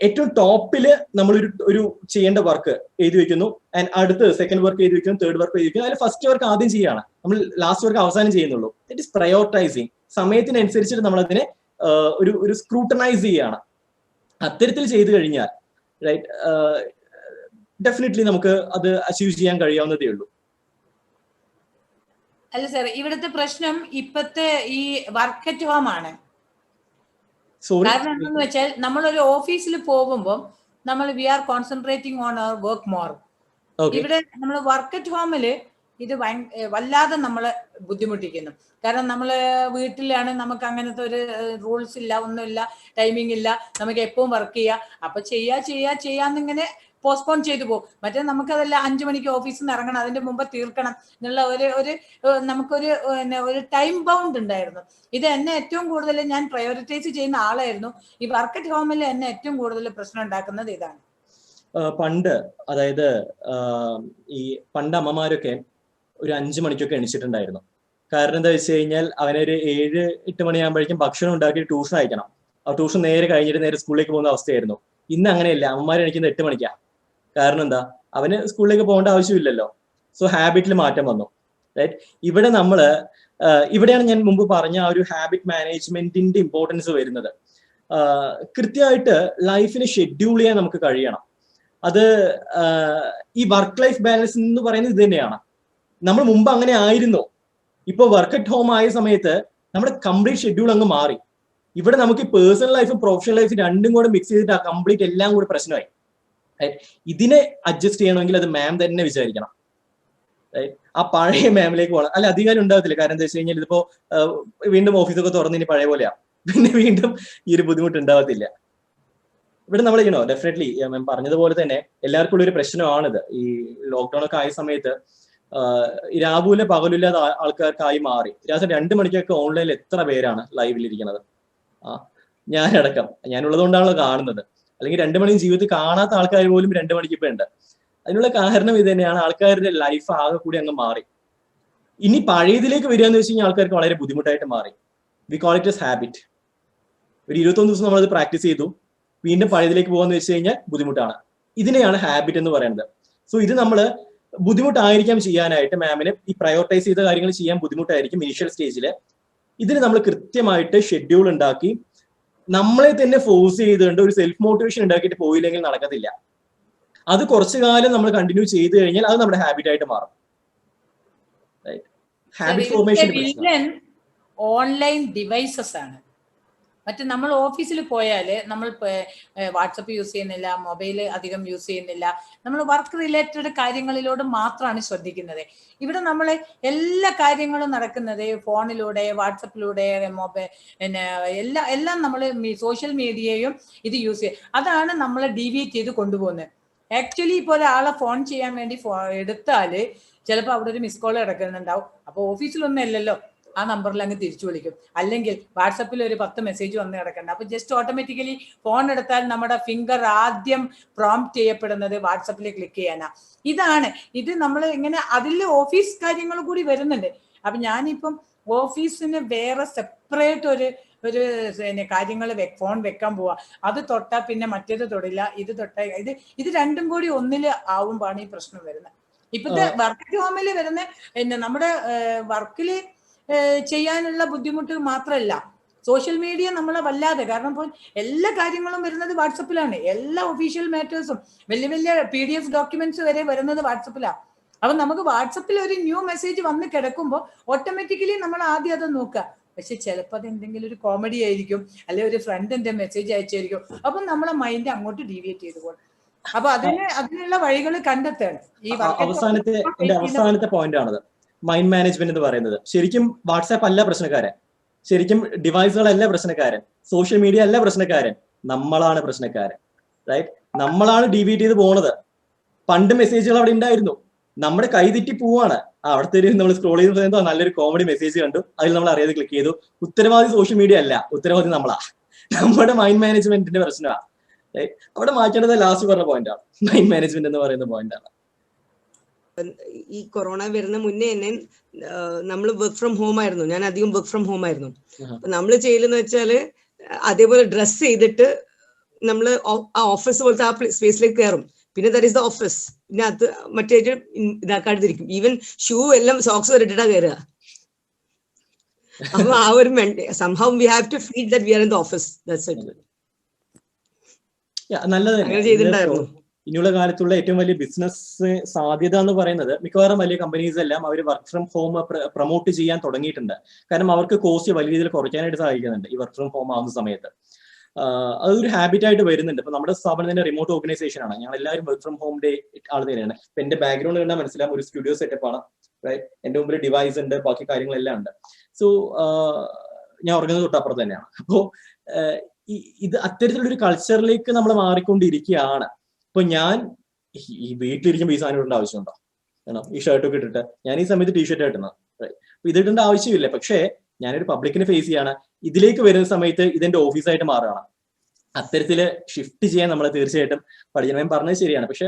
Speaker 1: ഏറ്റവും ടോപ്പില് നമ്മളൊരു ചെയ്യേണ്ട വർക്ക് എഴുതി വെക്കുന്നു, ആൻഡ് അടുത്ത് സെക്കൻഡ് വർക്ക് എഴുതി വെക്കുന്നു, തേർഡ് വർക്ക് എഴുതി വെക്കുന്നു, അതിൽ ഫസ്റ്റ് വർക്ക് ആദ്യം ചെയ്യാണ്, നമ്മൾ ലാസ്റ്റ് വർക്ക് അവസാനം ചെയ്യുന്നുള്ളൂ. That is prioritising. സമയത്തിനനുസരിച്ചിട്ട് നമ്മളതിനെ ഒരു സ്ക്രൂട്ടനൈസ് ചെയ്യാണ്. അത്തരത്തിൽ ചെയ്തു കഴിഞ്ഞാൽ റൈറ്റ് ഡെഫിനറ്റ്ലി നമുക്ക് അത് അച്ചീവ് ചെയ്യാൻ കഴിയാവുന്നതേ ഉള്ളൂ.
Speaker 3: അല്ല സാർ, ഇവിടുത്തെ പ്രശ്നം ഇപ്പത്തെ ഈ വർക്ക് അറ്റ് ഹോം ആണ്. കാരണം എന്താന്ന് വെച്ചാൽ നമ്മളൊരു ഓഫീസിൽ പോകുമ്പോൾ നമ്മൾ we are concentrating on our work more. ഇവിടെ നമ്മൾ വർക്ക് അറ്റ് ഹോമില് ഇത് വല്ലാതെ നമ്മളെ ബുദ്ധിമുട്ടിക്കുന്നു. കാരണം നമ്മള് വീട്ടിലാണ്, നമുക്ക് അങ്ങനത്തെ ഒരു റൂൾസ് ഇല്ല, ഒന്നുമില്ല, ടൈമിംഗ് ഇല്ല, നമുക്ക് എപ്പോഴും വർക്ക് ചെയ്യാം. അപ്പൊ ചെയ്യാന്നിങ്ങനെ പോസ്റ്റ്പോൺ ചെയ്തു പോകും. മറ്റേ നമുക്കതല്ല, 5 മണിക്ക് ഓഫീസിൽ നിന്ന് ഇറങ്ങണം, അതിന്റെ മുമ്പ് തീർക്കണം എന്നുള്ള നമുക്കൊരു ടൈം ബൗണ്ട് ഉണ്ടായിരുന്നു. ഇത് എന്നെ ഏറ്റവും കൂടുതൽ, ഞാൻ പ്രയോറിറ്റൈസ് ചെയ്യുന്ന ആളായിരുന്നു. ഈ വർക്ക് അറ്റ് ഹോമിൽ എന്നെ ഏറ്റവും കൂടുതൽ പ്രശ്നം ഉണ്ടാക്കുന്നത് ഇതാണ്.
Speaker 1: പണ്ട്, അതായത് ഈ പണ്ട് അമ്മമാരൊക്കെ ഒരു 5 മണിക്കൊക്കെ എണിച്ചിട്ടുണ്ടായിരുന്നു. കാരണം എന്താ വെച്ച് കഴിഞ്ഞാൽ അവനൊരു 7-8 മണിയാകുമ്പോഴേക്കും ഭക്ഷണം ഉണ്ടാക്കി ട്യൂഷൻ അയക്കണം. ആ ട്യൂഷൻ നേരെ കഴിഞ്ഞിട്ട് നേരെ സ്കൂളിലേക്ക് പോകുന്ന അവസ്ഥയായിരുന്നു. ഇന്ന് അങ്ങനെയല്ല, അമ്മമാർ എണിക്കുന്നത് 8 മണിക്കാണ്. കാരണം എന്താ, അവന് സ്കൂളിലേക്ക് പോകേണ്ട ആവശ്യമില്ലല്ലോ. സോ ഹാബിറ്റിൽ മാറ്റം വന്നു, റൈറ്റ്? ഇവിടെയാണ് ഞാൻ മുമ്പ് പറഞ്ഞ ആ ഒരു ഹാബിറ്റ് മാനേജ്മെന്റിന്റെ ഇമ്പോർട്ടൻസ് വരുന്നത്. കൃത്യമായിട്ട് ലൈഫിനെ ഷെഡ്യൂൾ ചെയ്യാൻ നമുക്ക് കഴിയണം. അത് ഈ വർക്ക് ലൈഫ് ബാലൻസ് എന്ന് പറയുന്നത് ഇത് തന്നെയാണ്. നമ്മൾ മുമ്പ് അങ്ങനെ ആയിരുന്നു. ഇപ്പൊ വർക്ക് അറ്റ് ഹോം ആയ സമയത്ത് നമ്മുടെ കംപ്ലീറ്റ് ഷെഡ്യൂൾ അങ്ങ് മാറി. ഇവിടെ നമുക്ക് പേഴ്സണൽ ലൈഫും പ്രൊഫഷണൽ ലൈഫും രണ്ടും കൂടെ മിക്സ് ചെയ്തിട്ട് ആ കംപ്ലീറ്റ് എല്ലാം കൂടെ പ്രശ്നമായി. ഇതിനെ അഡ്ജസ്റ്റ് ചെയ്യണമെങ്കിൽ അത് മാം തന്നെ വിചാരിക്കണം. ആ പഴയ മാമിലേക്ക് പോകണം. അല്ല, അധികാരം ഉണ്ടാകത്തില്ല. കാരണം എന്താ വെച്ച് കഴിഞ്ഞാൽ ഇതിപ്പോ വീണ്ടും ഓഫീസൊക്കെ തുറന്ന് ഇനി പഴയ പോലെയാ, പിന്നെ വീണ്ടും ഈ ഒരു ബുദ്ധിമുട്ട് ഉണ്ടാകത്തില്ല. ഇവിടെ നമ്മൾ ഡെഫിനറ്റ്ലി മാം പറഞ്ഞതുപോലെ തന്നെ എല്ലാവർക്കും ഉള്ള ഒരു പ്രശ്നമാണിത്. ഈ ലോക്ക്ഡൌൺ ഒക്കെ ആയ സമയത്ത് രാവിലെ പകലില്ലാതെ ആൾക്കാർക്കായി മാറി. രാത്രി 2 മണിക്കൊക്കെ ഓൺലൈനിൽ എത്ര പേരാണ് ലൈവിലിരിക്കുന്നത്? ഞാനടക്കം, ഞാനുള്ളത് കൊണ്ടാണല്ലോ കാണുന്നത്. അല്ലെങ്കിൽ 2 മണി ജീവിതത്തിൽ കാണാത്ത ആൾക്കാർ പോലും 2 മണിക്ക് ഇപ്പൊ ഉണ്ട്. അതിനുള്ള കാരണം ഇത് തന്നെയാണ്, ആൾക്കാരുടെ ലൈഫ് ആകെ കൂടി അങ്ങ് മാറി. ഇനി പഴയതിലേക്ക് വരിക എന്ന് വെച്ച് കഴിഞ്ഞാൽ ആൾക്കാർക്ക് വളരെ ബുദ്ധിമുട്ടായിട്ട് മാറി. We call it S habit. ഒരു 21 ദിവസം നമ്മളത് പ്രാക്ടീസ് ചെയ്തു, വീണ്ടും പഴയതിലേക്ക് പോകാന്ന് വെച്ച് കഴിഞ്ഞാൽ ബുദ്ധിമുട്ടാണ്. ഇതിനെയാണ് ഹാബിറ്റ് എന്ന് പറയുന്നത്. സോ ഇത് നമ്മൾ ബുദ്ധിമുട്ടായിരിക്കാം ചെയ്യാനായിട്ട്. മാമിന് ഈ പ്രയോറിറ്റൈസ് ചെയ്ത കാര്യങ്ങൾ ചെയ്യാൻ ബുദ്ധിമുട്ടായിരിക്കും ഇനീഷ്യൽ സ്റ്റേജിൽ. ഇതിന് നമ്മൾ കൃത്യമായിട്ട് ഷെഡ്യൂൾ ഉണ്ടാക്കി നമ്മളെ തന്നെ ഫോഴ്സ് ചെയ്തുകൊണ്ട് ഒരു സെൽഫ് മോട്ടിവേഷൻ ഉണ്ടാക്കിയിട്ട് പോയില്ലെങ്കിൽ നടക്കത്തില്ല. അത് കുറച്ചു കാലം നമ്മൾ കണ്ടിന്യൂ ചെയ്ത് കഴിഞ്ഞാൽ അത് നമ്മുടെ ഹാബിറ്റ് ആയിട്ട് മാറും. ഹാബിറ്റ് ഫോർമേഷൻ
Speaker 3: ഓൺലൈൻ ഡിവൈസസ് ആണ്. മറ്റേ നമ്മൾ ഓഫീസിൽ പോയാൽ നമ്മൾ വാട്സപ്പ് യൂസ് ചെയ്യുന്നില്ല, മൊബൈൽ അധികം യൂസ് ചെയ്യുന്നില്ല, നമ്മൾ വർക്ക് റിലേറ്റഡ് കാര്യങ്ങളിലോട് മാത്രമാണ് ശ്രദ്ധിക്കുന്നത്. ഇവിടെ നമ്മൾ എല്ലാ കാര്യങ്ങളും നടക്കുന്നത് ഫോണിലൂടെ, വാട്സപ്പിലൂടെ, മൊബൈൽ, പിന്നെ എല്ലാം നമ്മൾ സോഷ്യൽ മീഡിയയും ഇത് യൂസ് ചെയ്യും. അതാണ് നമ്മളെ ഡീവിയേറ്റ് ചെയ്ത് കൊണ്ടുപോകുന്നത്. ആക്ച്വലി ഇപ്പോൾ ഒരാളെ ഫോൺ ചെയ്യാൻ വേണ്ടി എടുത്താൽ ചിലപ്പോൾ അവിടെ ഒരു മിസ് കോൾ കിടക്കുന്നുണ്ടാവും. അപ്പോൾ ഓഫീസിലൊന്നും അല്ലല്ലോ, ആ നമ്പറിൽ അങ്ങ് തിരിച്ചു വിളിക്കും. അല്ലെങ്കിൽ വാട്സപ്പിൽ ഒരു 10 മെസ്സേജ് വന്ന് കിടക്കണ്ട. അപ്പൊ ജസ്റ്റ് ഓട്ടോമാറ്റിക്കലി ഫോൺ എടുത്താൽ നമ്മുടെ ഫിംഗർ ആദ്യം പ്രോംപ്റ്റ് ചെയ്യപ്പെടുന്നത് വാട്സപ്പിൽ ക്ലിക്ക് ചെയ്യാനാ. ഇത് നമ്മൾ ഇങ്ങനെ അതിൽ ഓഫീസ് കാര്യങ്ങൾ കൂടി വരുന്നുണ്ട്. അപ്പൊ ഞാനിപ്പം ഓഫീസിന് വേറെ സെപ്പറേറ്റ് ഒരു കാര്യങ്ങൾ ഫോൺ വെക്കാൻ പോവാ. അത് തൊട്ടാ പിന്നെ മറ്റേത് തൊടില്ല, ഇത് തൊട്ടാ ഇത് രണ്ടും കൂടി ഒന്നിൽ ആവുമ്പോഴാണ് ഈ പ്രശ്നം വരുന്നത്. ഇപ്പത്തെ വർക്ക് ഹോമിൽ വരുന്ന നമ്മുടെ വർക്കില് ചെയ്യാനുള്ള ബുദ്ധിമുട്ട് മാത്രമല്ല, സോഷ്യൽ മീഡിയ നമ്മളെ വല്ലാതെ, കാരണം ഇപ്പോൾ എല്ലാ കാര്യങ്ങളും വരുന്നത് വാട്സപ്പിലാണ്. എല്ലാ ഒഫീഷ്യൽ മാറ്റേഴ്സും വലിയ വലിയ PDF ഡോക്യുമെന്റ്സ് വരെ വരുന്നത് വാട്സപ്പിലാണ്. അപ്പൊ നമുക്ക് വാട്സപ്പിൽ ഒരു ന്യൂ മെസ്സേജ് വന്ന് കിടക്കുമ്പോൾ ഓട്ടോമാറ്റിക്കലി നമ്മൾ ആദ്യം അത് നോക്കുക. പക്ഷെ ചിലപ്പോൾ അത് എന്തെങ്കിലും ഒരു കോമഡി ആയിരിക്കും, അല്ലെങ്കിൽ ഒരു ഫ്രണ്ടിന്റെ മെസ്സേജ് അയച്ചായിരിക്കും. അപ്പൊ നമ്മളെ മൈൻഡ് അങ്ങോട്ട് ഡീവിയേറ്റ് ചെയ്തു പോകും. അപ്പൊ അതിനുള്ള വഴികൾ കണ്ടെത്തണം. ഈ
Speaker 1: അവസാനത്തെ പോയിന്റ് ആണത്, മൈൻഡ് മാനേജ്മെന്റ് എന്ന് പറയുന്നത്. ശരിക്കും വാട്സാപ്പ് അല്ല പ്രശ്നക്കാരൻ, ശരിക്കും ഡിവൈസുകളല്ല പ്രശ്നക്കാരൻ, സോഷ്യൽ മീഡിയ അല്ല പ്രശ്നക്കാരൻ, നമ്മളാണ് പ്രശ്നക്കാരൻ. റൈറ്റ്? നമ്മളാണ് ഡീവിയേറ്റ് ചെയ്ത് പോണത്. പണ്ട് മെസ്സേജുകൾ അവിടെ ഉണ്ടായിരുന്നു, നമ്മുടെ കൈ തെറ്റി പോവാണ്. അവിടുത്തെ നമ്മൾ സ്ക്രോൾ ചെയ്ത് പറയുമ്പോൾ നല്ലൊരു കോമഡി മെസ്സേജ് കണ്ടു, അതിൽ നമ്മൾ അറിയാതെ ക്ലിക്ക് ചെയ്തു. ഉത്തരവാദി സോഷ്യൽ മീഡിയ അല്ല, ഉത്തരവാദി നമ്മളാ, നമ്മുടെ മൈൻഡ് മാനേജ്മെന്റിന്റെ പ്രശ്നമാണ്. അവിടെ മാറ്റേണ്ടത് ലാസ്റ്റ് പറഞ്ഞ പോയിന്റാണ്, മൈൻഡ് മാനേജ്മെന്റ് എന്ന് പറയുന്ന പോയിന്റാണ്.
Speaker 4: ഈ കൊറോണ വരുന്ന മുന്നേ തന്നെ നമ്മൾ വർക്ക് ഫ്രം ഹോം ആയിരുന്നു. ഞാൻ അധികം വർക്ക് ഫ്രം ഹോം ആയിരുന്നു. നമ്മൾ ചെയ്യലെന്ന് വെച്ചാല് അതേപോലെ ഡ്രസ് ചെയ്തിട്ട് നമ്മൾ ആ ഓഫീസ് പോലത്തെ ആ സ്പേസിലേക്ക് കയറും. പിന്നെ ദാറ്റ് ഈസ് ദ ഓഫീസ്. പിന്നെ അത് മറ്റേ ഇതാക്കാതിരിക്കും. ഈവൻ ഷൂ എല്ലാം സോക്സ് വരെ ഇട്ടിട്ടാ കയറുക. അപ്പൊ ആ ഒരു somehow we have to feel that we are in the office. That's it.
Speaker 1: നല്ലത്
Speaker 4: ചെയ്തിട്ടുണ്ടായിരുന്നു.
Speaker 1: ഇനിയുള്ള കാലത്തുള്ള ഏറ്റവും വലിയ ബിസിനസ് സാധ്യത എന്ന് പറയുന്നത് മിക്കവാറും വലിയ കമ്പനീസ് എല്ലാം അവർ വർക്ക് ഫ്രം ഹോം പ്രൊമോട്ട് ചെയ്യാൻ തുടങ്ങിയിട്ടുണ്ട്. കാരണം അവർക്ക് കോസ്റ്റ് വലിയ രീതിയിൽ കുറയ്ക്കാനായിട്ട് സാധിക്കുന്നുണ്ട് ഈ വർക്ക് ഫ്രം ഹോം ആവുന്ന സമയത്ത്. അതൊരു ഹാബിറ്റ് ആയിട്ട് വരുന്നുണ്ട്. ഇപ്പൊ നമ്മുടെ സ്ഥാപനത്തിന്റെ റിമോട്ട് ഓർഗനൈസേഷൻ ആണ്, ഞങ്ങൾ എല്ലാവരും വർക്ക് ഫ്രം ഹോമിന്റെ ആൾ തന്നെയാണ്. ഇപ്പൊ എന്റെ ബാക്ക്ഗ്രൗണ്ട് കണ്ടാൽ മനസ്സിലാവും, ഒരു സ്റ്റുഡിയോ സെറ്റപ്പ് ആണ്. റൈറ്റ്? എന്റെ മുമ്പിൽ ഡിവൈസ് ഉണ്ട്, ബാക്കി കാര്യങ്ങളെല്ലാം ഉണ്ട്. സോ ഞാൻ ഉറങ്ങുന്നത് തൊട്ടപ്പുറത്ത് തന്നെയാണ്. അപ്പോ ഇത് അത്തരത്തിലുള്ളൊരു കൾച്ചറിലേക്ക് നമ്മൾ മാറിക്കൊണ്ടിരിക്കുകയാണ്. ഇപ്പൊ ഞാൻ ഈ വീട്ടിലിരിക്കുമ്പോൾ ഈ സാധനം ഇടേണ്ട ആവശ്യമുണ്ടോ? കാരണം ഈ ഷർട്ടൊക്കെ ഇട്ടിട്ട് ഞാൻ ഈ സമയത്ത് ടീഷർട്ട് ഇട്ടുന്നത്, ഇത് ഇടേണ്ട ആവശ്യമില്ല. പക്ഷേ ഞാനൊരു പബ്ലിക്കിനെ ഫേസ് ചെയ്യാണ്, ഇതിലേക്ക് വരുന്ന സമയത്ത് ഇതെന്റെ ഓഫീസായിട്ട് മാറുകയാണ്. അത്തരത്തില് ഷിഫ്റ്റ് ചെയ്യാൻ നമ്മൾ തീർച്ചയായിട്ടും പഠിക്കണം. ഞാൻ പറഞ്ഞത് ശരിയാണ്. പക്ഷെ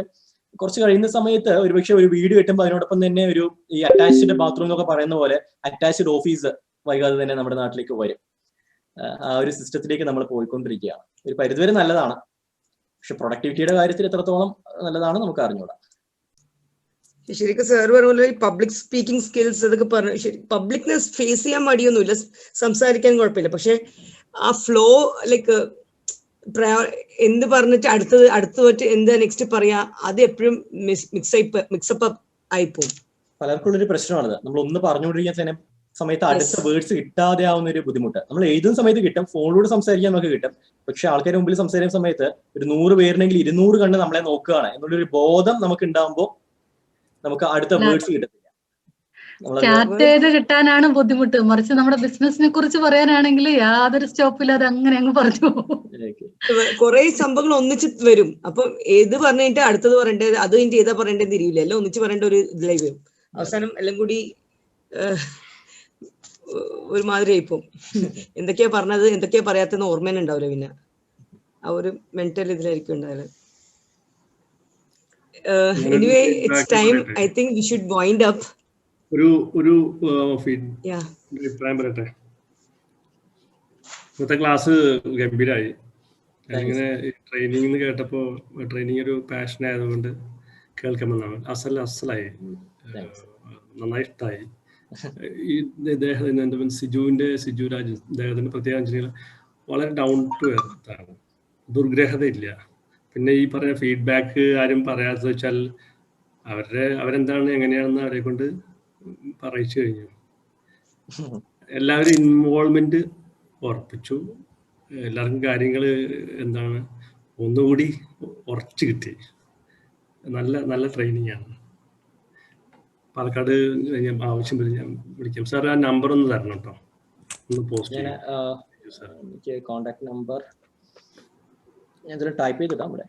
Speaker 1: കുറച്ച് കഴിയുന്ന സമയത്ത് ഒരുപക്ഷെ ഒരു വീട് കിട്ടുമ്പോൾ അതിനോടൊപ്പം തന്നെ ഒരു ഈ അറ്റാച്ച്ഡ് ബാത്റൂം എന്നൊക്കെ പറയുന്ന പോലെ അറ്റാച്ച്ഡ് ഓഫീസ് വൈകാതെ തന്നെ നമ്മുടെ നാട്ടിലേക്ക് വരും. ആ ഒരു സിസ്റ്റത്തിലേക്ക് നമ്മൾ പോയിക്കൊണ്ടിരിക്കുകയാണ്. ഒരു പരിധിവരെ നല്ലതാണ്, പക്ഷെ പ്രൊഡക്ടിവിറ്റിയുടെ കാര്യത്തിൽ എത്രത്തോളം നല്ലതാണ് നമുക്ക് അറിഞ്ഞൂടാ.
Speaker 4: ശരിക്കും സാർ പറഞ്ഞ പബ്ലിക് സ്പീക്കിംഗ് സ്കിൽസ് അതൊക്കെ പറഞ്ഞു. ശരി, പബ്ലിക്കിനെ ഫേസ് ചെയ്യാൻ മടിയൊന്നുമില്ല, സംസാരിക്കാൻ കുഴപ്പമില്ല. പക്ഷെ ആ ഫ്ലോ ലൈക്ക് എന്ത് പറഞ്ഞിട്ട് അടുത്ത് എന്താ നെക്സ്റ്റ് പറയാ, അത് എപ്പോഴും മിക്സപ്പ് ആയിപ്പോവും.
Speaker 1: പലർക്കും ഒരു പ്രശ്നമാണത്. നമ്മൾ ഒന്ന് പറഞ്ഞുകൊണ്ടിരിക്കുന്ന സമയത്ത് അടുത്ത വേർഡ്സ് കിട്ടാതെ ആവുന്ന ഒരു ബുദ്ധിമുട്ട്. നമ്മൾ എഴുതുന്ന സമയത്ത് കിട്ടും, ഫോണിലൂടെ സംസാരിക്കാൻ നമുക്ക് കിട്ടും. പക്ഷെ ആൾക്കാരുടെ മുമ്പിൽ സംസാരിക്കുന്ന സമയത്ത് ഒരു 100 പേരുണ്ടെങ്കിൽ 200 കണ്ട് നമ്മളെ നോക്കുകയാണ് എന്നുള്ളൊരു ബോധം നമുക്ക് ഉണ്ടാവുമ്പോൾ നമുക്ക് അടുത്ത വേർഡ്സ് കിട്ടത്തില്ല.
Speaker 2: സ്റ്റാർട്ട് ചെയ്ത് കിട്ടാനാണ് ബുദ്ധിമുട്ട്. മറിച്ച് നമ്മുടെ ബിസിനസിനെ കുറിച്ച് പറയാനാണെങ്കിൽ യാതൊരു സ്റ്റോപ്പില്ലാതെ അങ്ങനെ അങ്ങ് പറഞ്ഞു.
Speaker 4: കുറെ സംഭവങ്ങൾ ഒന്നിച്ച് വരും. അപ്പൊ ഏത് പറഞ്ഞിട്ട് അടുത്തത് പറയേണ്ടത്, അത് കഴിഞ്ഞിട്ട് ഏതാ പറയേണ്ടത് തിരിയില്ല. എല്ലാം ഒന്നിച്ച് പറയേണ്ട ഒരു ഇതിലായി വരും. അവസാനം എല്ലാം കൂടി ഒരുമാതിരി ആയിപ്പോ എന്തൊക്കെയാ പറഞ്ഞത് എന്തൊക്കെയാ പറയാത്തെന്ന് ഓർമ്മ ഉണ്ടാവില്ല. പിന്നെ ആ ഒരു മെന്റൽ ഇതിലായിരിക്കും ഉണ്ടാവില്ല. Anyway it's time. I think we should wind up.
Speaker 5: ഒരു അഭിപ്രായം പറയട്ടെ. ഇന്നത്തെ ക്ലാസ് ഗംഭീരായി. ഞാനിങ്ങനെ ട്രെയിനിങ് കേട്ടപ്പോ ട്രെയിനിങ് ഒരു പാഷൻ ആയതുകൊണ്ട് കേൾക്കുമെന്നാണ്. അസലായി, നന്നായി ഇഷ്ടമായി. ഈ ഇദ്ദേഹത്തിന് സിജു രാജ്, ഇദ്ദേഹത്തിന്റെ പ്രത്യേക വളരെ ഡൗൺ ടു എർത്ത് ആണ്, ദുർഗ്രഹതയില്ല. പിന്നെ ഈ പറഞ്ഞ ഫീഡ്ബാക്ക് ആരും പറയാത്തത് വെച്ചാൽ അവരെന്താണ് എങ്ങനെയാണെന്ന് അവരെ കൊണ്ട് പറയിച്ചു കഴിഞ്ഞു. എല്ലാവരും ഇൻവോൾവ്മെന്റ് ഉറപ്പിച്ചു. എല്ലാവർക്കും കാര്യങ്ങൾ എന്താണ് ഒന്നുകൂടി ഉറച്ചു കിട്ടി. നല്ല നല്ല ട്രെയിനിങ് ആണ്. പാലക്കാട് ഞാൻ ആവശ്യം വരും, ഞാൻ വിളിക്കാം സാർ. ആ നമ്പർ ഒന്ന് തരണം കേട്ടോ, ഒന്ന് പോസ്റ്റ് ചെയ്യാം.
Speaker 1: എനിക്ക് കോണ്ടാക്ട് നമ്പർ ഞാൻ ടൈപ്പ് ചെയ്തിട്ടാ ഇവിടെ.